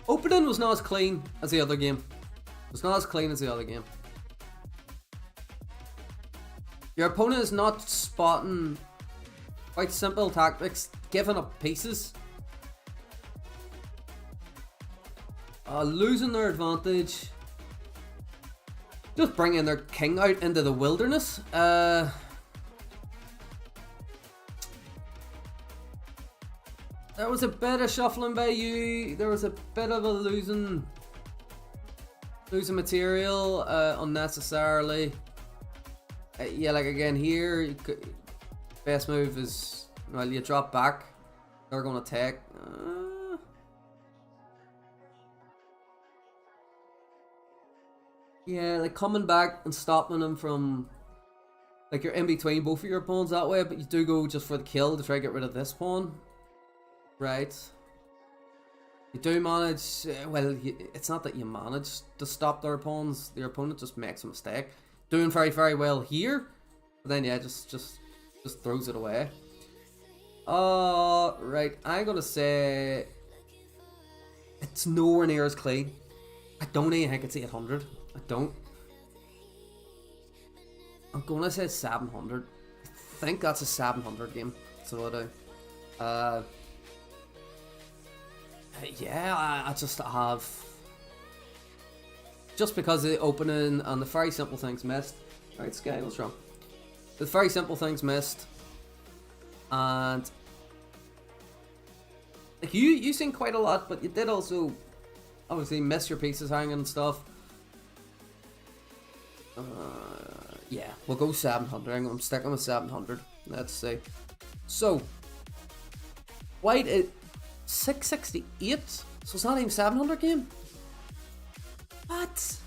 Opening was not as clean as the other game. It was not as clean as the other game. Your opponent is not spotting quite simple tactics, giving up pieces. Losing their advantage. Just bringing their king out into the wilderness. There was a bit of shuffling by you. There was a bit of a losing material unnecessarily. Yeah, like again here, best move is, well, you drop back. They're gonna take. Yeah, like coming back and stopping them from, like you're in between both of your pawns that way, but you do go just for the kill to try to get rid of this pawn. Right. You do manage, well, it's not that you manage to stop their pawns, your opponent just makes a mistake. Doing very, very well here, but then yeah, just throws it away. Right, I'm gonna say it's nowhere near as clean. I don't even think it's 800. I don't. I'm gonna say 700. I think that's a 700 game. So I do. Yeah, I just have, just because of the opening and the very simple things missed. Right, Sky, what's wrong? The very simple things missed, and like you seen quite a lot, but you did also obviously miss your pieces hanging and stuff. Yeah, we'll go 700. I'm sticking with 700. Let's see. So, White at 668. So it's not even 700 game. What?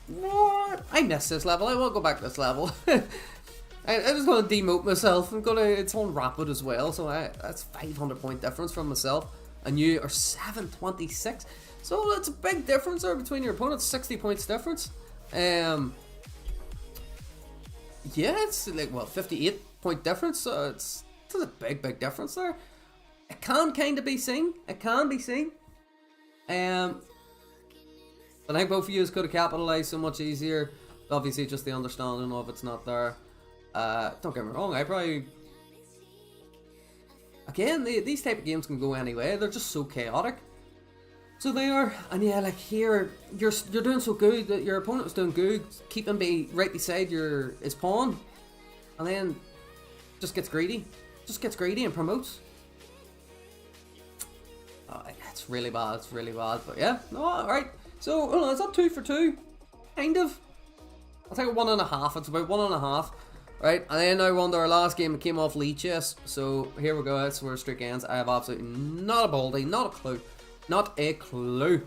What? I missed this level. I won't go back to this level. I was going to demote myself. It's on rapid as well. So that's 500 point difference from myself. And you are 726. So that's a big difference there between your opponents. 60 points difference. Yeah, it's like, well, 58 point difference, so it's a big difference there. It can kind of be seen. It can be seen. But I think both of you could have capitalized so much easier. Obviously, just the understanding of it's not there. Don't get me wrong, I probably... Again, these type of games can go anyway. They're just so chaotic. So they are, and yeah, like here, you're doing so good that your opponent was doing good, keep him right beside his pawn, and then just gets greedy and promotes. Oh, it's really bad, but yeah, no, alright. So, hold on, is that 2 for 2? Kind of. I'll take a 1.5. It's about 1.5. Right, and then now we're on to our last game. It came off Lee Chess. So here we go. That's where streak ends. I have absolutely not a baldy, not a clue. Not a clue.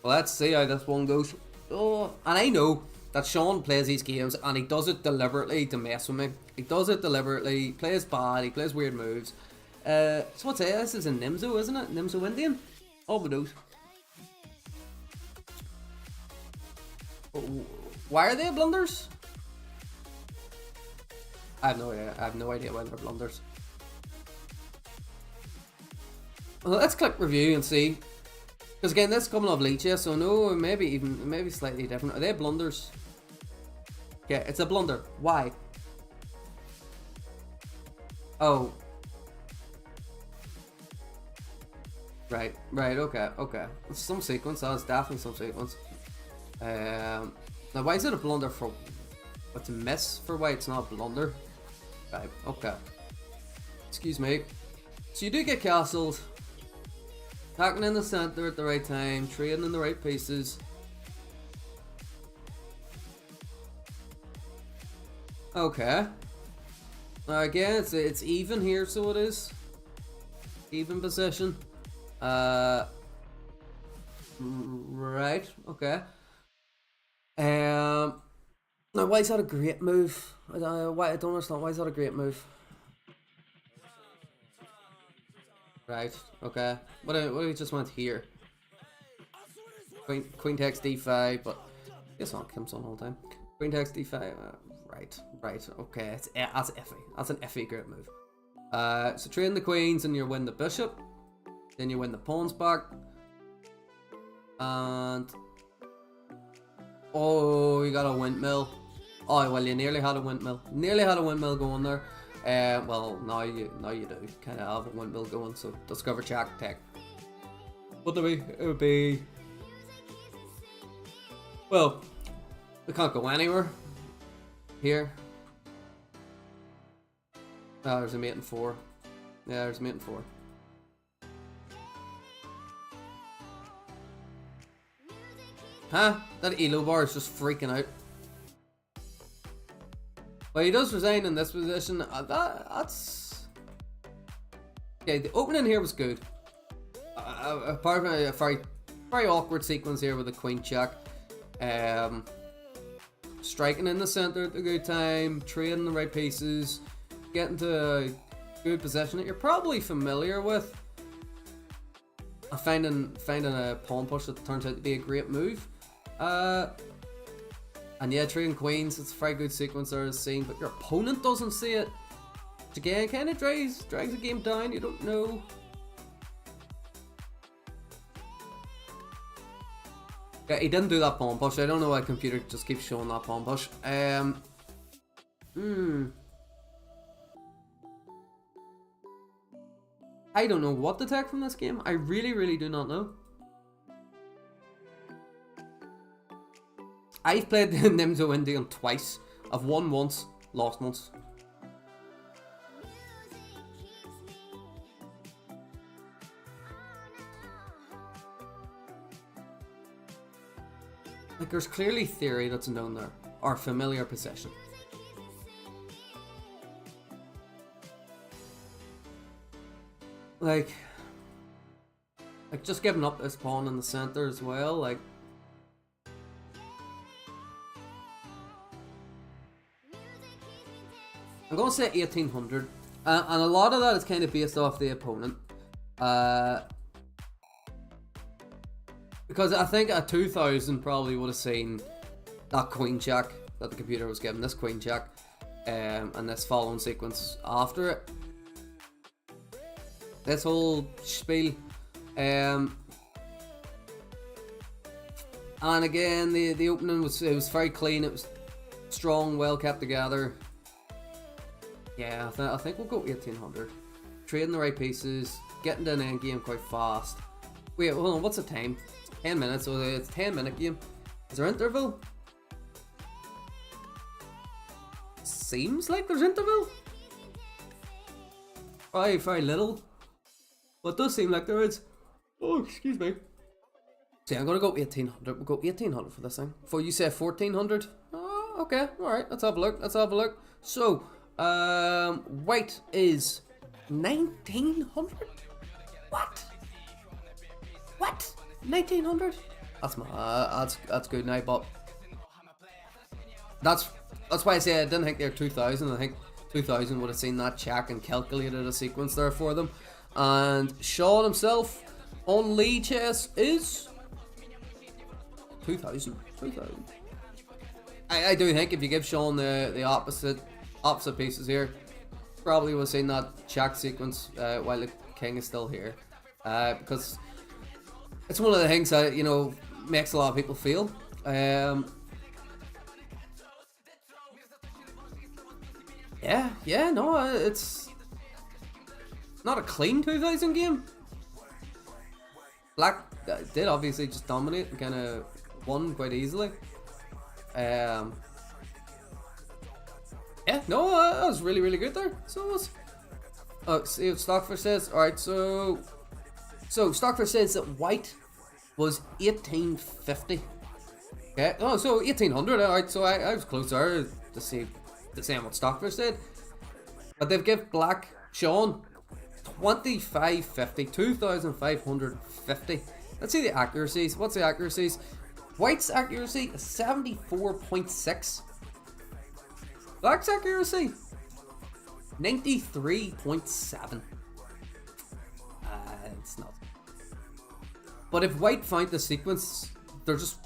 Well, let's see how this one goes. Oh, and I know that Sean plays these games and he does it deliberately to mess with me. He does it deliberately. He plays bad. He plays weird moves. So what's it? This is a Nimzo, isn't it? Nimzo Indian? All with those. Why are they blunders? I have no idea. I have no idea why they're blunders. Well, let's click review and see. Because again, this is coming off Lee Chess, so no, maybe slightly different. Are they blunders? Yeah, it's a blunder. Why? Oh. Right, okay. It's some sequence, that's definitely some sequence. Now why is it a blunder for... It's a miss for why it's not a blunder? Right, okay. Excuse me. So you do get castles. Attacking in the center at the right time, trading in the right pieces. Okay. Now again, it's even here, so it is. Even position. Right, okay. Now why is that a great move? I don't understand, why is that a great move? Right, okay. What do we just went here? Queen takes d5, but this one comes on all the time. Queen takes d5, right, okay. That's iffy. That's an iffy great move. So train the queens and you win the bishop. Then you win the pawns back. And... oh, you got a windmill. Oh, well, you nearly had a windmill. Nearly had a windmill going there. Well, now you do kind of have a windmill going, so discover check tech. What do it would be... well, we can't go anywhere. Here. Oh, there's a mate and 4. Yeah, there's a mate and 4. Huh? That Elo bar is just freaking out. Well, he does resign in this position. That's... okay, the opening here was good. Apart from a very awkward sequence here with the queen check. Striking in the center at the good time, trading the right pieces, getting to a good position that you're probably familiar with. Finding a pawn push that turns out to be a great move. And yeah, trading queens, it's a very good sequence there as seen, but your opponent doesn't see it. Which again kind of drags the game down, you don't know. Yeah, he didn't do that pawn push. I don't know why the computer just keeps showing that pawn push. I don't know what to take from this game. I really do not know. I've played the Nimzo Indian twice. I've won once, lost once. Like, there's clearly theory that's known there, or familiar possession. Like just giving up this pawn in the center as well, like. I'm gonna say 1800, and a lot of that is kind of based off the opponent. Because I think a 2000 probably would have seen that queen check that the computer was given, this queen check, and this following sequence after it. This whole spiel. And again, the opening was very clean. It was strong, well kept together. Yeah, I think we'll go 1800. Trading the right pieces, getting to an end game quite fast. Wait, hold on, what's the time? 10 minutes, so it's a 10-minute game. Is there interval? Seems like there's interval. Very little. But it does seem like there is. Oh, excuse me. See, I'm gonna go 1800. We'll go 1800 for this thing. For you say 1400? Okay, alright, let's have a look. Let's have a look. So, white is 1900? What? What? 1900? That's good now, but that's why I say I didn't think they're 2000. I think 2000 would have seen that check and calculated a sequence there for them. And Sean himself on Lee chess is 2000. I do think if you give Sean the opposite pieces here, probably would have seen that check sequence while the king is still here, because it's one of the things that, you know, makes a lot of people feel. Yeah, no, it's not a clean 2000 game. Black did obviously just dominate and kind of won quite easily. Yeah, no, that was really, really good there. So it was. See what Stockfish says. Alright, so Stockfish says that white was 1850. Okay, oh, so 1800. Alright, so I was closer to see the same what Stockfish said. But they've given black, Sean, 2550, 2550. Let's see the accuracies. What's the accuracies? White's accuracy is 74.6. Black's accuracy 93.7. It's not. But if white find the sequence, they're just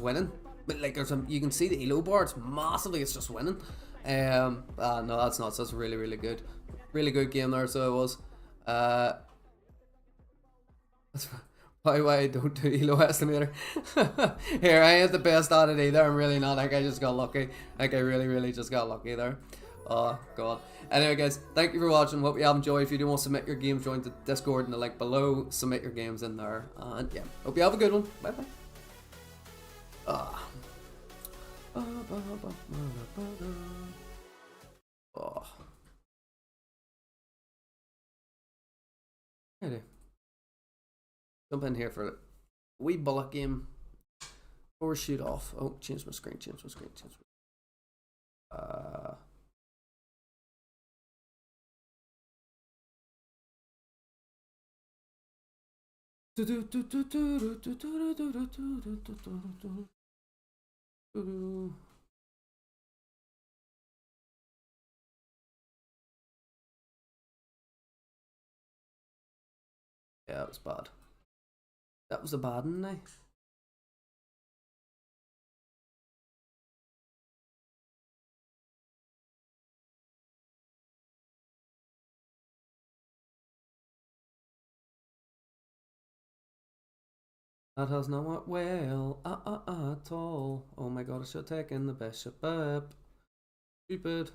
winning. But like you can see the elo bar, it's massively, it's just winning. No, that's not. That's really, really good. Really good game there. So it was. That's why I don't do elo estimator. Here, I ain't the best at it either. I'm really not. Like, I just got lucky. Like, I really, really just got lucky there. Oh god. Anyway, guys, thank you for watching. Hope you have enjoyed. If you do want to submit your games, join the Discord in the link below. Submit your games in there. And yeah, hope you have a good one. Bye bye. Oh. Ready. Jump in here for a wee bullet game. Or shoot off. Oh, change my screen. Yeah, that was bad. That was a bad one, eh? That has not went well at all. Oh my god, I should have taken the bishop up. Stupid.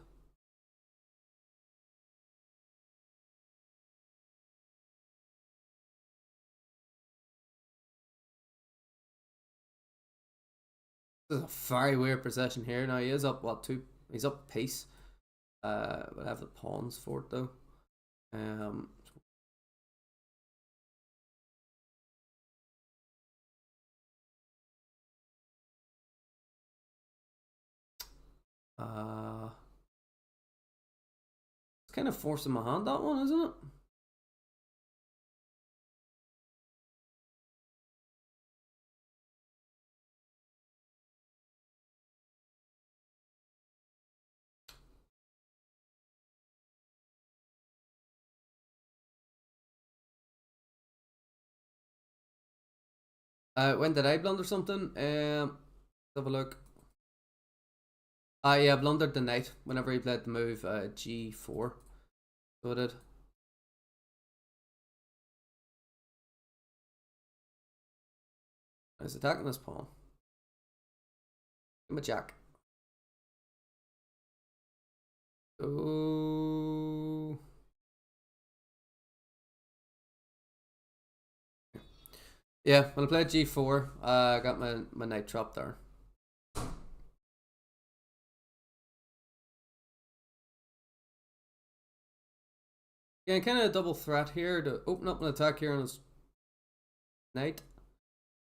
This is a very weird position here. Now he is up what, two? He's up piece. But I have the pawns for it though. It's kind of forcing my hand, that one, isn't it? When did I blunder something? Let's have a look. I blundered the knight whenever he played the move g4. So I did. He's attacking this pawn. Give him a jack. Oh. Yeah, when I played g4, I got my knight trapped there. Yeah, kind of a double threat here to open up an attack here on his knight,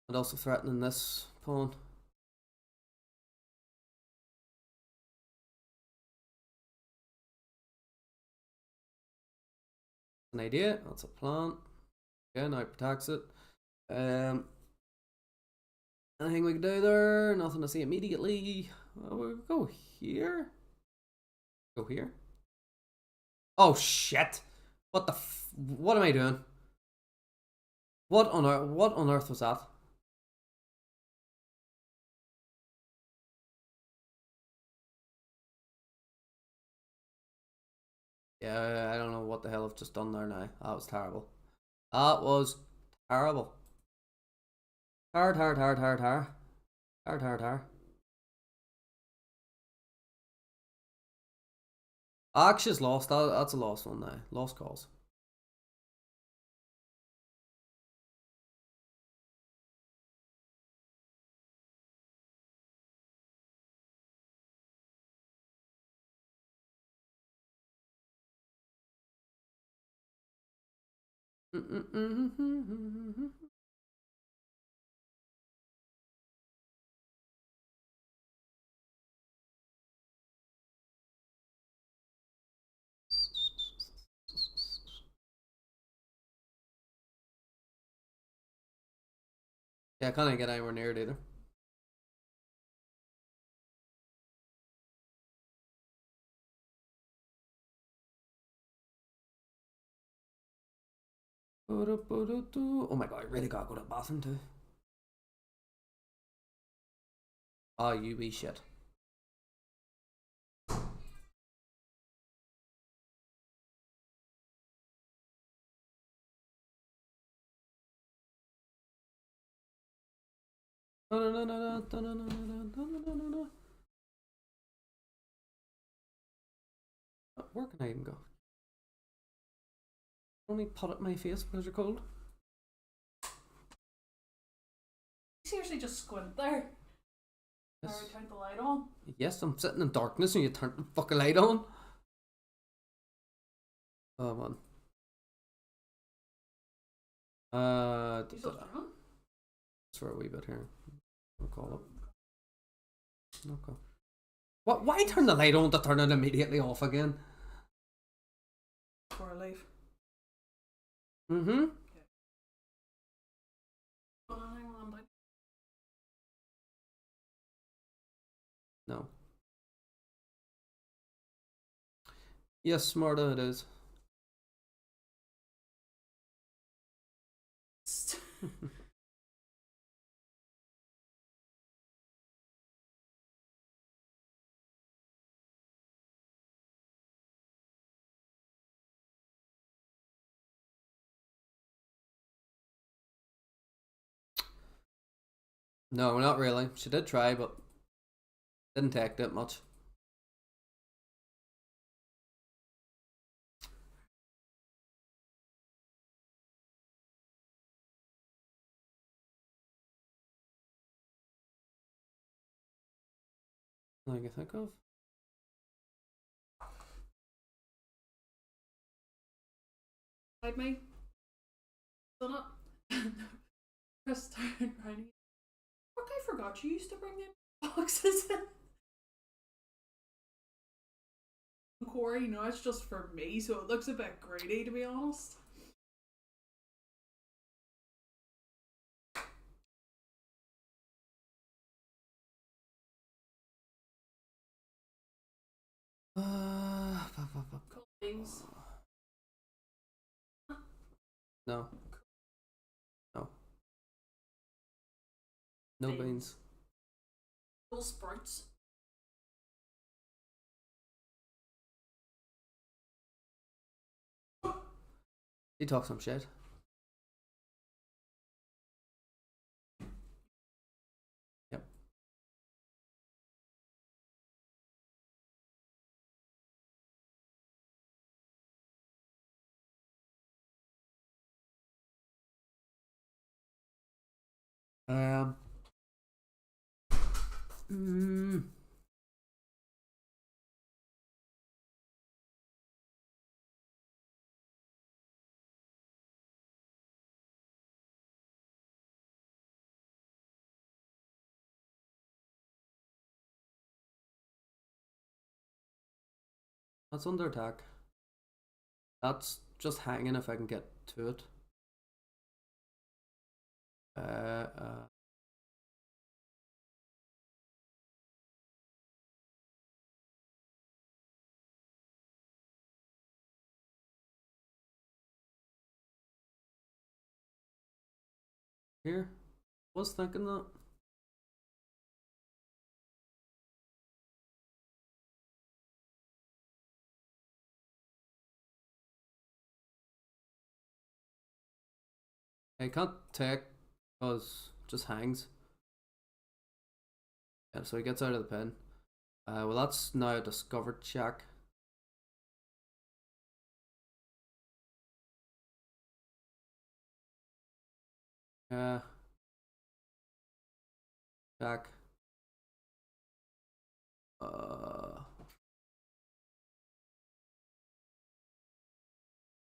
and also threatening this pawn. An idea. That's a plan. Okay, now it protects it. Anything we can do there? Nothing to see immediately. We'll go here. Go here. Oh shit! What the? What am I doing? What on earth? What on earth was that? Yeah, I don't know what the hell I've just done there now. That was terrible. That was terrible. Hard. Action's lost. That's a lost one now. Lost cause. Yeah, I can't get anywhere near it either. Oh my god, I really gotta go to the bathroom too. Ah, you wee shit. Where can I even go? Only pot at my face because you're cold. Seriously, just squint there. Yes. Or turn the light on. Yes, I'm sitting in darkness and you turn the fucking light on. Oh man. You still turn on? For a wee bit here. We'll call it. Okay. What? Why turn the light on to turn it immediately off again? Before I leave. Mm-hmm. No. Yes, smarter it is. No, not really. She did try, but didn't take that much. I can think of. Hide me. Done it. Chris turned around. Fuck, I forgot you used to bring them boxes in. Corey, no, it's just for me, so it looks a bit greedy to be honest. Cool things. No. No. No beans. Cool sprouts. He talks some shit. Yep. Mm, that's under attack. That's just hanging if I can get to it. Here, was thinking that. I can't take because it just hangs. Yeah, so he gets out of the pin. Well, that's now a discovered check. Check.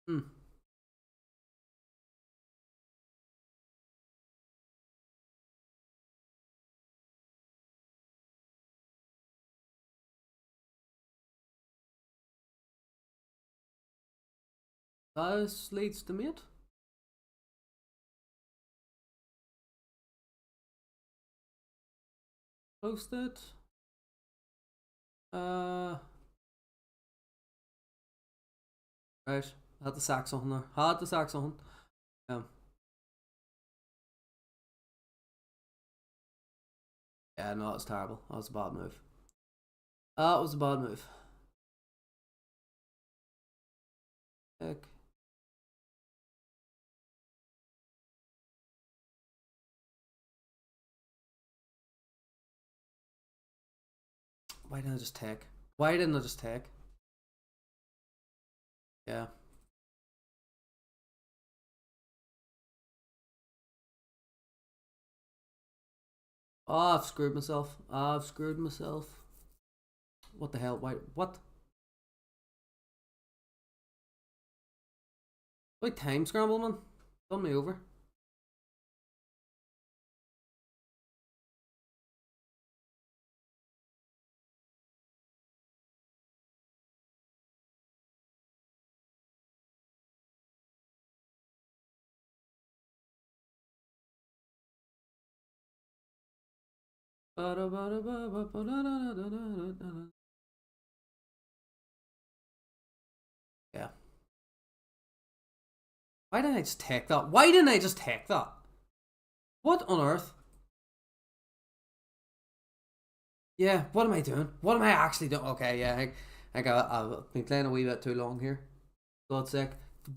Hmm. This leads to mate. Post it. Right. Had the sack something there. Had the sack something. Yeah, no, that was terrible. That was a bad move. That was a bad move. Heck. Why didn't I just take? Why didn't I just take? Yeah. Oh, I've screwed myself. I've screwed myself. What the hell? Why? What? Wait, time scramble, man. Done me over. Yeah. Why didn't I just take that? Why didn't I just take that? What on earth? Yeah, what am I doing? What am I actually doing? Okay, yeah, I've been playing a wee bit too long here. God's sake.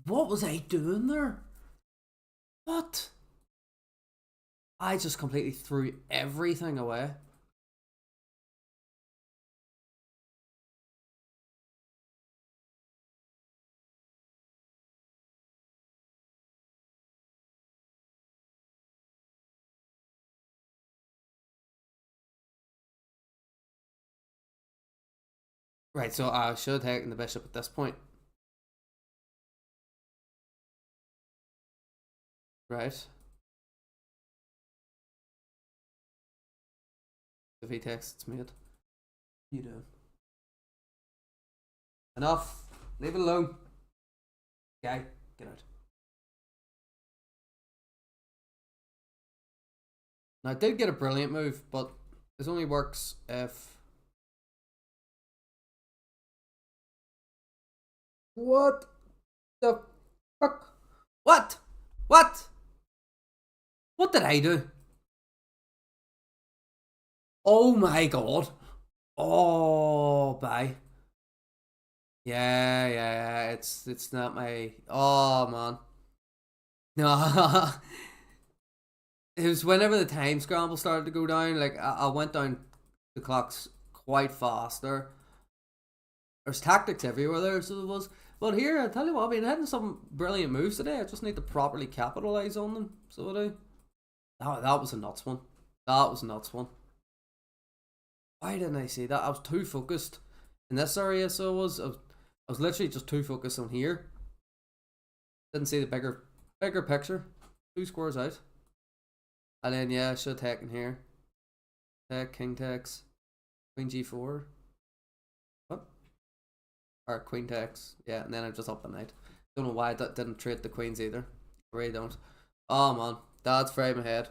What was I doing there? What? I just completely threw everything away. Right, so I should have taken the bishop at this point. Right. If he takes, it's mate. You do. Enough. Leave it alone. Guy, get out. Now, I did get a brilliant move, but this only works if... What the fuck? What? What? What did I do? Oh my god. Oh, bye. Yeah, it's not my... Oh, man. No. It was whenever the time scramble started to go down, like, I went down the clocks quite fast there. There's tactics everywhere there, so there was. But here, I tell you what, I've been hitting some brilliant moves today. I just need to properly capitalise on them. So I do. That was a nuts one. That was a nuts one. Why didn't I see that? I was too focused in this area, so I was literally just too focused on here. Didn't see the bigger picture. 2 squares out. And then yeah, I should have taken here. Take, king takes, queen g4. What? Or queen takes. Yeah, and then I'm just up a knight. Don't know why that didn't trade the queens either. I really don't. Oh man, that's fried my head.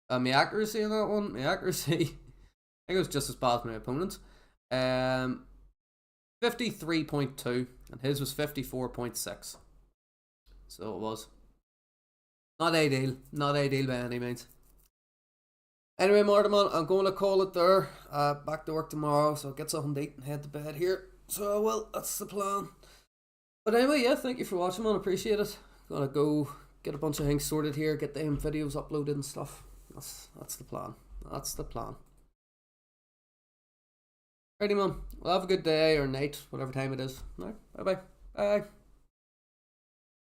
My accuracy in that one, my accuracy, I think it was just as bad as my opponent's. 53.2, and his was 54.6. So it was. Not ideal. Not ideal by any means. Anyway, Mortimer, I'm going to call it there. Back to work tomorrow, so get something to eat and head to bed here. So, well, that's the plan. But anyway, yeah, thank you for watching, man. Appreciate it. Gonna go get a bunch of things sorted here, get them videos uploaded and stuff. That's the plan. That's the plan. Righty, man. Well, have a good day or night, whatever time it is. Alright, bye-bye. Bye.